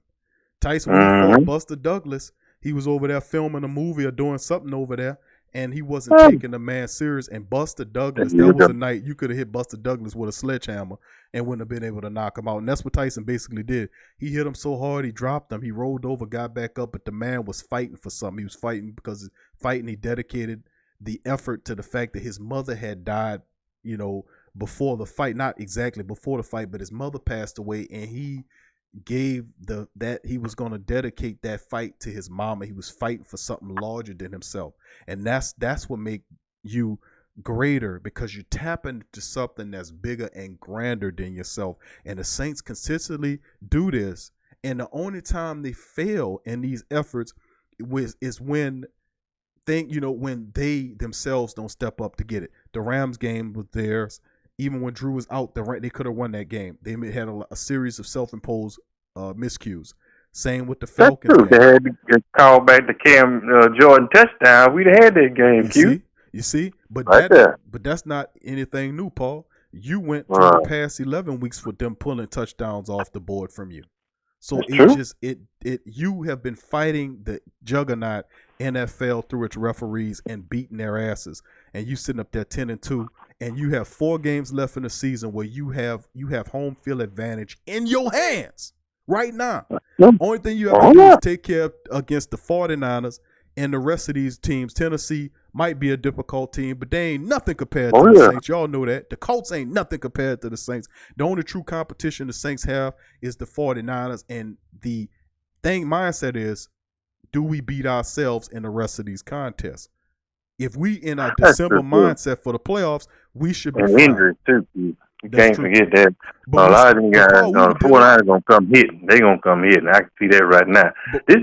Tyson, when he fought Buster Douglas, he was over there filming a movie or doing something over there, and he wasn't taking the man serious. And Buster Douglas, that was a night you could have hit Buster Douglas with a sledgehammer and wouldn't have been able to knock him out. And that's what Tyson basically did. He hit him so hard, he dropped him. He rolled over, got back up, but the man was fighting for something. He was fighting because he dedicated the effort to the fact that his mother had died, before the fight. Not exactly before the fight, but his mother passed away, and he gave that he was going to dedicate that fight to his mama. He was fighting for something larger than himself, and that's what make you greater, because you tap into something that's bigger and grander than yourself. And the Saints consistently do this, and the only time they fail in these efforts is when when they themselves don't step up to get it. The Rams game was theirs. Even when Drew was out, they could have won that game. They had a series of self-imposed miscues. Same with the Falcons. That's true. They had to call back the Cam Jordan touchdown. We'd have had that game, You see? But that's not anything new, Paul. You went through the past 11 weeks with them pulling touchdowns off the board from you. So you have been fighting the juggernaut NFL through its referees and beating their asses. And you sitting up there 10-2, and you have 4 games left in the season where you have home field advantage in your hands right now. Only thing you have to do is take care against the 49ers and the rest of these teams. Tennessee might be a difficult team, but they ain't nothing compared to the Saints. Y'all know that. The Colts ain't nothing compared to the Saints. The only true competition the Saints have is the 49ers, and the mindset is, do we beat ourselves in the rest of these contests? If we in our December mindset for the playoffs, we should be fine. Injuries too. You can't forget that. A lot of them guys, the 49ers going to come hitting. They're going to come hitting. I can see that right now. This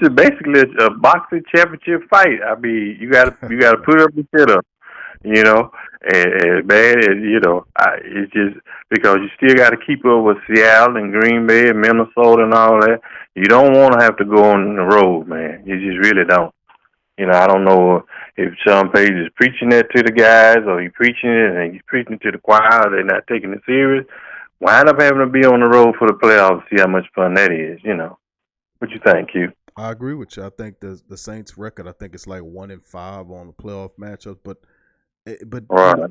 is basically a boxing championship fight. I mean, you got to put up the shit up, and bad as, it's just because you still got to keep up with Seattle and Green Bay and Minnesota and all that. You don't want to have to go on the road, man. You just really don't. I don't know if Sean Page is preaching that to the guys, or he's preaching it and he's preaching it to the choir. They're not taking it serious. Wind up having to be on the road for the playoffs. See how much fun that is. What you think, Q? I agree with you. I think the Saints' record, I think it's like 1-5 on the playoff matchups. But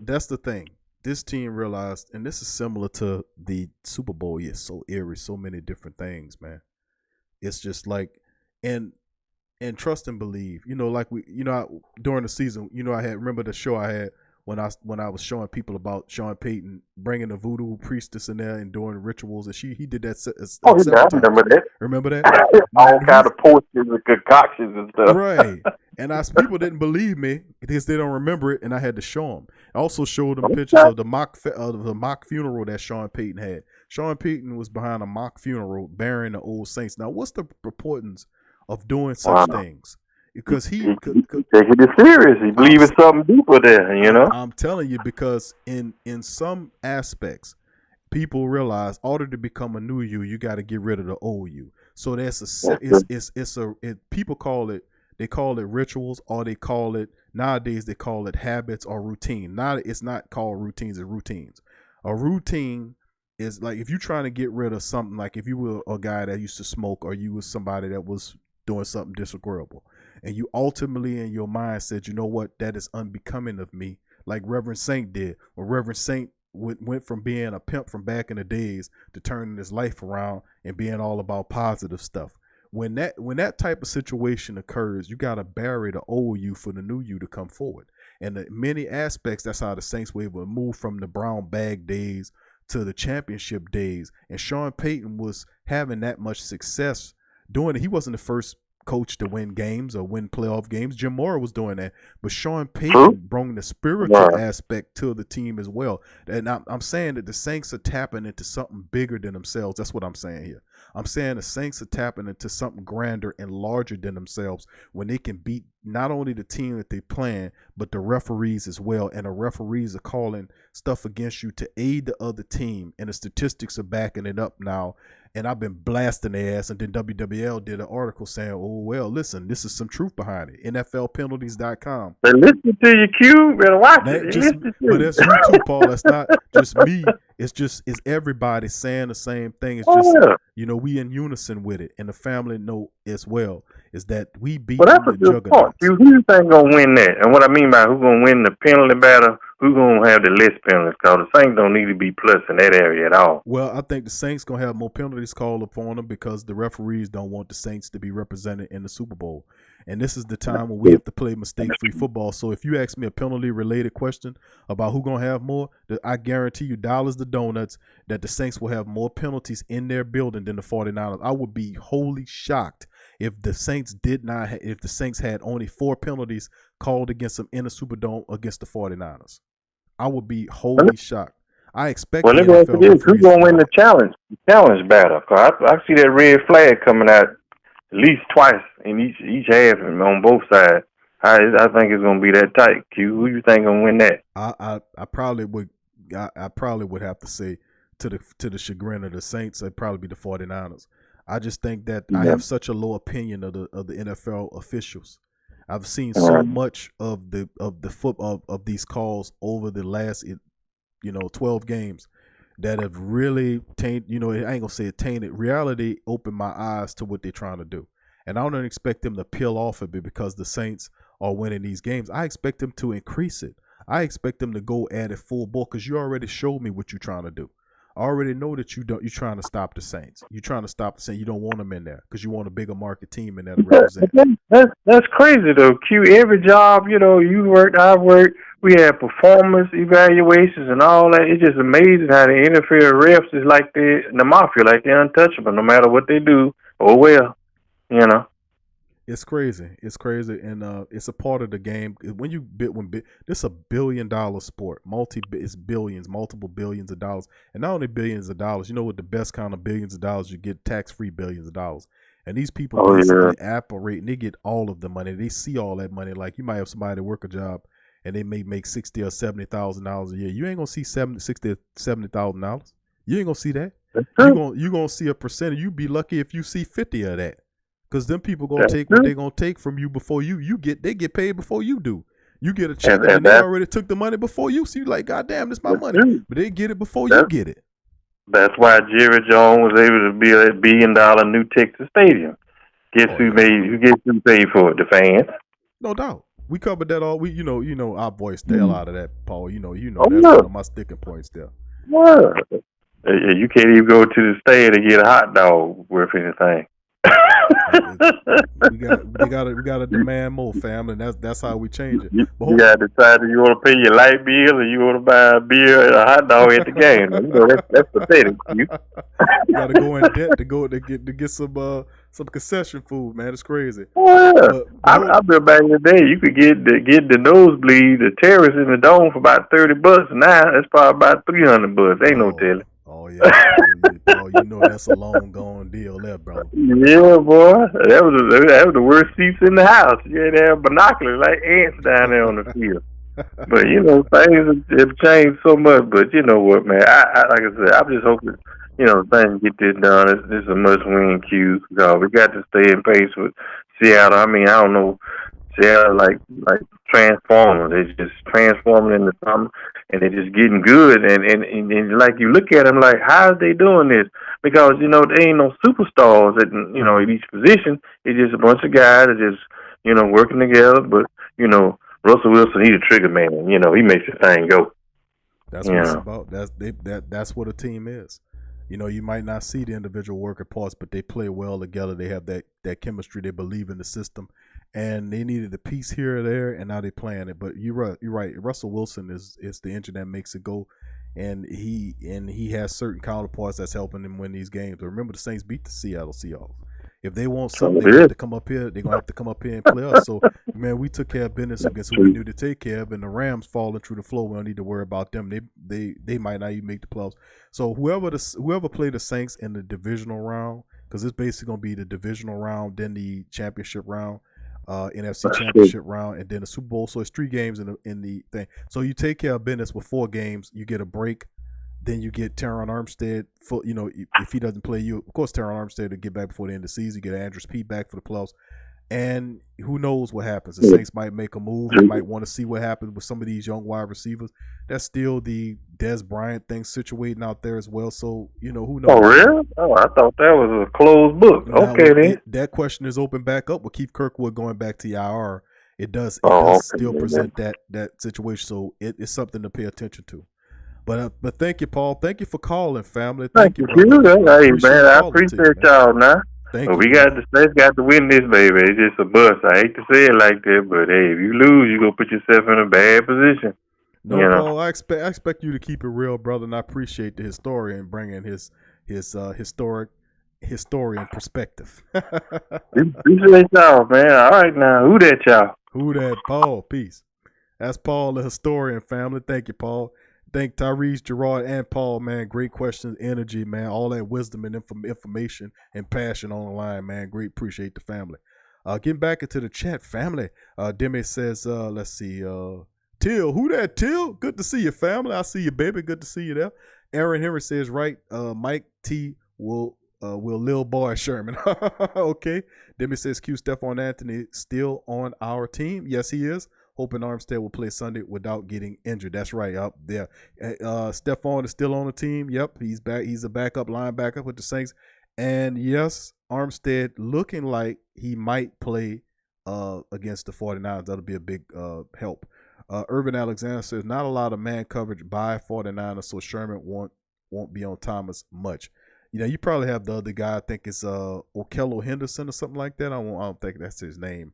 that's the thing. This team realized, and this is similar to the Super Bowl. It's so eerie, so many different things, man. It's just like, and trust and believe, during the season, remember the show I had when I was showing people about Sean Payton bringing the voodoo priestess in there and doing rituals, and he did that. I remember that. Remember that? All kind of potions and concoctions and stuff. Right. And people didn't believe me because they don't remember it, and I had to show them. I also showed them pictures of the mock funeral that Sean Payton had. Sean Payton was behind a mock funeral burying the old Saints. Now, what's the importance of doing such things? Because he taking it serious. He believes in something deeper there, I'm telling you, because in some aspects, people realize in order to become a new you got to get rid of the old you. So people call it rituals, or nowadays they call it habits or routine. Now it's not called routines, it's routines. A routine is like if you're trying to get rid of something, like if you were a guy that used to smoke, or you was somebody that was doing something disagreeable, and you ultimately in your mind said, you know what, that is unbecoming of me, like Reverend Saint did. When Reverend Saint went from being a pimp from back in the days to turning his life around and being all about positive stuff. When that type of situation occurs, you got to bury the old you for the new you to come forward. And in many aspects, that's how the Saints were able to move from the brown bag days to the championship days. And Sean Payton was having that much success doing it. He wasn't the first coach to win games or win playoff games. Jim Mora was doing that, but Sean Payton brought the spiritual aspect to the team as well. And I'm saying that the Saints are tapping into something bigger than themselves. That's what I'm saying here. I'm saying the Saints are tapping into something grander and larger than themselves when they can beat not only the team that they playing, but the referees as well. And the referees are calling stuff against you to aid the other team, and the statistics are backing it up now. And I've been blasting their ass, and then WWL did an article saying, oh, well, listen, this is some truth behind it. NFLpenalties.com. But listen to your Q, better watch it. But that's you too, Paul. That's not just me it's everybody saying the same thing. It's Oh, just yeah. we in unison with it, and the family know as well. Is that we beat Well, that's the a good point. juggernauts. Who you think gonna win that? And what I mean by who gonna win the penalty battle, who gonna have the less penalties? Because the Saints don't need to be plus in that area at all. Well, I think the Saints gonna have more penalties called upon them because the referees don't want the Saints to be represented in the Super Bowl. And this is the time when we have to play mistake-free football. So if you ask me a penalty-related question about who gonna have more, I guarantee you dollars to donuts that the Saints will have more penalties in their building than the 49ers. I would be wholly shocked if the Saints if the Saints had only 4 penalties called against them in the Superdome against the 49ers. I would be wholly shocked. I expect Well, the let me ask you NFL this: who's referees gonna to win the challenge battle? 'Cause I see that red flag coming out at least twice in each half and on both sides. I think it's gonna be that tight. Q, who you think gonna win that? I probably would have to say to the chagrin of the Saints, it'd probably be the 49ers. I just think that I have such a low opinion of the NFL officials. I've seen so much of the football of these calls over the last 12 games that have really tainted, I ain't gonna say it tainted. Reality opened my eyes to what they're trying to do. And I don't expect them to peel off of it because the Saints are winning these games. I expect them to increase it. I expect them to go at it full bore because you already showed me what you're trying to do. I already know that you're trying to stop the Saints. You're trying to stop the Saints. You don't want them in there because you want a bigger market team in there to represent. That's crazy though. Q, every job, you worked, I worked. We had performance evaluations and all that. It's just amazing how the NFL refs is like the mafia, like they're untouchable no matter what they do. Oh well, It's crazy. It's crazy, and it's a part of the game. When this is $1 billion sport, it's billions, multiple billions of dollars, and not only billions of dollars. You know what the best kind of billions of dollars you get? Tax-free billions of dollars. And these people basically operate, and they get all of the money. They see all that money. Like you might have somebody that work a job, and they may make $60,000 or $70,000 a year. You ain't gonna see $60,000 or $70,000. You ain't gonna see that. You gonna see a percentage. You be lucky if you see 50 of that. Because them people gonna take what they gonna take from you before they get paid before you do. You get a check and they already took the money before you. So you like, God damn, this my money. But they get it before you get it. That's why Jerry Jones was able to build a $1 billion new Texas stadium. Guess who paid for it? The fans. No doubt. We covered that all. Our voice the hell out of that, Paul. That's one of my sticking points there. Well, you can't even go to the stand and get a hot dog worth anything. we gotta demand more, family. That's how we change it. You gotta decide if you want to pay your light bill or you want to buy a beer and a hot dog at the game. That's pathetic. You gotta go in debt to get some concession food, man. It's crazy. Well, I remember back in the day, you could get the nosebleed, the terrace in the dome for about $30. Now it's probably about $300. Ain't no telling. Oh yeah, that's a long gone deal there, bro. Yeah, boy, that was the worst seats in the house. You had to have binoculars like ants down there on the field. But things have changed so much. But you know what, man? I like I said, I'm just hoping things get this done. It's a must-win Q. We got to stay in pace with Seattle. I mean, I don't know. Seattle like Transformers. They're just transforming into something, and they're just getting good. And like you look at them, like how are they doing this? Because they ain't no superstars at each position. It's just a bunch of guys that just working together. But Russell Wilson, he's a trigger man. He makes the thing go. That's what it's about. That's what a team is. You might not see the individual working parts, but they play well together. They have that chemistry. They believe in the system. And they needed a piece here or there, and now they're playing it. But you're right. Russell Wilson is the engine that makes it go, and he has certain counterparts that's helping him win these games. But remember, the Saints beat the Seattle Seahawks. If they want something, they have to come up here. They're gonna have to come up here and play us. So, man, we took care of business against who we knew to take care of, and the Rams falling through the floor. We don't need to worry about them. They might not even make the playoffs. So whoever played the Saints in the divisional round, because it's basically gonna be the divisional round, then the championship round. NFC Championship round, and then the Super Bowl. So it's 3 games in the thing. So you take care of business with 4 games. You get a break. Then you get Teron Armstead. If he doesn't play, of course, Teron Armstead to get back before the end of the season. You get Andrews Pete back for the playoffs. And who knows what happens? The Saints might make a move. They might want to see what happens with some of these young wide receivers. That's still the Des Bryant thing situating out there as well. So, who knows? Oh, really? Oh, I thought that was a closed book. Now, Okay, then. that question is open back up with Keith Kirkwood going back to IR. It does still present that situation. So it's something to pay attention to. But thank you, Paul. Thank you for calling, family. Thank you, brother. Hey, man, I appreciate y'all now. Thank you. The States got to win this, baby. It's just a bust. I hate to say it like that, but hey, if you lose, you're going to put yourself in a bad position. No, Paul, I expect you to keep it real, brother, and I appreciate the historian bringing his historian perspective. Appreciate y'all, man. All right, now, who that, y'all? Who that, Paul? Peace. That's Paul, the historian, family. Thank you, Paul. Thank Tyrese, Gerard, and Paul, man. Great questions, energy, man. All that wisdom and information and passion on the line, man. Great. Appreciate the family. Getting back into the chat, family. Demi says, let's see. Till, who that, Till? Good to see you, family. I see you, baby. Good to see you there. Aaron Henry says, right, Mike T will Lil Boy Sherman. Okay. Demi says, Q Stephon Anthony still on our team. Yes, he is. Hoping Armstead will play Sunday without getting injured. That's right, up there. Stephon is still on the team. Yep, he's back. He's a backup linebacker with the Saints. And yes, Armstead looking like he might play against the 49ers. That'll be a big help. Irvin Alexander says not a lot of man coverage by 49ers, so Sherman won't be on Thomas much. You probably have the other guy. I think it's Okello Henderson or something like that. I don't think that's his name.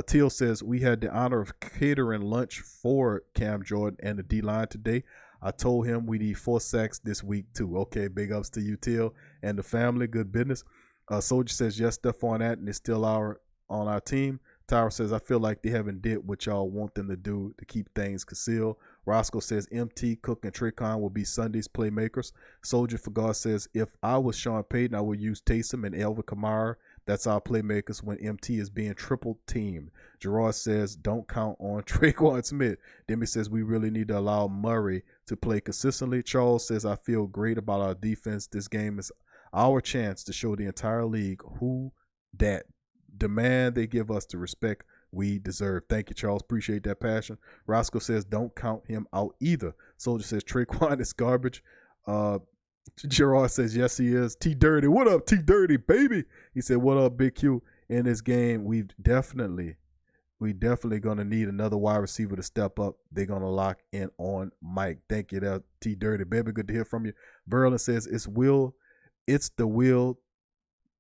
Teal says, we had the honor of catering lunch for Cam Jordan and the D-line today. I told him we need 4 sacks this week too. Okay, big ups to you, Teal, and the family. Good business. Soldier says, yes, Stephon Anthony is still on our team. Tyra says, I feel like they haven't did what y'all want them to do to keep things concealed. Roscoe says, MT, Cook, and Traycon will be Sunday's playmakers. Soldier for God says, if I was Sean Payton, I would use Taysom and Elvin Kamara. That's our playmakers when MT is being triple teamed. Gerard says, don't count on Traquan Smith. Demi says, we really need to allow Murray to play consistently. Charles says, I feel great about our defense. This game is our chance to show the entire league who that demand they give us the respect we deserve. Thank you, Charles. Appreciate that passion. Roscoe says, don't count him out either. Soldier says, Traquan is garbage. Gerard says, yes, he is. T Dirty, what up, T Dirty, baby? He said, what up, Big Q? In this game, we definitely gonna need another wide receiver to step up. They're gonna lock in on Mike. Thank you, there, T Dirty, baby. Good to hear from you. Berlin says, it's the will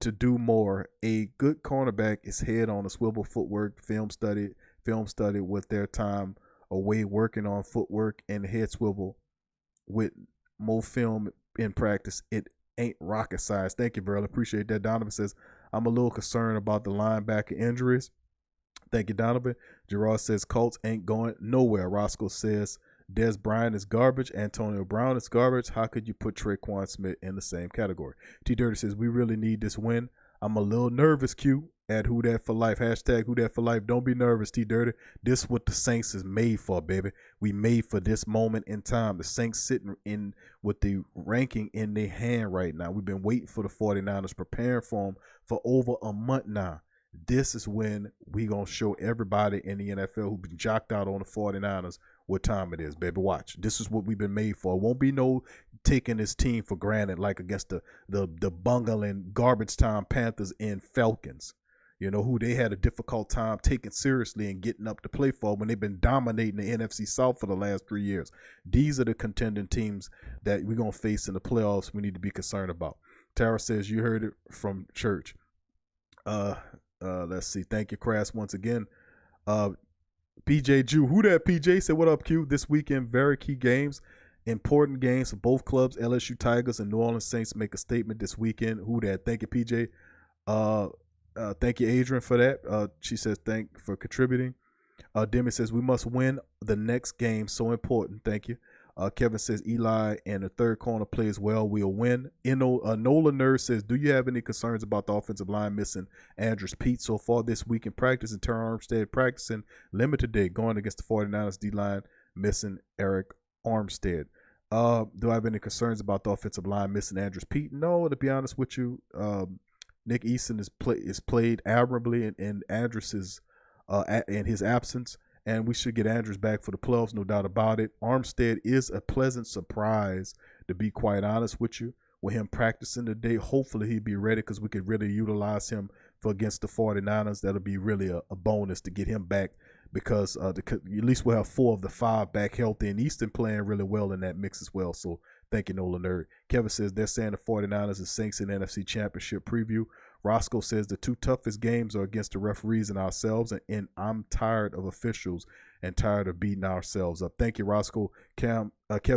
to do more. A good cornerback is head on a swivel, footwork, film study with their time away working on footwork and head swivel with more film in practice. It ain't rocket science. Thank you, Burl. Appreciate that. Donovan says, I'm a little concerned about the linebacker injuries. Thank you, Donovan. Gerard says, Colts ain't going nowhere. Roscoe says, Des Bryant is garbage. Antonio Brown is garbage. How could you put Traquan Smith in the same category? T Dirty says, we really need this win. I'm a little nervous, Q. At Who Dat For Life. Hashtag Who Dat For Life. Don't be nervous, T Dirty. This is what the Saints is made for, baby. We made for this moment in time. The Saints sitting in with the ranking in their hand right now. We've been waiting for the 49ers, preparing for them for over a month now. This is when we going to show everybody in the NFL who've been jocked out on the 49ers what time it is, baby. Watch. This is what we've been made for. It won't be no taking this team for granted like against the bungling garbage time Panthers and Falcons. Who they had a difficult time taking seriously and getting up to play for when they've been dominating the NFC South for the last 3 years. These are the contending teams that we're going to face in the playoffs we need to be concerned about. Tara says, you heard it from church. Let's see. Thank you, Crass, once again. PJ Jew, who that PJ? Said, what up, Q? This weekend, very key games. Important games for both clubs. LSU Tigers and New Orleans Saints make a statement this weekend. Who that? Thank you, PJ. Thank you, Adrian, for that. She says, thank you for contributing. Demi says, we must win the next game. So important. Thank you. Kevin says, Eli and the third corner plays well. We'll win. Nola Nurse says, do you have any concerns about the offensive line missing Andrews Pete so far this week in practice? And Terry Armstead practicing limited day going against the 49ers D-line missing Eric Armstead. Do I have any concerns about the offensive line missing Andrews Pete? No, to be honest with you, Nick Easton is played admirably in Andrus's in his absence, and we should get Andrews back for the playoffs, no doubt about it. Armstead is a pleasant surprise, to be quite honest with you. With him practicing today, hopefully he'll be ready because we could really utilize him for against the 49ers. That'll be really a bonus to get him back because at least we'll have 4 of the 5 back healthy, and Easton playing really well in that mix as well. So thank you, Nolan Nerd. Kevin says they're saying the 49ers and Saints in the NFC Championship preview. Roscoe says the 2 toughest games are against the referees and ourselves, and I'm tired of officials and tired of beating ourselves up. Thank you, Roscoe. Kevin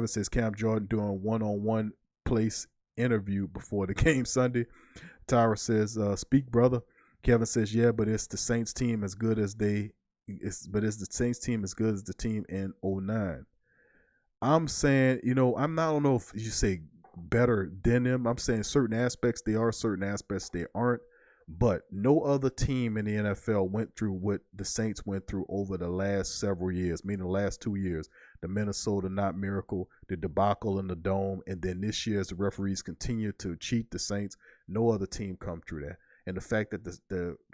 says Cam Jordan doing one-on-one place interview before the game Sunday. Tyra says, speak, brother. Kevin says, yeah, but it's the Saints team as good as the Saints team as good as the team in 09. I'm saying, I don't know if you say better than them. I'm saying certain aspects they are, certain aspects they aren't. But no other team in the NFL went through what the Saints went through over the last several years, meaning the last 2 years. The Minnesota not miracle, the debacle in the dome, and then this year as the referees continue to cheat the Saints, no other team come through that. And the fact that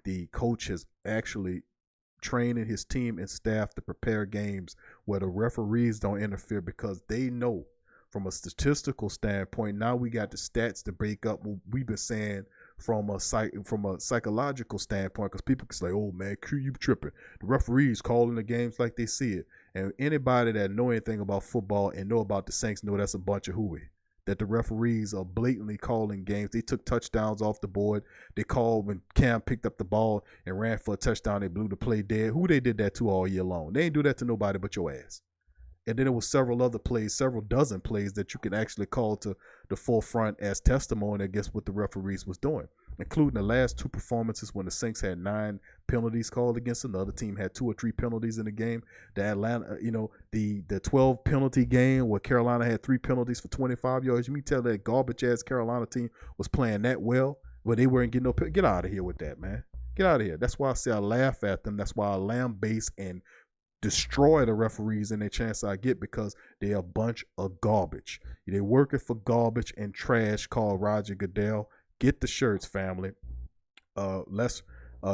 the coach has actually training his team and staff to prepare games where the referees don't interfere because they know from a statistical standpoint, now we got the stats to break up what we've been saying from a psychological standpoint, because people can say, oh man, Q, you tripping. The referees calling the games like they see it. And anybody that know anything about football and know about the Saints know that's a bunch of hooey. That the referees are blatantly calling games. They took touchdowns off the board. They called when Cam picked up the ball and ran for a touchdown. They blew the play dead. Who they did that to all year long? They ain't do that to nobody but your ass. And then there was several other plays, several dozen plays that you could actually call to the forefront as testimony against what the referees was doing, including the last 2 performances when the Saints had 9 penalties called against them. The other team had 2 or 3 penalties in the game. The Atlanta, the 12 penalty game where Carolina had 3 penalties for 25 yards. You mean tell that garbage ass Carolina team was playing that well, where they weren't getting no get out of here with that, man. Get out of here. That's why I say I laugh at them. That's why I lambaste and destroy the referees in their chance I get, because they're a bunch of garbage. They're working for garbage and trash called Roger Goodell. Get the shirts, family. Let's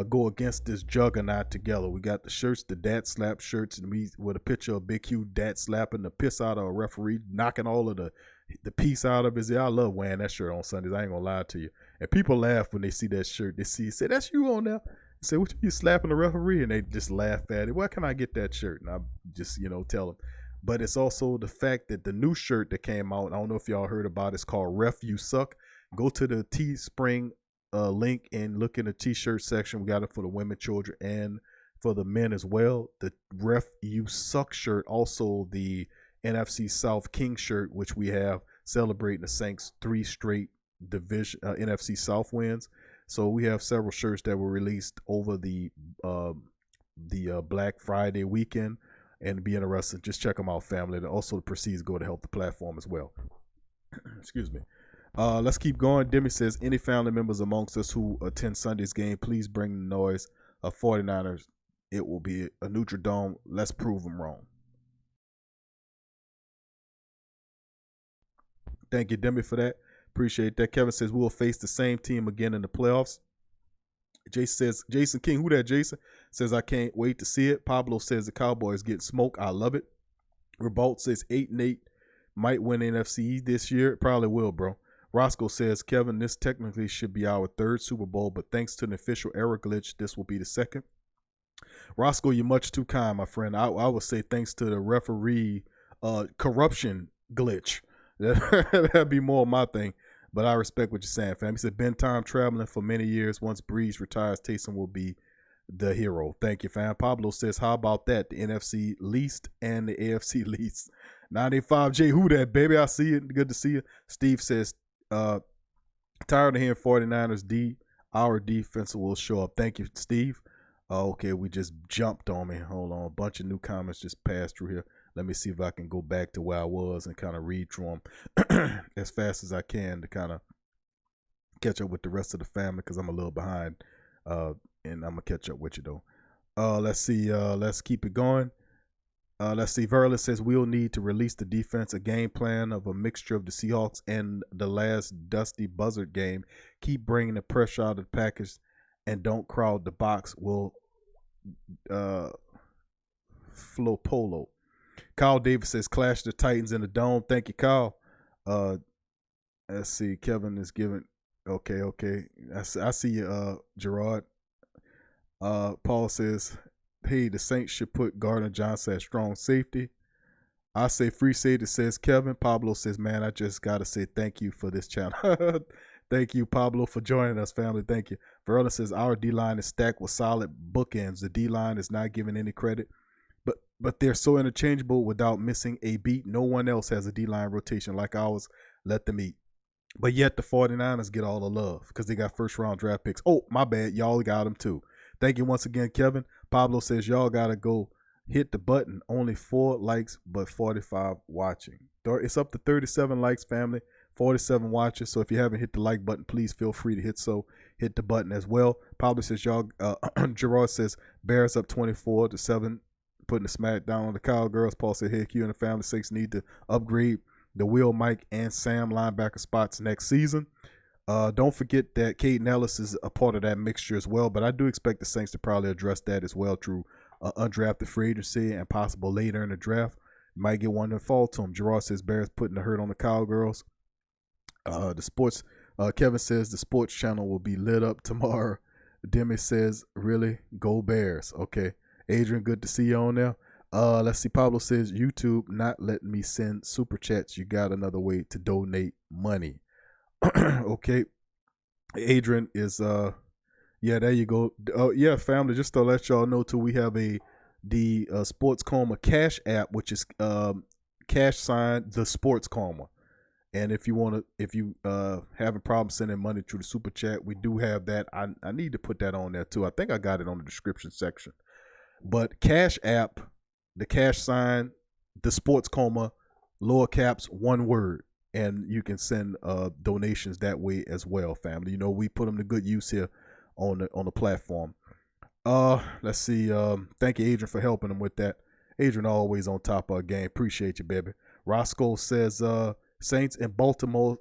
go against this juggernaut together. We got the shirts, the DAT slap shirts, and we with a picture of Big Q DAT slapping the piss out of a referee, knocking all of the piece out of his ear. I love wearing that shirt on Sundays. I ain't gonna lie to you. And people laugh when they see that shirt. They say, that's you on there. Say, what you slapping the referee? And they just laugh at it. Where can I get that shirt? And I just, tell them. But it's also the fact that the new shirt that came out, I don't know if y'all heard about it, it's called Ref You Suck. Go to the Teespring link and look in the t-shirt section. We got it for the women, children, and for the men as well. The Ref You Suck shirt, also the NFC South King shirt, which we have celebrating the Saints 3 straight division NFC South wins. So we have several shirts that were released over the Black Friday weekend, and be interested. Just check them out, family. And also the proceeds go to help the platform as well. Excuse me. Let's keep going. Demi says, any family members amongst us who attend Sunday's game, please bring the noise of 49ers. It will be a neutral dome. Let's prove them wrong. Thank you, Demi, for that. Appreciate that. Kevin says, we'll face the same team again in the playoffs. Jason King, who that Jason? Says, I can't wait to see it. Pablo says, the Cowboys get smoked. I love it. Revolt says, 8-8 might win NFC this year. It probably will, bro. Roscoe says, Kevin, this technically should be our 3rd Super Bowl, but thanks to an official error glitch, this will be the 2nd. Roscoe, you're much too kind, my friend. I would say thanks to the referee corruption glitch. That'd be more my thing. But I respect what you're saying, fam. He said, been time traveling for many years. Once Brees retires, Taysom will be the hero. Thank you, fam. Pablo says, how about that? The NFC least and the AFC least. 95J, who that, baby? I see it. Good to see you. Steve says, tired of hearing 49ers our defense will show up. Thank you, Steve. Okay, we just jumped on me. Hold on. A bunch of new comments just passed through here. Let me see if I can go back to where I was and kind of read through them as fast as I can to kind of catch up with the rest of the family, because I'm a little behind, and I'm going to catch up with you, though. Let's see. Let's keep it going. Let's see. Verla says we'll need to release the defense, a game plan of a mixture of the Seahawks and the last Dusty Buzzard game. Keep bringing the pressure out of the package and don't crowd the box. Will Flo Polo. Kyle Davis says clash the Titans in the dome. Thank you, Kyle. Let's see. Kevin is giving. Okay. I see you, Gerard. Paul says, hey, the Saints should put Gardner Johnson at strong safety. I say free safety, says Kevin. Pablo says, man, I just got to say thank you for this channel. Thank you, Pablo, for joining us, family. Thank you. Verona says, our D-line is stacked with solid bookends. The D-line is not given any credit, but they're so interchangeable without missing a beat. No one else has a D-line rotation like ours. Let them eat. But yet the 49ers get all the love because they got first-round draft picks. Oh, my bad. Y'all got them too. Thank you once again, Kevin. Pablo says, y'all got to go hit the button. Only 4 likes, but 45 watching. It's up to 37 likes, family. 47 watches. So if you haven't hit the like button, please feel free to hit the button as well. Pablo says, y'all, Gerard says, Bears up 24-7, putting the smack down on the Cowgirls. Paul said, hey, Q and the family Saints need to upgrade the Will, Mike, and Sam linebacker spots next season. Don't forget that Caden Ellis is a part of that mixture as well, but I do expect the Saints to probably address that as well through undrafted free agency and possible later in the draft. Might get one to fall to him. Gerard says Bears putting the hurt on the Cowgirls. Kevin says the sports channel will be lit up tomorrow. Demi says, really? Go Bears. Okay. Adrian, good to see you on there. Let's see. Pablo says, YouTube not letting me send super chats. You got another way to donate money. Okay. Adrian is yeah, there you go. Yeah, family, just to let y'all know too, we have the Sports Coma Cash app, which is cash sign the Sports Coma. And if you having problems sending money through the super chat, we do have that. I need to put that on there too. I think I got it on the description section. But Cash app, the cash sign, the Sports Coma, lower caps, one word. And you can send donations that way as well, family. You know, we put them to good use here on the platform. Let's see. Thank you, Adrian, for helping them with that. Adrian always on top of our game. Appreciate you, baby. Roscoe says, Saints in Baltimore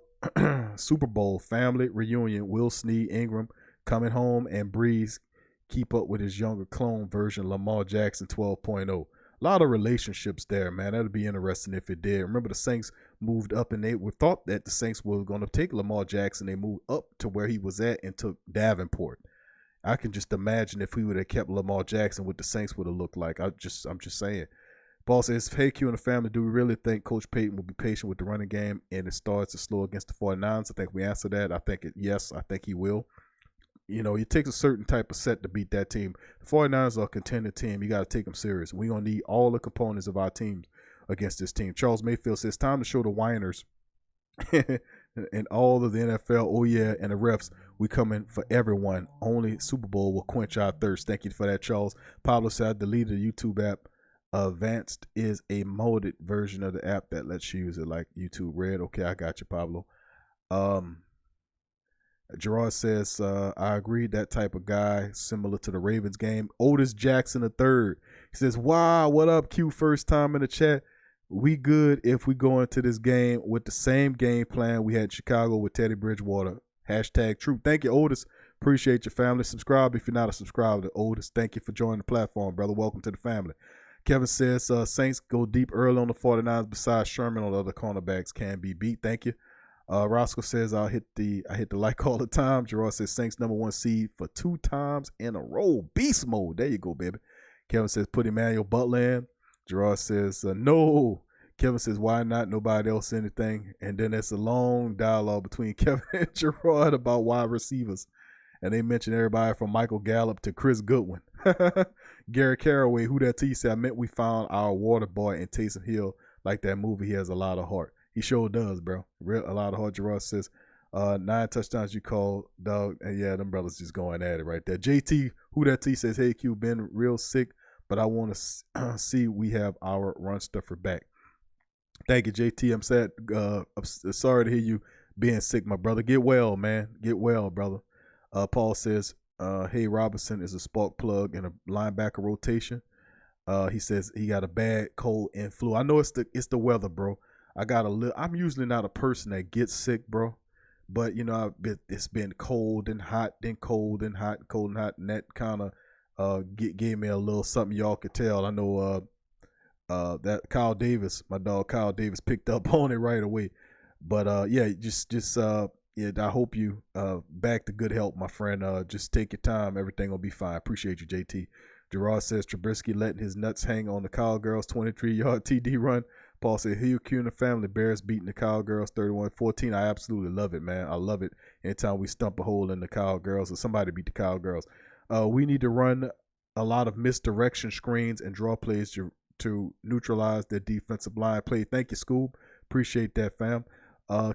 Super Bowl family reunion. Will Snead Ingram coming home and Brees keep up with his younger clone version, Lamar Jackson 12.0. A lot of relationships there, man. That'd be interesting if it did. Remember, the Saints moved up and we thought that the Saints were going to take Lamar Jackson. They moved up to where he was at and took Davenport. I can just imagine if we would have kept Lamar Jackson, what the Saints would have looked like. I'm just saying. Paul says, hey, Q and the family, do we really think Coach Payton will be patient with the running game and it starts to slow against the 49ers? I think we answered that. I think yes, I think he will. You know, it takes a certain type of set to beat that team. The 49ers are a contender team. You got to take them serious. We're going to need all the components of our team against this team. Charles Mayfield says, time to show the whiners and all of the NFL, oh yeah, and the refs, we coming for everyone. Only Super Bowl will quench our thirst. Thank you for that, Charles. Pablo said, I deleted the YouTube app. Advanced is a modded version of the app that lets you use it like YouTube Red. Okay, I got you, Pablo. Gerard says, I agree, that type of guy, similar to the Ravens game. Otis Jackson III. He says, wow, what up, Q? First time in the chat. We good if we go into this game with the same game plan we had in Chicago with Teddy Bridgewater. Hashtag true. Thank you, Otis. Appreciate your family. Subscribe if you're not a subscriber to Otis. Thank you for joining the platform, brother. Welcome to the family. Kevin says, Saints go deep early on the 49ers. Besides Sherman, on the other cornerbacks can be beat. Thank you. Roscoe says, I hit the like all the time. Gerard says, Saints #1 seed for 2 times in a row. Beast mode. There you go, baby. Kevin says, put Emmanuel Butler in. Gerard says, no. Kevin says, why not? Nobody else anything. And then there's a long dialogue between Kevin and Gerard about wide receivers. And they mentioned everybody from Michael Gallup to Chris Goodwin. Gary Caraway, who that T said, I meant we found our water boy in Taysom Hill. Like that movie, he has a lot of heart. He sure does, bro. A lot of heart. Gerard says, 9 touchdowns you call, dog. And yeah, them brothers just going at it right there. JT, who that T says, hey, Q, been real sick, but I want to see we have our run stuffer back. Thank you, JT. I'm sad. I'm sorry to hear you being sick, my brother. Get well, man. Get well, brother. Paul says, hey, Robinson is a spark plug in a linebacker rotation. He says he got a bad cold and flu. I know it's the weather, bro. I'm usually not a person that gets sick, bro. But it's been cold and hot, then cold and hot, cold and hot, and that kind of gave me a little something y'all could tell. I know that Kyle Davis, my dog Kyle Davis, picked up on it right away. But yeah, I hope you back to good health, my friend. Just take your time, everything will be fine. Appreciate you, JT. Gerard says Trubisky letting his nuts hang on the Cowgirls 23-yard TD run. Paul said, Hugh Q and the family, Bears beating the Cowgirls 31-14. I absolutely love it, man. I love it. Anytime we stump a hole in the Cowgirls or somebody beat the Cowgirls. We need to run a lot of misdirection screens and draw plays to neutralize their defensive line play. Thank you, Scoob. Appreciate that, fam.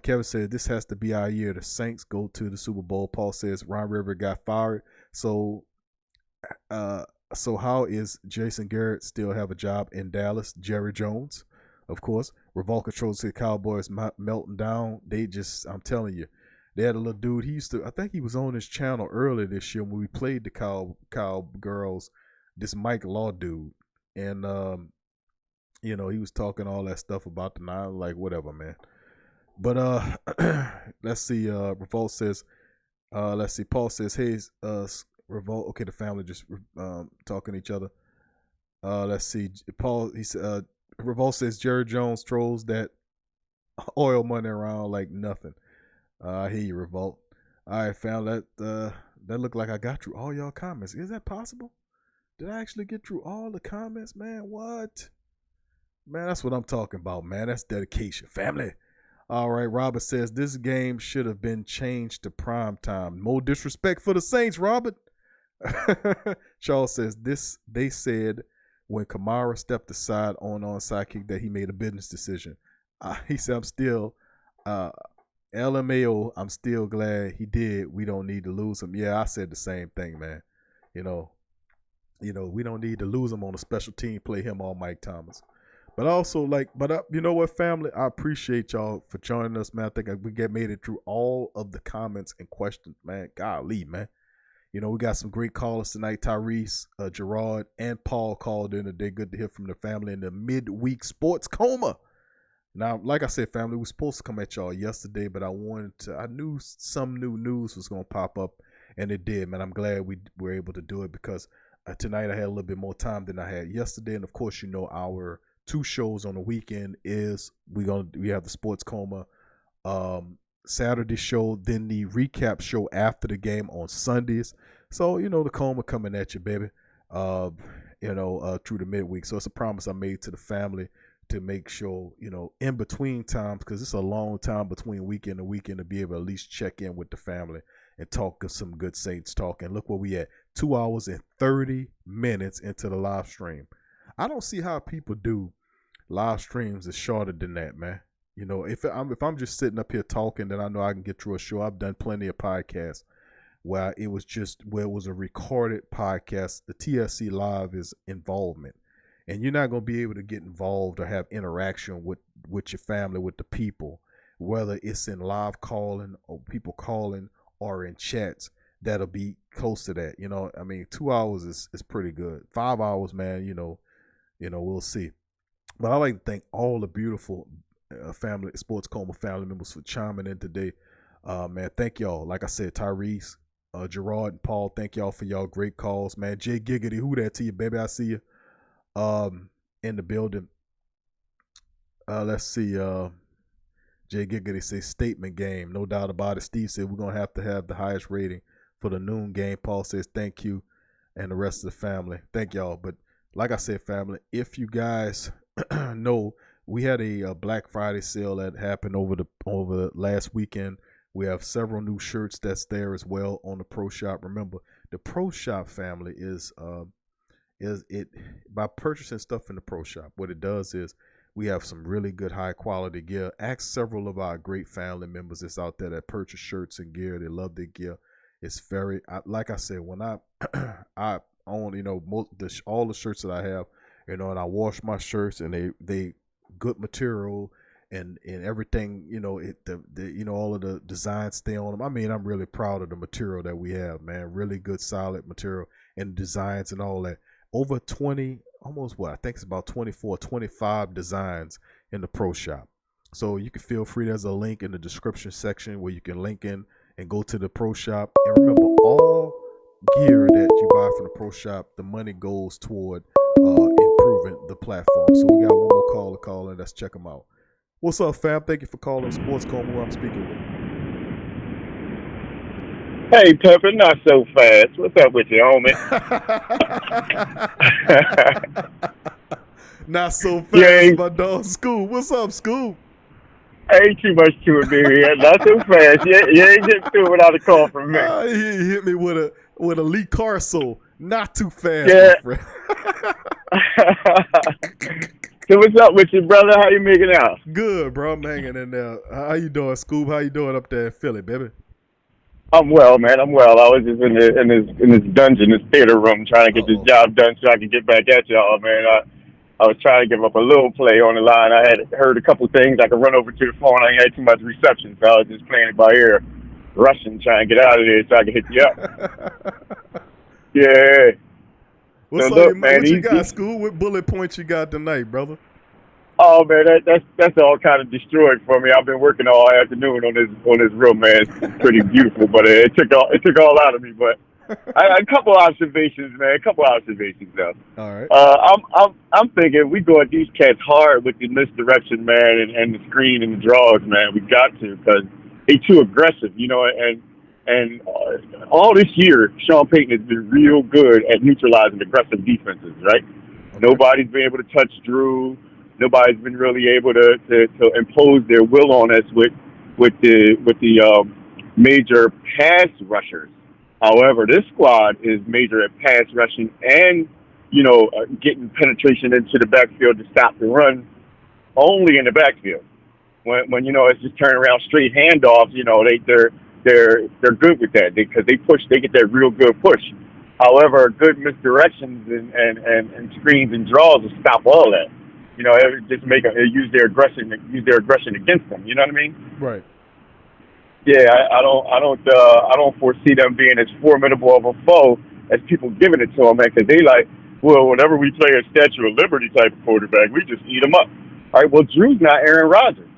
Kevin said, this has to be our year. The Saints go to the Super Bowl. Paul says, Ron River got fired. So how is Jason Garrett still have a job in Dallas? Jerry Jones, of course. Revolt Control said Cowboys melting down. I'm telling you, they had a little dude. I think he was on his channel earlier this year when we played the Cowgirls, this Mike Law dude. And, he was talking all that stuff about the Nile, like whatever, man. But let's see. Revolt says, Paul says, hey, Revolt. Okay, the family just talking to each other. Let's see. Paul. He said, Revolt says Jerry Jones trolls that oil money around like nothing. I hear you, Revolt. I found that that looked like I got through all y'all comments. Is that possible? Did I actually get through all the comments, man? What? Man, that's what I'm talking about, man. That's dedication, family. All right, Robert says this game should have been changed to prime time. More disrespect for the Saints, Robert. Charles says they said when Kamara stepped aside on onside kick that he made a business decision. He said, I'm still LMAO, I'm still glad he did. We don't need to lose him. Yeah, I said the same thing, man. We don't need to lose him on a special team, play him or Mike Thomas. But also, you know what, family? I appreciate y'all for joining us, man. I think we made it through all of the comments and questions, man. Golly, man. We got some great callers tonight. Tyrese, Gerard, and Paul called in today. Good to hear from the family in the midweek sports coma. Now, like I said, family, we were supposed to come at y'all yesterday, but I knew some new news was going to pop up, and it did, man. I'm glad we were able to do it because tonight I had a little bit more time than I had yesterday. And, of course, our 2 shows on the weekend is we have the sports coma Saturday show, then the recap show after the game on Sundays. So, the coma coming at you, baby, through the midweek. So it's a promise I made to the family to make sure, in between times, because it's a long time between weekend and weekend, to be able to at least check in with the family and talk some good Saints talk. And look where we at, 2 hours and 30 minutes into the live stream. I don't see how people do live streams that's shorter than that, man. If I'm just sitting up here talking, then I know I can get through a show. I've done plenty of podcasts where it was a recorded podcast. The TSC Live is involvement. And you're not going to be able to get involved or have interaction with your family, with the people, whether it's in live calling or people calling or in chats. That'll be close to that. 2 hours is pretty good. 5 hours, man, we'll see. But I'd like to thank all the beautiful family, Sports Coma family members for chiming in today. Man, thank y'all. Like I said, Tyrese, Gerard, and Paul, thank y'all for y'all great calls, man. Jay Giggity, who that to you, baby? I see you in the building. Let's see. Jay Giggity says statement game. No doubt about it. Steve said we're going to have the highest rating for the noon game. Paul says thank you, and the rest of the family. Thank y'all. But like I said, family, if you guys know, we had a Black Friday sale that happened over the last weekend. We have several new shirts that's there as well on the Pro Shop. Remember, the Pro Shop, family, is by purchasing stuff in the Pro Shop, what it does is we have some really good high quality gear. Ask several of our great family members that's out there that purchase shirts and gear. They love their gear. It's very, like I said, when I own, all the shirts that I have, and I wash my shirts, and they good material and everything, all of the designs stay on them. I mean, I'm really proud of the material that we have, man. Really good, solid material and designs and all that. Over 20 almost what I think it's about 24, 25 designs in the pro shop. So you can feel free. There's a link in the description section where you can link in and go to the pro shop. And remember, all gear that you buy from the pro shop, the money goes toward improving the platform. So we got one more call to call in. Let's check them out. What's up, fam? Thank you for calling Sports Coma, who I'm speaking with. Hey, Pepper, not so fast. What's up with you, homie? Not so fast, my dog Scoop. What's up, Scoop? Ain't too much to it, baby. Not so fast. You ain't getting through without a call from me. He hit me with a Lee Carso. Not too fast, Yeah. my friend. So what's up with you, brother? How you making out? Good, bro. I'm hanging in there. How you doing, Scoop? How you doing up there in Philly, baby? I'm well, man. I'm well. I was just in this dungeon, this theater room, trying to get this job done so I can get back at y'all, man. I was trying to give up a little play on the line. I had heard a couple things. I could run over to the phone. I ain't had too much reception, so I was just playing it by ear, rushing, trying to get out of there so I could hit you up. Yeah. What's So up, look, man? What man, you got, Scoop? What bullet points you got tonight, brother? Oh man, that's all kind of destroyed for me. I've been working all afternoon on this room, man. It's pretty beautiful, but it took all out of me. But a couple observations, man. A couple observations though. All right. I'm thinking we go at these cats hard with the misdirection, man, and the screen and the draws, man. We got to, because they too aggressive, you know. And all this year, Sean Payton has been real good at neutralizing aggressive defenses, right? Okay. Nobody's been able to touch Drew. Nobody's been really able to impose their will on us with the major pass rushers. However, this squad is major at pass rushing and, you know, getting penetration into the backfield to stop the run only in the backfield. When you know, it's just turn around straight handoffs, you know, they're good with that because they get that real good push. However, good misdirections and screens and draws will stop all that. You know, just use their aggression against them. You know what I mean? Right. Yeah, I don't foresee them being as formidable of a foe as people giving it to them, man. Because they like, well, whenever we play a Statue of Liberty type of quarterback, we just eat them up. All right. Well, Drew's not Aaron Rodgers.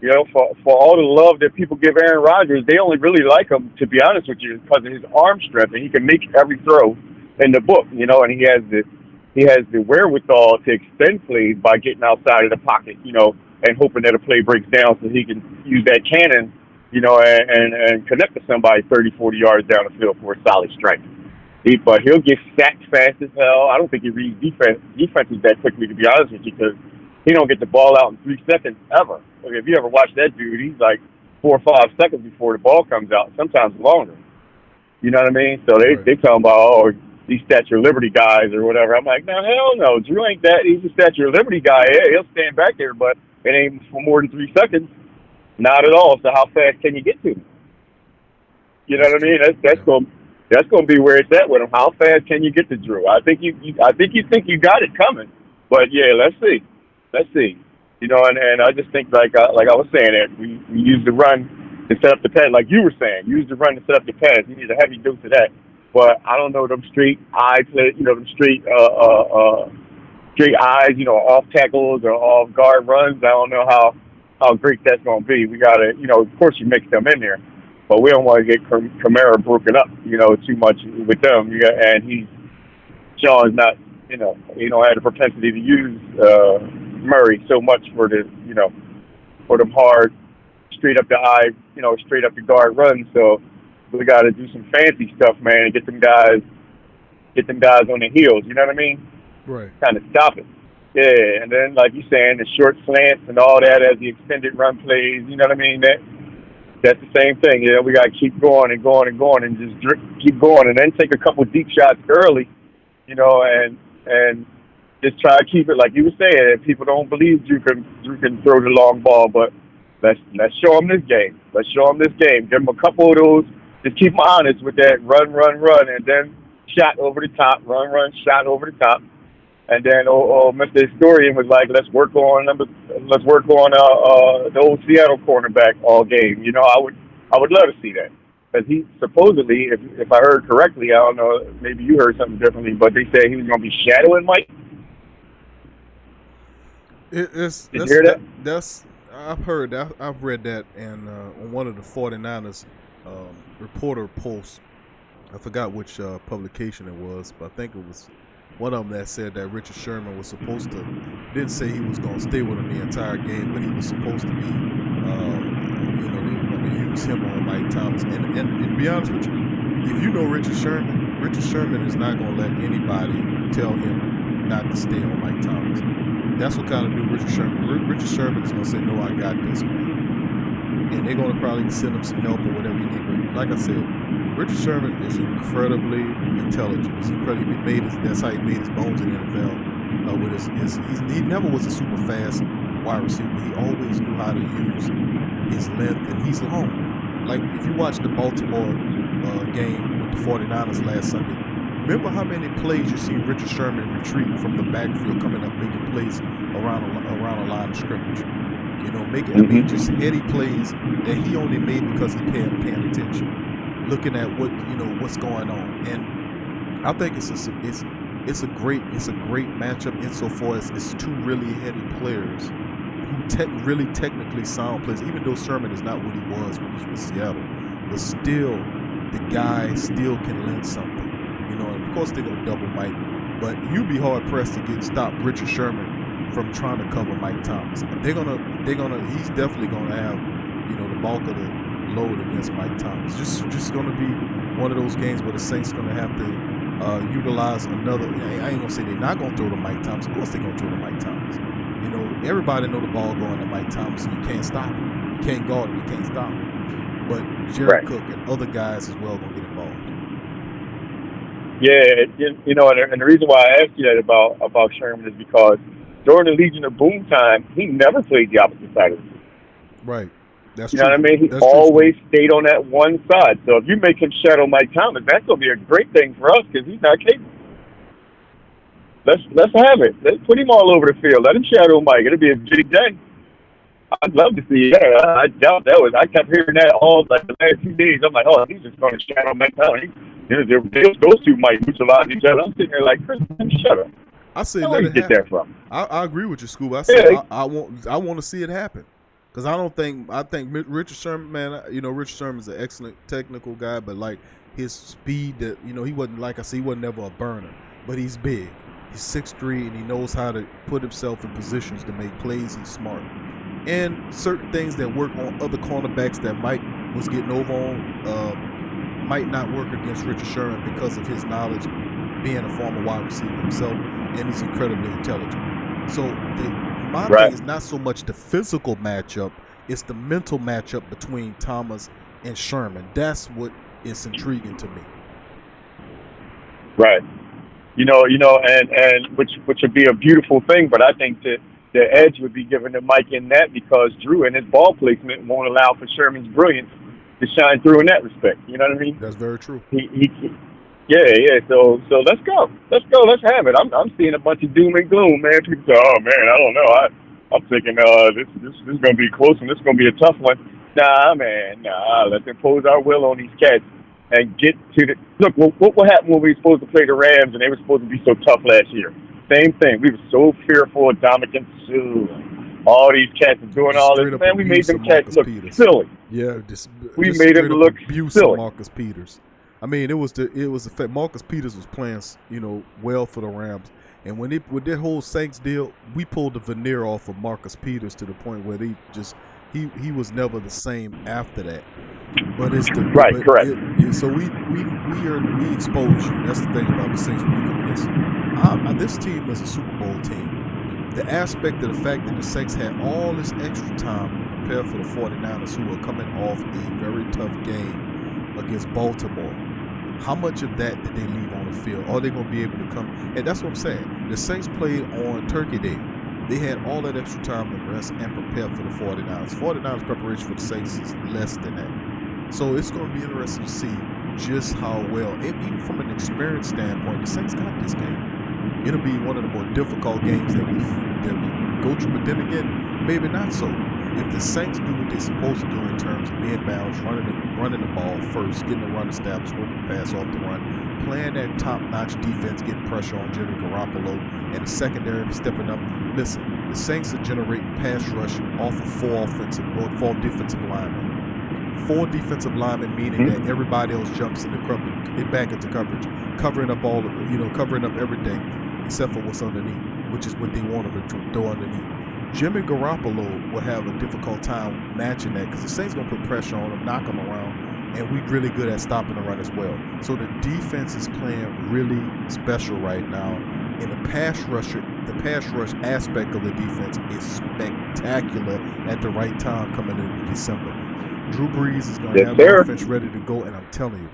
You know, for all the love that people give Aaron Rodgers, they only really like him, to be honest with you, because of his arm strength, and he can make every throw in the book. You know, and he has the wherewithal to extend plays by getting outside of the pocket, you know, and hoping that a play breaks down so he can use that cannon, you know, and connect to somebody 30, 40 yards down the field for a solid strike. But he'll get sacked fast as hell. I don't think he reads defenses that quickly, to be honest with you, because he don't get the ball out in 3 seconds ever. I mean, if you ever watch that dude, he's like 4 or 5 seconds before the ball comes out, sometimes longer. You know what I mean? So they talking about, these Statue of Liberty guys or whatever. I'm like, no, hell no. Drew ain't that. He's a Statue of Liberty guy. Yeah, he'll stand back there, but it ain't for more than 3 seconds. Not at all. So how fast can you get to him? You know what I mean? That's going to be where it's at with him. How fast can you get to Drew? I think you think you got it coming, but yeah, let's see. You know, and I just think like I was saying that we use the run to set up the pass, like you were saying. Use the run to set up the pass. You need a heavy dose of that. But I don't know them straight eye play, you know, them straight eyes, you know, off tackles or off guard runs. I don't know how great that's going to be. We got to, you know, of course you mix them in there, but we don't want to get Kamara broken up, you know, too much with them. And Sean's not, you know, he don't have the propensity to use Murray so much for the, you know, for them hard, straight up the eye, you know, straight up the guard runs. So we got to do some fancy stuff, man, and get them guys on their heels. You know what I mean? Right. Kind of stop it. Yeah, and then like you saying, the short slants and all that as the extended run plays. You know what I mean? That's the same thing. You know, we got to keep going and going and going and just keep going, and then take a couple deep shots early. You know, and just try to keep it like you were saying. People don't believe Drew can throw the long ball, but let's show them this game. Let's show them this game. Give them a couple of those. Just keep them honest with that run, and then shot over the top, run, shot over the top, and then Mr. Historian was like, let's work on the old Seattle cornerback all game. You know, I would love to see that, because he supposedly, if I heard correctly, I don't know, maybe you heard something differently, but they said he was going to be shadowing Mike Did you hear that? That's I've heard that. I've read that, and on one of the 49ers reporter posts, I forgot which publication it was, but I think it was one of them that said that Richard Sherman was supposed to, didn't say he was going to stay with him the entire game, but he was supposed to be, they were going to use him on Mike Thomas. And to be honest with you, if you know Richard Sherman is not going to let anybody tell him not to stay on Mike Thomas. That's what kind of do Richard Sherman. Richard Sherman is going to say, no, I got this, man. And they're going to probably send him some help or whatever you need. But like I said, Richard Sherman is incredibly intelligent. He's incredibly that's how he made his bones in the NFL. With he never was a super fast wide receiver. He always knew how to use his length, and he's long. Like if you watch the Baltimore game with the 49ers last Sunday, remember how many plays you see Richard Sherman retreating from the backfield, coming up, making plays around a line of scrimmage. Making just heady plays that he only made because he paying attention, looking at what's going on. And I think it's a great matchup insofar as it's two really heady players who really technically sound players. Even though Sherman is not what he was when he was with Seattle, but still the guy still can lend something. And of course they're gonna double Mike, but you'd be hard pressed to stop Richard Sherman from trying to cover Mike Thomas. He's definitely gonna have, the bulk of the load against Mike Thomas. Just gonna be one of those games where the Saints gonna have to utilize another. I ain't gonna say they're not gonna throw to Mike Thomas. Of course they're gonna throw to Mike Thomas. Everybody know the ball going to Mike Thomas, and you can't stop him. You can't guard him. You can't stop him. But Jared Cook and other guys as well gonna get involved. Yeah, and the reason why I asked you that about Sherman is because during the Legion of Boom time, he never played the opposite side of the field. Right. That's you know what I mean? He always stayed on that one side. So if you make him shadow Mike Thomas, that's going to be a great thing for us because he's not capable. Let's have it. Let's put him all over the field. Let him shadow Mike. It'll be a big day. I'd love to see that. I doubt that was. I kept hearing that all the last 2 days. I'm like, oh, he's just going to shadow Mike Thomas. Those two might neutralize each other. I'm sitting there like, Chris, shut up. I say let let it it get happen. that from. I agree with you, Scoob. I say I want to see it happen because I think Richard Sherman, man. Richard Sherman's an excellent technical guy, but like his speed, that he wasn't, like I said, he wasn't never a burner, but he's big. He's 6'3", and he knows how to put himself in positions to make plays. He's smart, and certain things that work on other cornerbacks that Mike was getting over on might not work against Richard Sherman because of his knowledge, being a former wide receiver himself, and he's incredibly intelligent. So my thing is not so much the physical matchup, it's the mental matchup between Thomas and Sherman. That's what is intriguing to me. Right. And which would be a beautiful thing, but I think that the edge would be given to Mike in that because Drew and his ball placement won't allow for Sherman's brilliance to shine through in that respect. You know what I mean? That's very true. Yeah. So let's go. Let's have it. I'm seeing a bunch of doom and gloom, man. People say, oh man, I don't know. I'm thinking this is gonna be close and this is gonna be a tough one. Nah, man. Let's impose our will on these cats and get to the look. What happened when we were supposed to play the Rams and they were supposed to be so tough last year? Same thing. We were so fearful of Dominican Sue. All these cats are doing all this. Man, we made them cats look silly. Yeah, we made them look silly. Marcus Peters. I mean, it was the fact Marcus Peters was playing, well for the Rams, and with their whole Saints deal, we pulled the veneer off of Marcus Peters to the point where he was never the same after that. But it's correct. So we expose you. That's the thing about the Saints. This team is a Super Bowl team. The aspect of the fact that the Saints had all this extra time to prepare for the 49ers, who are coming off a very tough game against Baltimore. How much of that did they leave on the field? Are they going to be able to come? And that's what I'm saying. The Saints played on Turkey Day. They had all that extra time to rest and prepare for the 49ers. 49ers preparation for the Saints is less than that. So it's going to be interesting to see just how well, even from an experience standpoint, the Saints got this game. It'll be one of the more difficult games that we go through. But then again, maybe not so. If the Saints do what they're supposed to do in terms of being balanced, running the ball first, getting the run established, working the pass off the run, playing that top-notch defense, getting pressure on Jimmy Garoppolo, and the secondary stepping up. Listen, the Saints are generating pass rush off of four defensive linemen. 4 defensive linemen, meaning that everybody else jumps back into coverage, covering up everything except for what's underneath, which is what they want them to throw underneath. Jimmy Garoppolo will have a difficult time matching that because the Saints going to put pressure on him, knock him around, and we're really good at stopping the run as well. So the defense is playing really special right now. And the pass rush aspect of the defense is spectacular at the right time coming into December. Drew Brees is going to have the offense ready to go, and I'm telling you,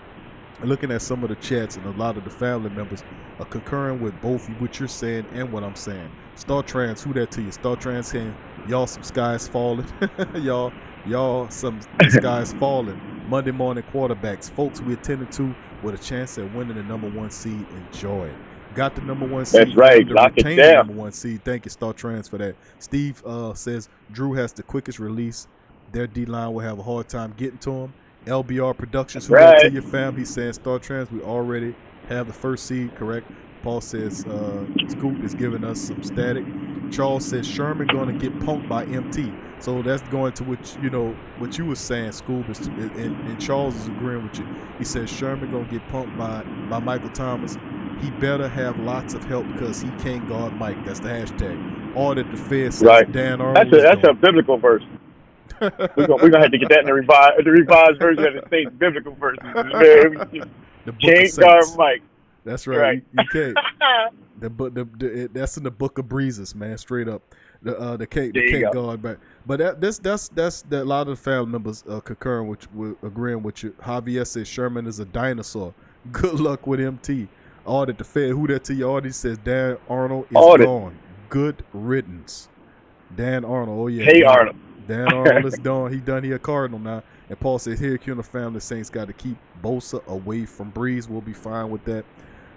looking at some of the chats and a lot of the family members are concurring with both what you're saying and what I'm saying. Star Trans, who that to you? Star Trans saying, y'all some skies falling. y'all some skies falling. Monday morning quarterbacks. Folks, we're 10-2 with a chance at winning the number 1 seed. Enjoy it. Got the number 1 seed. That's right. Lock it down. The number 1 seed. Thank you, Star Trans, for that. Steve says Drew has the quickest release. Their D-line will have a hard time getting to him. LBR Productions, who right. To your fam, he's saying Star Trans, we already have the first seed, correct? Paul says Scoop is giving us some static. Charles says Sherman going to get punked by MT. So that's going to what you were saying, Scoop, and Charles is agreeing with you. He says Sherman going to get punked by Michael Thomas. He better have lots of help because he can't guard Mike. That's the hashtag. Or that the Fed says right. Dan Arnold. That's a biblical verse. We're gonna have to get that in the revised version of the Saints biblical version. Can't guard Mike. That's right. You can't. That's in the Book of Breezes, man. Straight up. The can't guard back. But that's a lot of the family members concurring agreeing with you. Javier says Sherman is a dinosaur. Good luck with MT. Audit the Fed. Who that to you? Audit says Dan Arnold is gone. Good riddance. Dan Arnold. Oh yeah. Hey Arnold. Dan Arnold is done. He a Cardinal now. And Paul says, here, Q and the family, Saints got to keep Bosa away from Breeze. We'll be fine with that.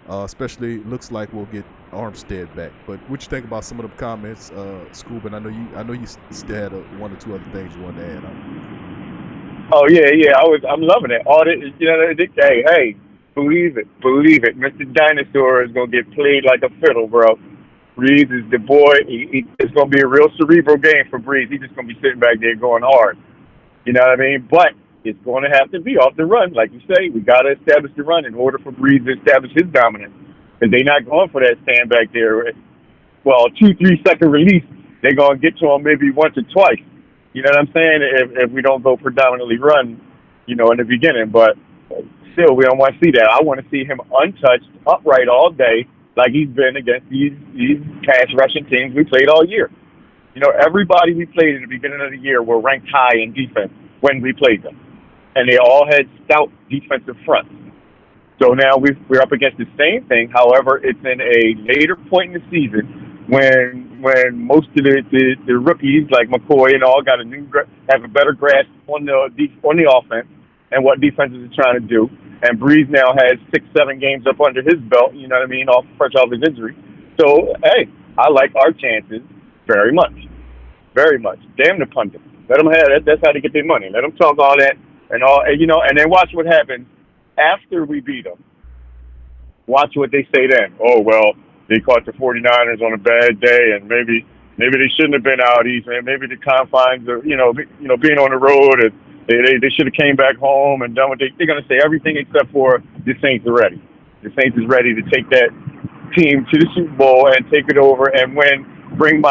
Especially, looks like we'll get Armstead back. But what you think about some of the comments, Scoob? And I know you still had 1 or 2 other things you wanted to add on. Oh yeah. I'm loving it. Hey, believe it. Mr. Dinosaur is gonna get played like a fiddle, bro. Breeze is the boy. It's going to be a real cerebral game for Breeze. He's just going to be sitting back there going hard. You know what I mean? But it's going to have to be off the run. Like you say, we got to establish the run in order for Breeze to establish his dominance. Because they're not going for that stand back there. Well, 2-3 second release, they're going to get to him maybe once or twice. You know what I'm saying? If we don't go predominantly run, in the beginning. But still, we don't want to see that. I want to see him untouched, upright all day, like he's been against these pass rushing teams we played all year. Everybody we played in the beginning of the year were ranked high in defense when we played them. And they all had stout defensive fronts. So now we're up against the same thing. However, it's in a later point in the season when most of the rookies like McCoy and all have a better grasp on the offense and what defenses are trying to do. And Breeze now has 6-7 games up under his belt, you know what I mean, fresh off his injury. So, hey, I like our chances very much. Very much. Damn the pundits. Let them have that. That's how they get their money. Let them talk all that and then watch what happens after we beat them. Watch what they say then. Oh, well, they caught the 49ers on a bad day, and maybe they shouldn't have been out east, man. Maybe the confines of, being on the road and They should have came back home and done what they're going to say everything except for the Saints are ready. The Saints is ready to take that team to the Super Bowl and take it over and bring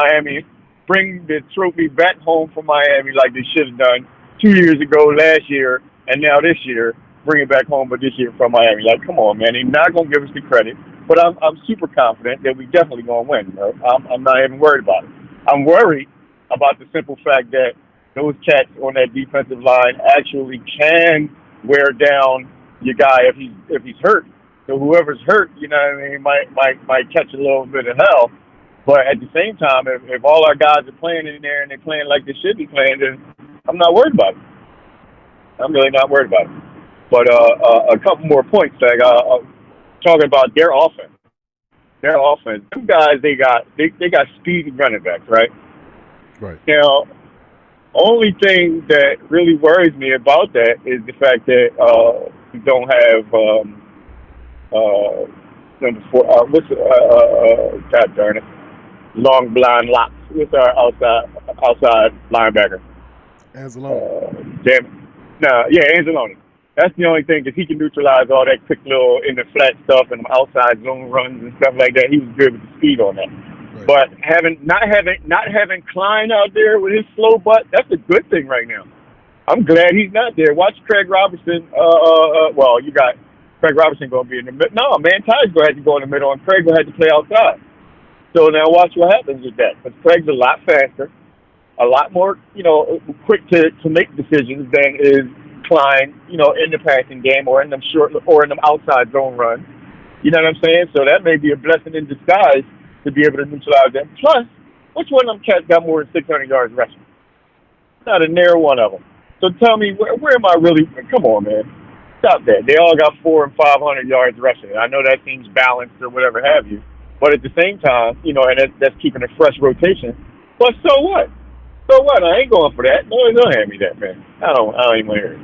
the trophy back home for Miami like they should have done 2 years ago, last year, and now this year, bring it back home, but this year from Miami. Like, come on, man. They're not going to give us the credit, but I'm super confident that we definitely going to win. I'm not even worried about it. I'm worried about the simple fact that those cats on that defensive line actually can wear down your guy if he's hurt. So whoever's hurt, might catch a little bit of hell. But at the same time, if all our guys are playing in there and they're playing like they should be playing, then I'm not worried about it. I'm really not worried about it. But a couple more points, talking about their offense. Their offense. Them guys, they got speed running backs, right? Right. Now, only thing that really worries me about that is the fact that we don't have number 4. God darn it, long blind locks. What's our outside linebacker? Anzalone. Damn it. No, yeah, Anzalone. That's the only thing, because he can neutralize all that quick little in the flat stuff and outside zone runs and stuff like that. He was good with the speed on that. Right. But not having Klein out there with his slow butt, that's a good thing right now. I'm glad he's not there. Watch Craig Robertson. Well, you got Craig Robertson going to be in the middle. No, Manti's going to have to go in the middle, and Craig will have to play outside. So now watch what happens with that. Because Craig's a lot faster, a lot more, quick to make decisions than is Klein, in the passing game or in them short or in them outside zone runs. You know what I'm saying? So that may be a blessing in disguise to be able to neutralize them. Plus, which one of them cats got more than 600 yards rushing? Not a near one of them. So tell me, where am I really? Come on, man. Stop that. They all got 400 and 500 yards rushing. I know that seems balanced or whatever have you. But at the same time, and that's keeping a fresh rotation. But so what? So what? I ain't going for that. No, don't hand me that, man. I don't even want to hear it.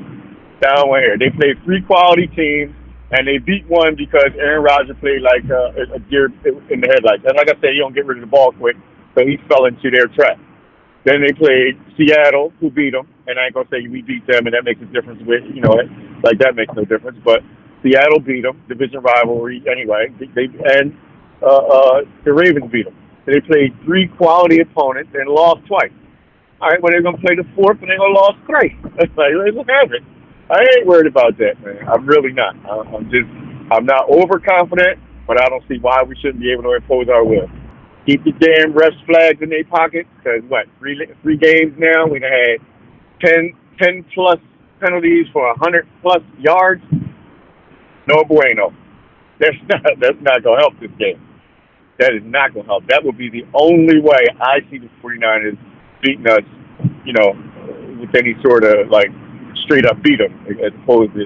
I don't want to hear it. They played 3 quality teams, and they beat one because Aaron Rodgers played like a deer in the headlights. And like I said, you don't get rid of the ball quick, so he fell into their trap. Then they played Seattle, who beat them, and I ain't going to say we beat them, and that makes a difference with, like that makes no difference. But Seattle beat them, division rivalry anyway, and the Ravens beat them. So they played 3 quality opponents and lost twice. All right, well, they're going to play the 4th, and they're going to lose 3. That's like, let's have it. I ain't worried about that, man. I'm really not. I'm not overconfident, but I don't see why we shouldn't be able to impose our will. Keep the damn refs flags in their pockets, because, three games now, we've had 10-plus penalties for 100-plus yards. No bueno. That's not going to help this game. That is not going to help. That would be the only way I see the 49ers beating us, with any sort of, straight up beat them, as opposed to,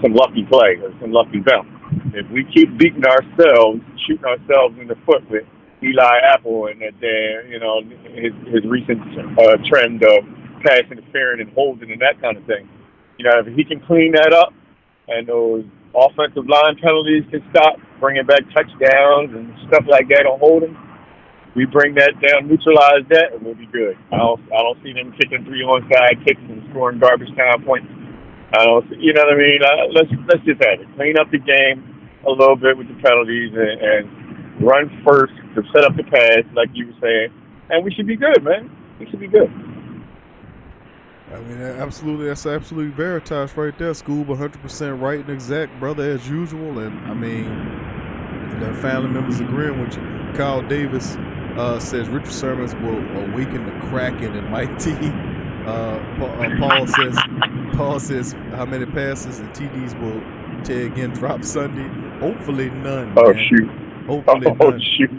some lucky play or some lucky bounce. If we keep beating ourselves, shooting ourselves in the foot with Eli Apple and his recent trend of pass interference and holding and that kind of thing, if he can clean that up and those offensive line penalties can stop, bringing back touchdowns and stuff like that on holding, we bring that down, neutralize that, and we'll be good. I don't see them kicking 3 onside kicks and scoring garbage time points. I don't see, you know what I mean? Let's just have it. Clean up the game a little bit with the penalties and run first to set up the pass, like you were saying, and we should be good, man. We should be good. I mean, absolutely, that's absolutely veritas right there, Scoob. 100% right and exact, brother, as usual. And I mean, the family members agreeing with you. Kyle Davis says Richard Sherman's will awaken the Kraken and Mike T. Paul says how many passes and TDs will Ted again drop Sunday? Hopefully none. Oh, man. shoot. Hopefully none. Shoot.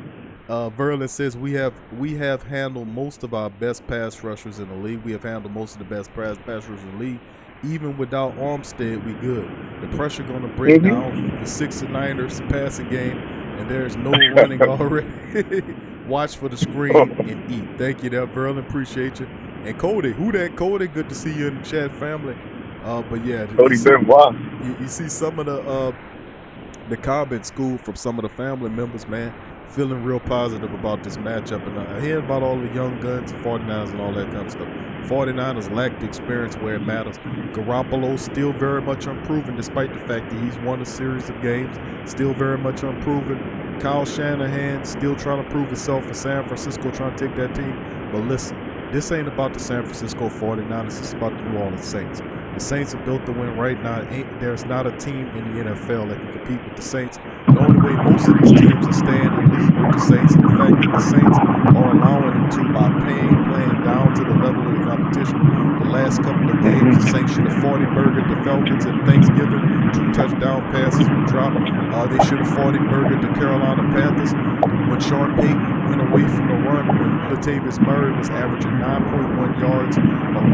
Verlin says we have handled most of our best pass rushers in the league. We have handled most of the best pass rushers in the league. Even without Armstead, we good. The pressure going to break down the 69ers passing game, and there's no running already. Watch for the screen and eat. Thank you there, Verlin. Appreciate you. And Cody, who that Cody? Good to see you in the chat, family. But yeah, Cody Benoit. You see some of the comments, School, from some of the family members, man, feeling real positive about this matchup. And hearing about all the young guns, 49ers and all that kind of stuff. 49ers lack the experience where it matters. Garoppolo still very much unproven, despite the fact that he's won a series of games. Still very much unproven. Kyle Shanahan still trying to prove himself for San Francisco, trying to take that team. But listen, this ain't about the San Francisco 49ers. It's about the New Orleans Saints. The Saints are built to win right now. There's not a team in the NFL that can compete with the Saints. The only way most of these teams are staying in the league with the Saints is the fact that the Saints are allowing them to by playing down to the level of the competition. The last couple of games, the Saints should have 40-burgered the Falcons at Thanksgiving. 2 touchdown passes were dropped. They should have 40-burgered the Carolina Panthers. When Sean Payton went away from the run, when Latavius Murray was averaging 9.1 yards a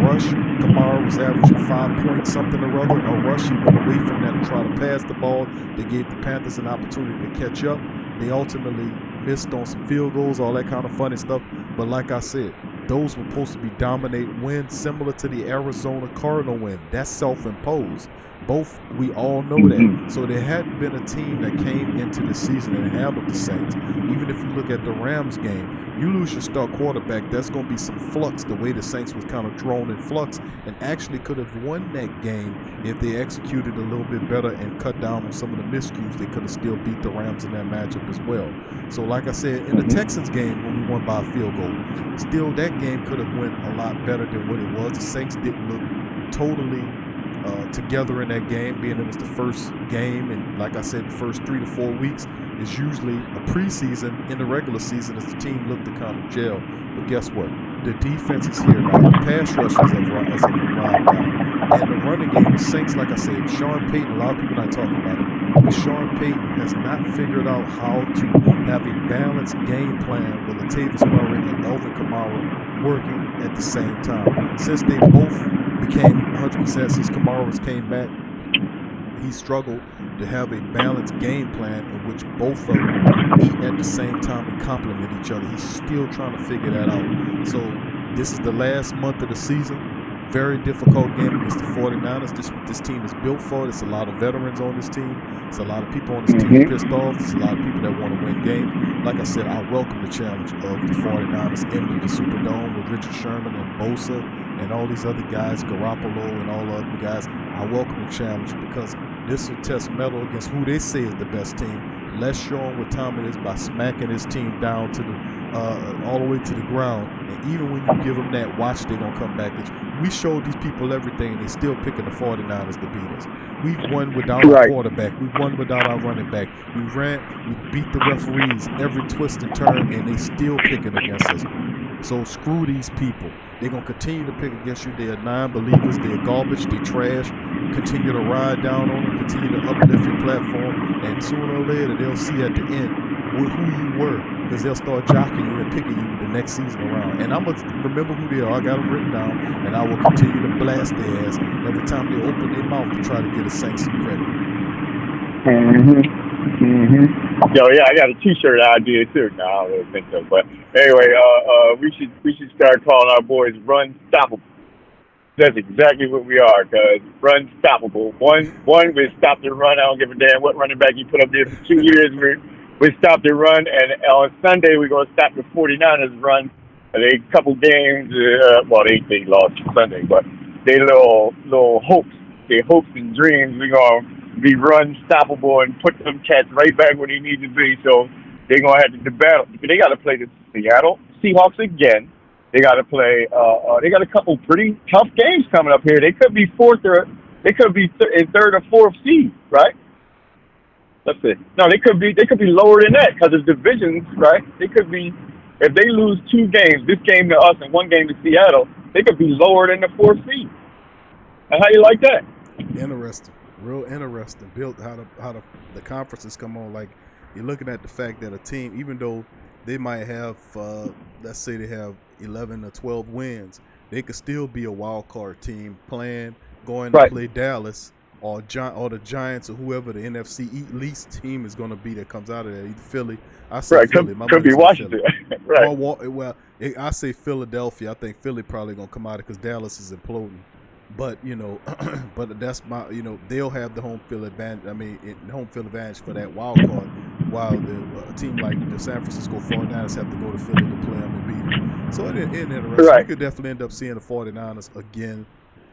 rush, Kamara was averaging 5-point-something or other a rush. He went away from that to try to pass the ball. They gave the Panthers an opportunity to catch up. They ultimately missed on some field goals, all that kind of funny stuff. But like I said, those were supposed to be dominate wins, similar to the Arizona Cardinal win. That's self-imposed. We all know that. So there hadn't been a team that came into the season and handled the Saints. Even if you look at the Rams game, you lose your star quarterback, there's going to be some flux the way the Saints was kind of thrown in flux, and actually could have won that game if they executed a little bit better and cut down on some of the miscues. They could have still beat the Rams in that matchup as well. So like I said, in the Texans game when we won by a field goal, still that game could have went a lot better than what it was. The Saints didn't look totally together in that game, being it was the first game, and like I said, the first 3 to 4 weeks is usually a preseason. In the regular season, as the team looked to kind of gel. But guess what? The defense is here now. The pass rushers have arrived now. And the running game, the Saints, like I said, Sean Payton, a lot of people not talking about it, but Sean Payton has not figured out how to have a balanced game plan with Latavius Murray and Elvin Kamara working at the same time. Since they both became 100%, since Kamara came back, he struggled to have a balanced game plan in which both of them eat at the same time and complement each other. He's still trying to figure that out. So this is the last month of the season. Very difficult game against the 49ers. This team is built for it. There's a lot of veterans on this team. There's a lot of people on this team pissed off. There's a lot of people that want to win games. Like I said, I welcome the challenge of the 49ers into the Superdome with Richard Sherman and Bosa and all these other guys, Garoppolo and all the other guys. I welcome the challenge because this will test metal against who they say is the best team. Let's show them what time it is by smacking this team down to the all the way to the ground. And even when you give them that, watch, they're going to come back. We showed these people everything, and they're still picking the 49ers to beat us. We've won without our quarterback. We've won without our running back. We beat the referees every twist and turn, and they still picking against us. So screw these people. They're going to continue to pick against you. They are non-believers. They're garbage. They're trash. Continue to ride down on them. Continue to uplift your platform. And sooner or later, they'll see at the end who you were, because they'll start jocking you and picking you the next season around. And I'm going to remember who they are. I got them written down, and I will continue to blast their ass every time they open their mouth to try to get a Saints some credit. Yo, yeah, I got a T-shirt idea too. No, I don't really think so. But anyway, we should start calling our boys Run Stoppable. That's exactly what we are, cuz Run Stoppable. One, we stopped the run. I don't give a damn what running back you put up there for 2 years. We stopped the run, and on Sunday we're gonna stop the 49ers run. They couple games. They lost Sunday, but they little hopes, their hopes and dreams. We're gonna be run stoppable and put them cats right back where they need to be. So they're gonna have to battle. They got to play the Seattle Seahawks again. They got to play. They got a couple pretty tough games coming up here. They could be in third or fourth seed, right? Let's see. No, they could be lower than that because of divisions, right? They could be, if they lose 2 games, this game to us and 1 game to Seattle, they could be lower than the 4th seed. And how you like that? Interesting, real interesting. Built how the conferences come on. Like, you're looking at the fact that a team, even though they might have, let's say they have 11 or 12 wins, they could still be a wild card team going to play Dallas or the Giants or whoever the NFC least team is going to be that comes out of there. Either Philly. I say Philly. Could be Washington. Right. I say Philadelphia. I think Philly probably going to come out of it because Dallas is imploding. But, but that's they'll have the home field advantage for that wild card, while a team like the San Francisco 49ers have to go to Philly to play them and beat them. So it interesting. Right. You could definitely end up seeing the 49ers again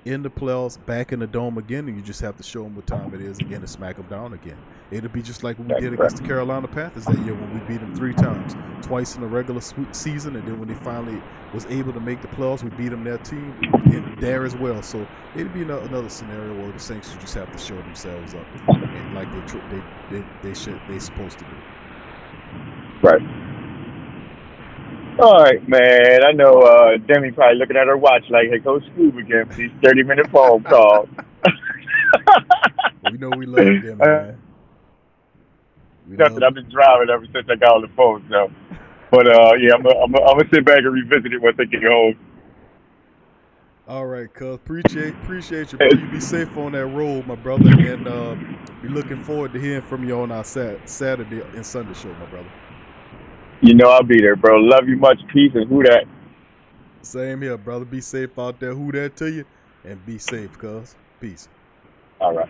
in the playoffs, back in the dome again, and you just have to show them what time it is again to smack them down again. It'll be just like what we did against the Carolina Panthers that year when we beat them 3 times, twice in the regular season, and then when they finally was able to make the playoffs, we beat them there as well. So it'll be another scenario where the Saints just have to show themselves up and like they're supposed to do. Right. All right, man. I know Demi probably looking at her watch like, hey, go Scoob again, please. 30-minute phone call. We know we love you, Demi, man. Nothing. I've been driving ever since I got on the phone, so. But yeah, I'm gonna sit back and revisit it once I get home. All right, cuz. Appreciate you, bro. You be safe on that road, my brother, and be looking forward to hearing from you on our Saturday and Sunday show, my brother. You know I'll be there, bro. Love you much. Peace, and who that? Same here, brother. Be safe out there. Who that to you? And be safe, cuz. Peace. All right.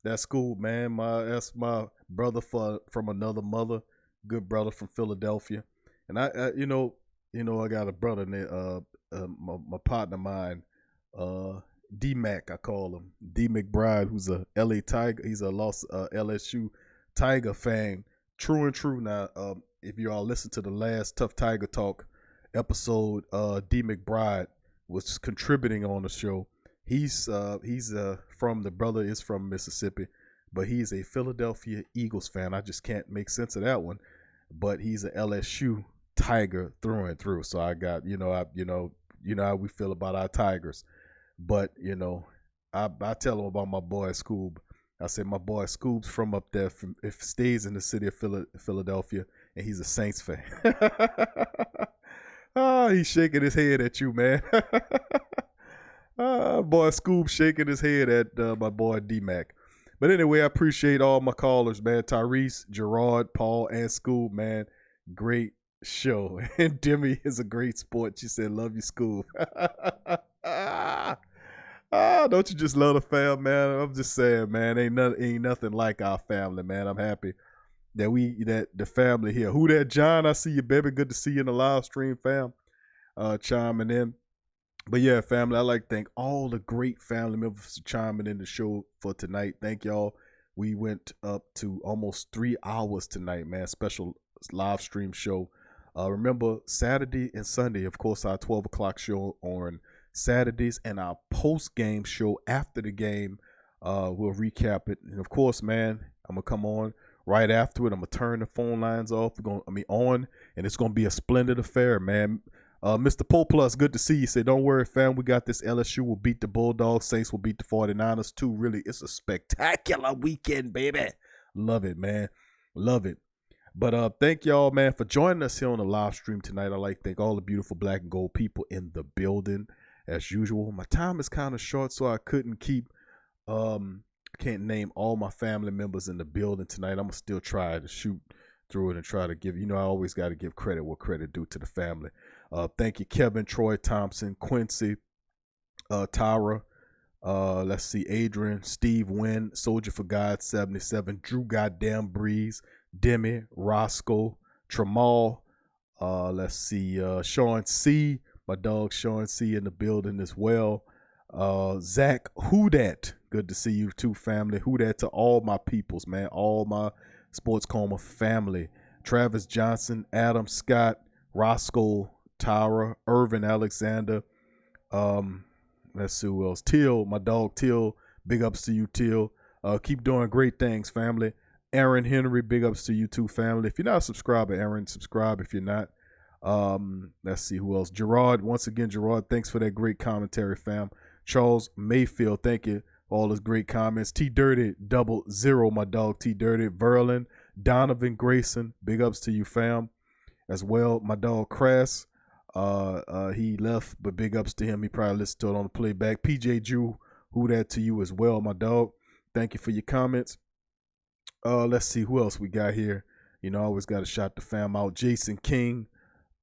That's cool, man. That's my brother from another mother, good brother from Philadelphia, and I got a brother my partner of mine, D Mac, I call him D McBride, who's a LA Tiger. He's a LSU Tiger fan, true and true. Now, if you all listen to the last Tough Tiger Talk episode, D McBride was contributing on the show. He's from the brother is from Mississippi, but he's a Philadelphia Eagles fan. I just can't make sense of that one, but he's a LSU Tiger through and through. So I got you know how we feel about our Tigers, but I tell him about my boy Scoob. I said my boy Scoob's from up there, if stays in the city of Philadelphia, and he's a Saints fan. He's shaking his head at you, man. Boy Scoob shaking his head at my boy D-Mac. But anyway, I appreciate all my callers, man. Tyrese, Gerard, Paul, and Scoob, man. Great show. And Demi is a great sport. She said, love you, Scoob. Don't you just love the fam, man? I'm just saying, man, ain't nothing like our family, man. I'm happy that the family here. Who that, John? I see you, baby. Good to see you in the live stream, fam. Chiming in. But yeah, family, I like to thank all the great family members for chiming in the show for tonight. Thank y'all. We went up to almost 3 hours tonight, man. Special live stream show. Remember, Saturday and Sunday, of course, our 12 o'clock show on Saturdays, and our post-game show after the game. We'll recap it. And of course, man, I'm going to come on right after it. I'm going to turn the phone lines off. On, and it's going to be a splendid affair, man. Mr. Poplus, good to see you. Say, don't worry, fam. We got this. LSU will beat the Bulldogs. Saints will beat the 49ers, too. Really, it's a spectacular weekend, baby. Love it, man. Love it. But thank y'all, man, for joining us here on the live stream tonight. I'd like to thank all the beautiful black and gold people in the building. As usual, my time is kind of short, so I couldn't can't name all my family members in the building tonight. I'm going to still try to shoot through it and try to give, I always got to give credit where credit due to the family. Thank you, Kevin, Troy Thompson, Quincy, Tyra, let's see, Adrian, Steve Wynn, Soldier for God 77, Drew Goddamn Breeze, Demi, Roscoe, Tramal, let's see, Sean C., my dog Sean C. in the building as well. Zach, who dat? Good to see you too, family. Who dat to all my peoples, man. All my Sports Coma family. Travis Johnson, Adam Scott, Roscoe, Tyra, Irvin Alexander. Let's see who else. Till, my dog Till. Big ups to you, Till. Keep doing great things, family. Aaron Henry, big ups to you too, family. If you're not a subscriber, Aaron, subscribe if you're not. Let's see who else. Gerard, once again, Gerard, thanks for that great commentary, fam. Charles Mayfield, thank you for all those great comments. T Dirty 00, my dog T Dirty. Verlin, Donovan Grayson, big ups to you, fam. As well, my dog Crass, he left, but big ups to him. He probably listened to it on the playback. PJ Jew, who that to you as well, my dog. Thank you for your comments. Let's see who else we got here. I always got to shout the fam out. Jason King,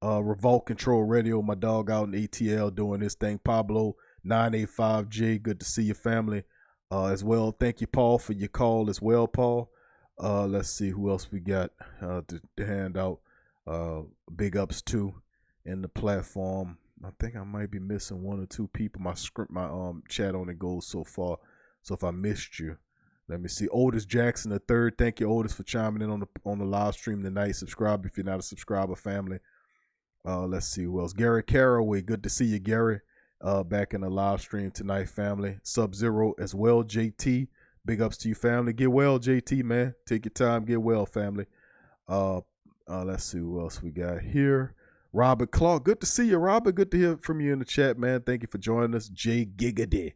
Revolt Control Radio, my dog out in ATL doing this thing. Pablo 985J, good to see your family as well. Thank you, Paul, for your call as well, Paul. Let's see who else we got to hand out big ups to in the platform. I think I might be missing one or two people. My chat only goes so far. So if I missed you, let me see. Otis Jackson III, thank you, Otis, for chiming in on the live stream tonight. Subscribe if you're not a subscriber, family. Let's see who else. Gary Caraway, good to see you, Gary. Back in the live stream tonight, family. Sub-Zero as well, JT. Big ups to you, family. Get well, JT, man. Take your time, get well, family. Let's see who else we got here. Robert Clark, good to see you, Robert. Good to hear from you in the chat, man. Thank you for joining us. Jay Giggity.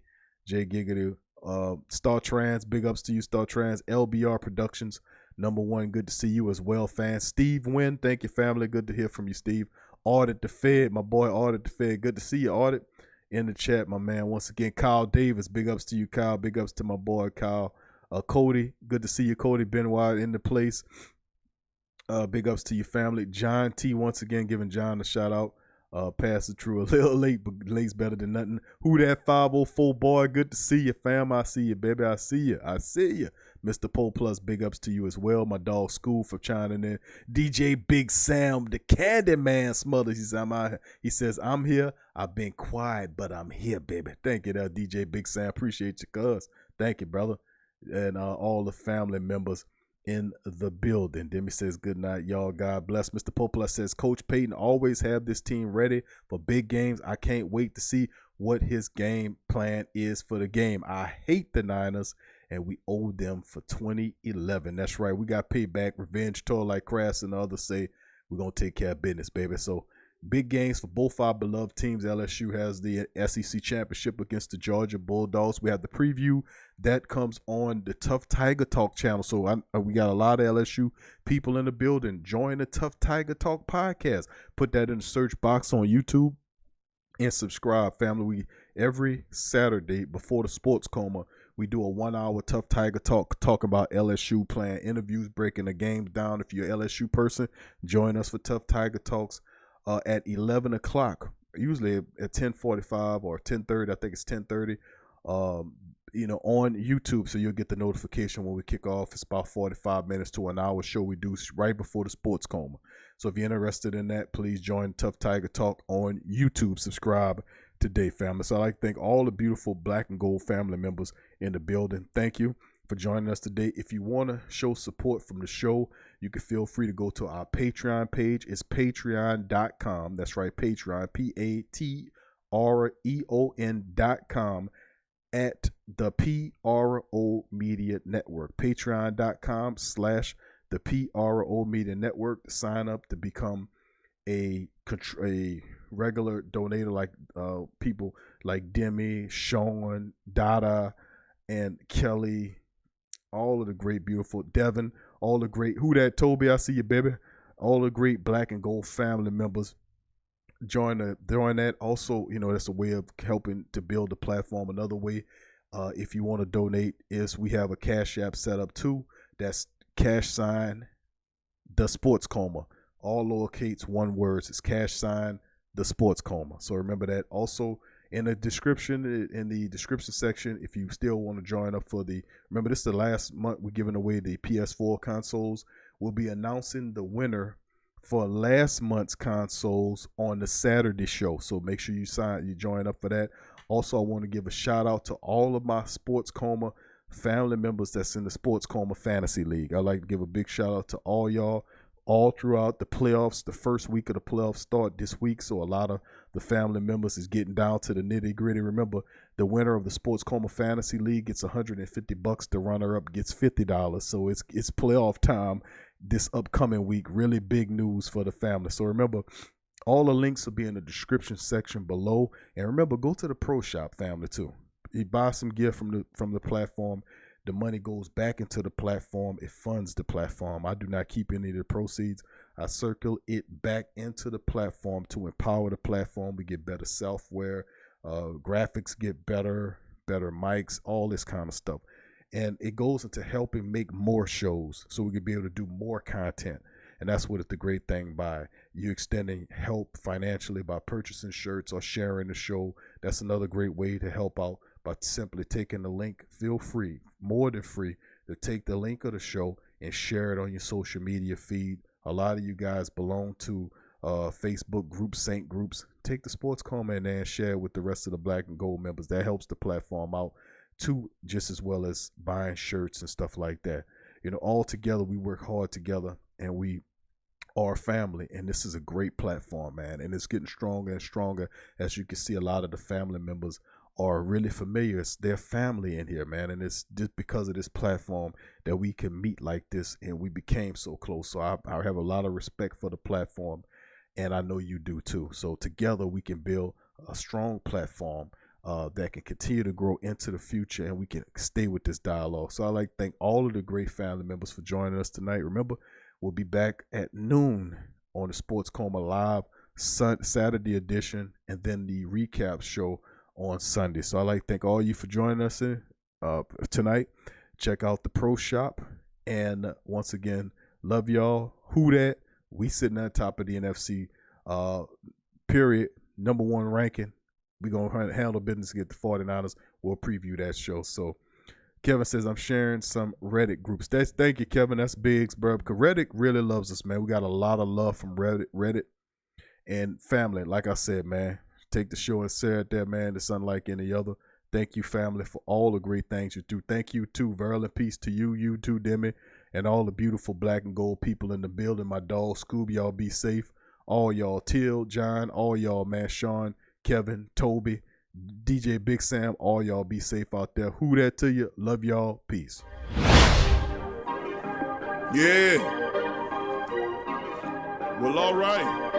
Star Trans, big ups to you, Star Trans. LBR Productions, #1, good to see you as well, fans. Steve Wynn, thank you, family. Good to hear from you, Steve. Audit the Fed, my boy Audit the Fed. Good to see you, Audit, in the chat, my man. Once again, Kyle Davis, big ups to you, Kyle. Big ups to my boy, Kyle. Cody, good to see you, Cody Benoit in the place. Big ups to you, family. John T, once again, giving John a shout out. Pass it through a little late, but late's better than nothing. Who that 504 boy? Good to see you, fam. I see you, baby. I see you. I see you. Mr. Pole Plus, big ups to you as well. My dog School for chiming in. DJ Big Sam, the Candy Man Smothers. He says, I'm here. I've been quiet, but I'm here, baby. Thank you, DJ Big Sam. Appreciate you, cuz. Thank you, brother. And all the family members in the building. Demi says, good night, y'all. God bless. Mr. Poplar says, Coach Payton always have this team ready for big games. I can't wait to see what his game plan is for the game. I hate the Niners, and we owe them for 2011. That's right. We got payback, revenge tour, like Crass and others say. We're going to take care of business, baby. So big games for both our beloved teams. LSU has the SEC championship against the Georgia Bulldogs. We have the preview that comes on the Tough Tiger Talk channel. So we got a lot of LSU people in the building. Join the Tough Tiger Talk podcast. Put that in the search box on YouTube and subscribe, family. We every Saturday before the sports coma, we do a 1 hour Tough Tiger Talk talking about LSU, playing interviews, breaking the games down. If you're an LSU person, join us for Tough Tiger Talks at 11 o'clock, usually at 10:45 or 10:30. I think it's 10:30. On YouTube, so you'll get the notification when we kick off. It's about 45 minutes to an hour show we do right before the sports coma. So if you're interested in that, please join Tough Tiger Talk on YouTube. Subscribe today, family. So I'd like to thank all the beautiful Black and Gold family members in the building. Thank you for joining us today. If you want to show support from the show, you can feel free to go to our Patreon page. It's patreon.com. That's right, Patreon, Patreon.com at the PRO Media Network. Patreon.com/the PRO Media Network. Sign up to become a regular donator, like people like Demi, Sean, Dada, and Kelly, all of the great, beautiful Devin, all the great, who that, Toby, I see you, baby, all the great Black and Gold family members. Join that. Also, that's a way of helping to build the platform. Another way, if you want to donate, is we have a Cash App set up too. That's # the Sports Coma. All lowercase, one words. It's # the Sports Coma. So remember that. Also, in the description section, if you still want to join up remember this is the last month we're giving away the PS4 consoles. We'll be announcing the winner for last month's consoles on the Saturday show. So make sure you join up for that. Also, I want to give a shout out to all of my Sports Coma family members that's in the Sports Coma Fantasy League. I'd like to give a big shout out to all y'all all throughout the playoffs. The first week of the playoffs start this week, so a lot of the family members is getting down to the nitty gritty. Remember, the winner of the Sports Coma Fantasy League gets $150. The runner up gets $50. So it's playoff time this upcoming week. Really big news for the family. So remember, all the links will be in the description section below. And remember, go to the Pro Shop, family, too. You buy some gear from the platform. The money goes back into the platform. It funds the platform. I do not keep any of the proceeds. I circle it back into the platform to empower the platform. We get better software, graphics get better mics, all this kind of stuff. And it goes into helping make more shows so we can be able to do more content. And that's what it's the great thing by you extending help financially by purchasing shirts or sharing the show. That's another great way to help out by simply taking the link. Feel free, more than free, to take the link of the show and share it on your social media feed. A lot of you guys belong to Facebook groups, Saint groups. Take the Sports Coma in there and share it with the rest of the Black and Gold members. That helps the platform out too, just as well as buying shirts and stuff like that. All together, we work hard together, and we are family. And this is a great platform, man. And it's getting stronger and stronger. As you can see, a lot of the family members are really familiar. It's their family in here, man. And it's just because of this platform that we can meet like this, and we became so close. So I have a lot of respect for the platform, and I know you do too. So together we can build a strong platform that can continue to grow into the future, and we can stay with this dialogue. So I'd like to thank all of the great family members for joining us tonight. Remember, we'll be back at noon on the Sports Coma Live Saturday edition, and then the recap show on Sunday. So I'd like to thank all you for joining us tonight. Check out the Pro Shop. And once again, love y'all. Who that? We sitting at the top of the NFC period, number 1 ranking. We're going to handle business to get the 49ers. We'll preview that show. So Kevin says, I'm sharing some Reddit groups. Thank you, Kevin. That's big, bro. Because Reddit really loves us, man. We got a lot of love from Reddit and family. Like I said, man, take the show and share it there, man. It's unlike any other. Thank you, family, for all the great things you do. Thank you, too. Verily, peace to you, you too, Demi, and all the beautiful black and gold people in the building. My dog, Scoob, y'all be safe. All y'all, Till, John, all y'all, man, Sean, Kevin, Toby, DJ Big Sam, all y'all be safe out there. Who that to you? Love y'all. Peace. Yeah. Well, all right.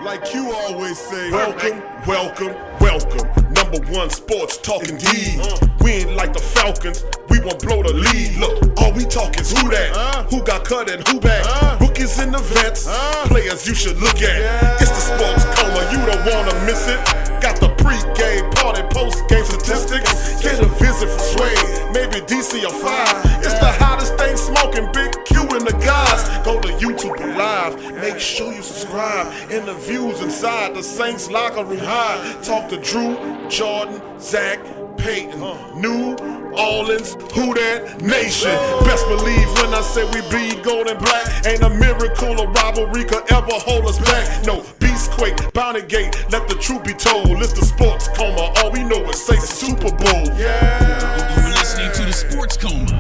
Like you always say, welcome, welcome, welcome. Number 1 sports talking D. We ain't like the Falcons, we won't blow the lead. Look, all we talk is who that, who got cut and who back. Rookies and the vets, players you should look at. It's the sports coma, you don't wanna miss it. Got the pre-game, party, post-game statistics. Get a visit from Sway, maybe DC or 5. It's the hottest thing smoking, Big Q and the guys. Go to YouTube Live, make sure you subscribe. Interviews inside the Saints locker room high. Talk to Drew, Jordan, Zach, Peyton, New Orleans, who that nation. Best believe when I say we bleed gold and black. Ain't a miracle or rivalry could ever hold us back. No, Beastquake, Bounty Gate, let the truth be told. It's the sports coma, all we know is say Super Bowl. You're listening to the Sports Coma.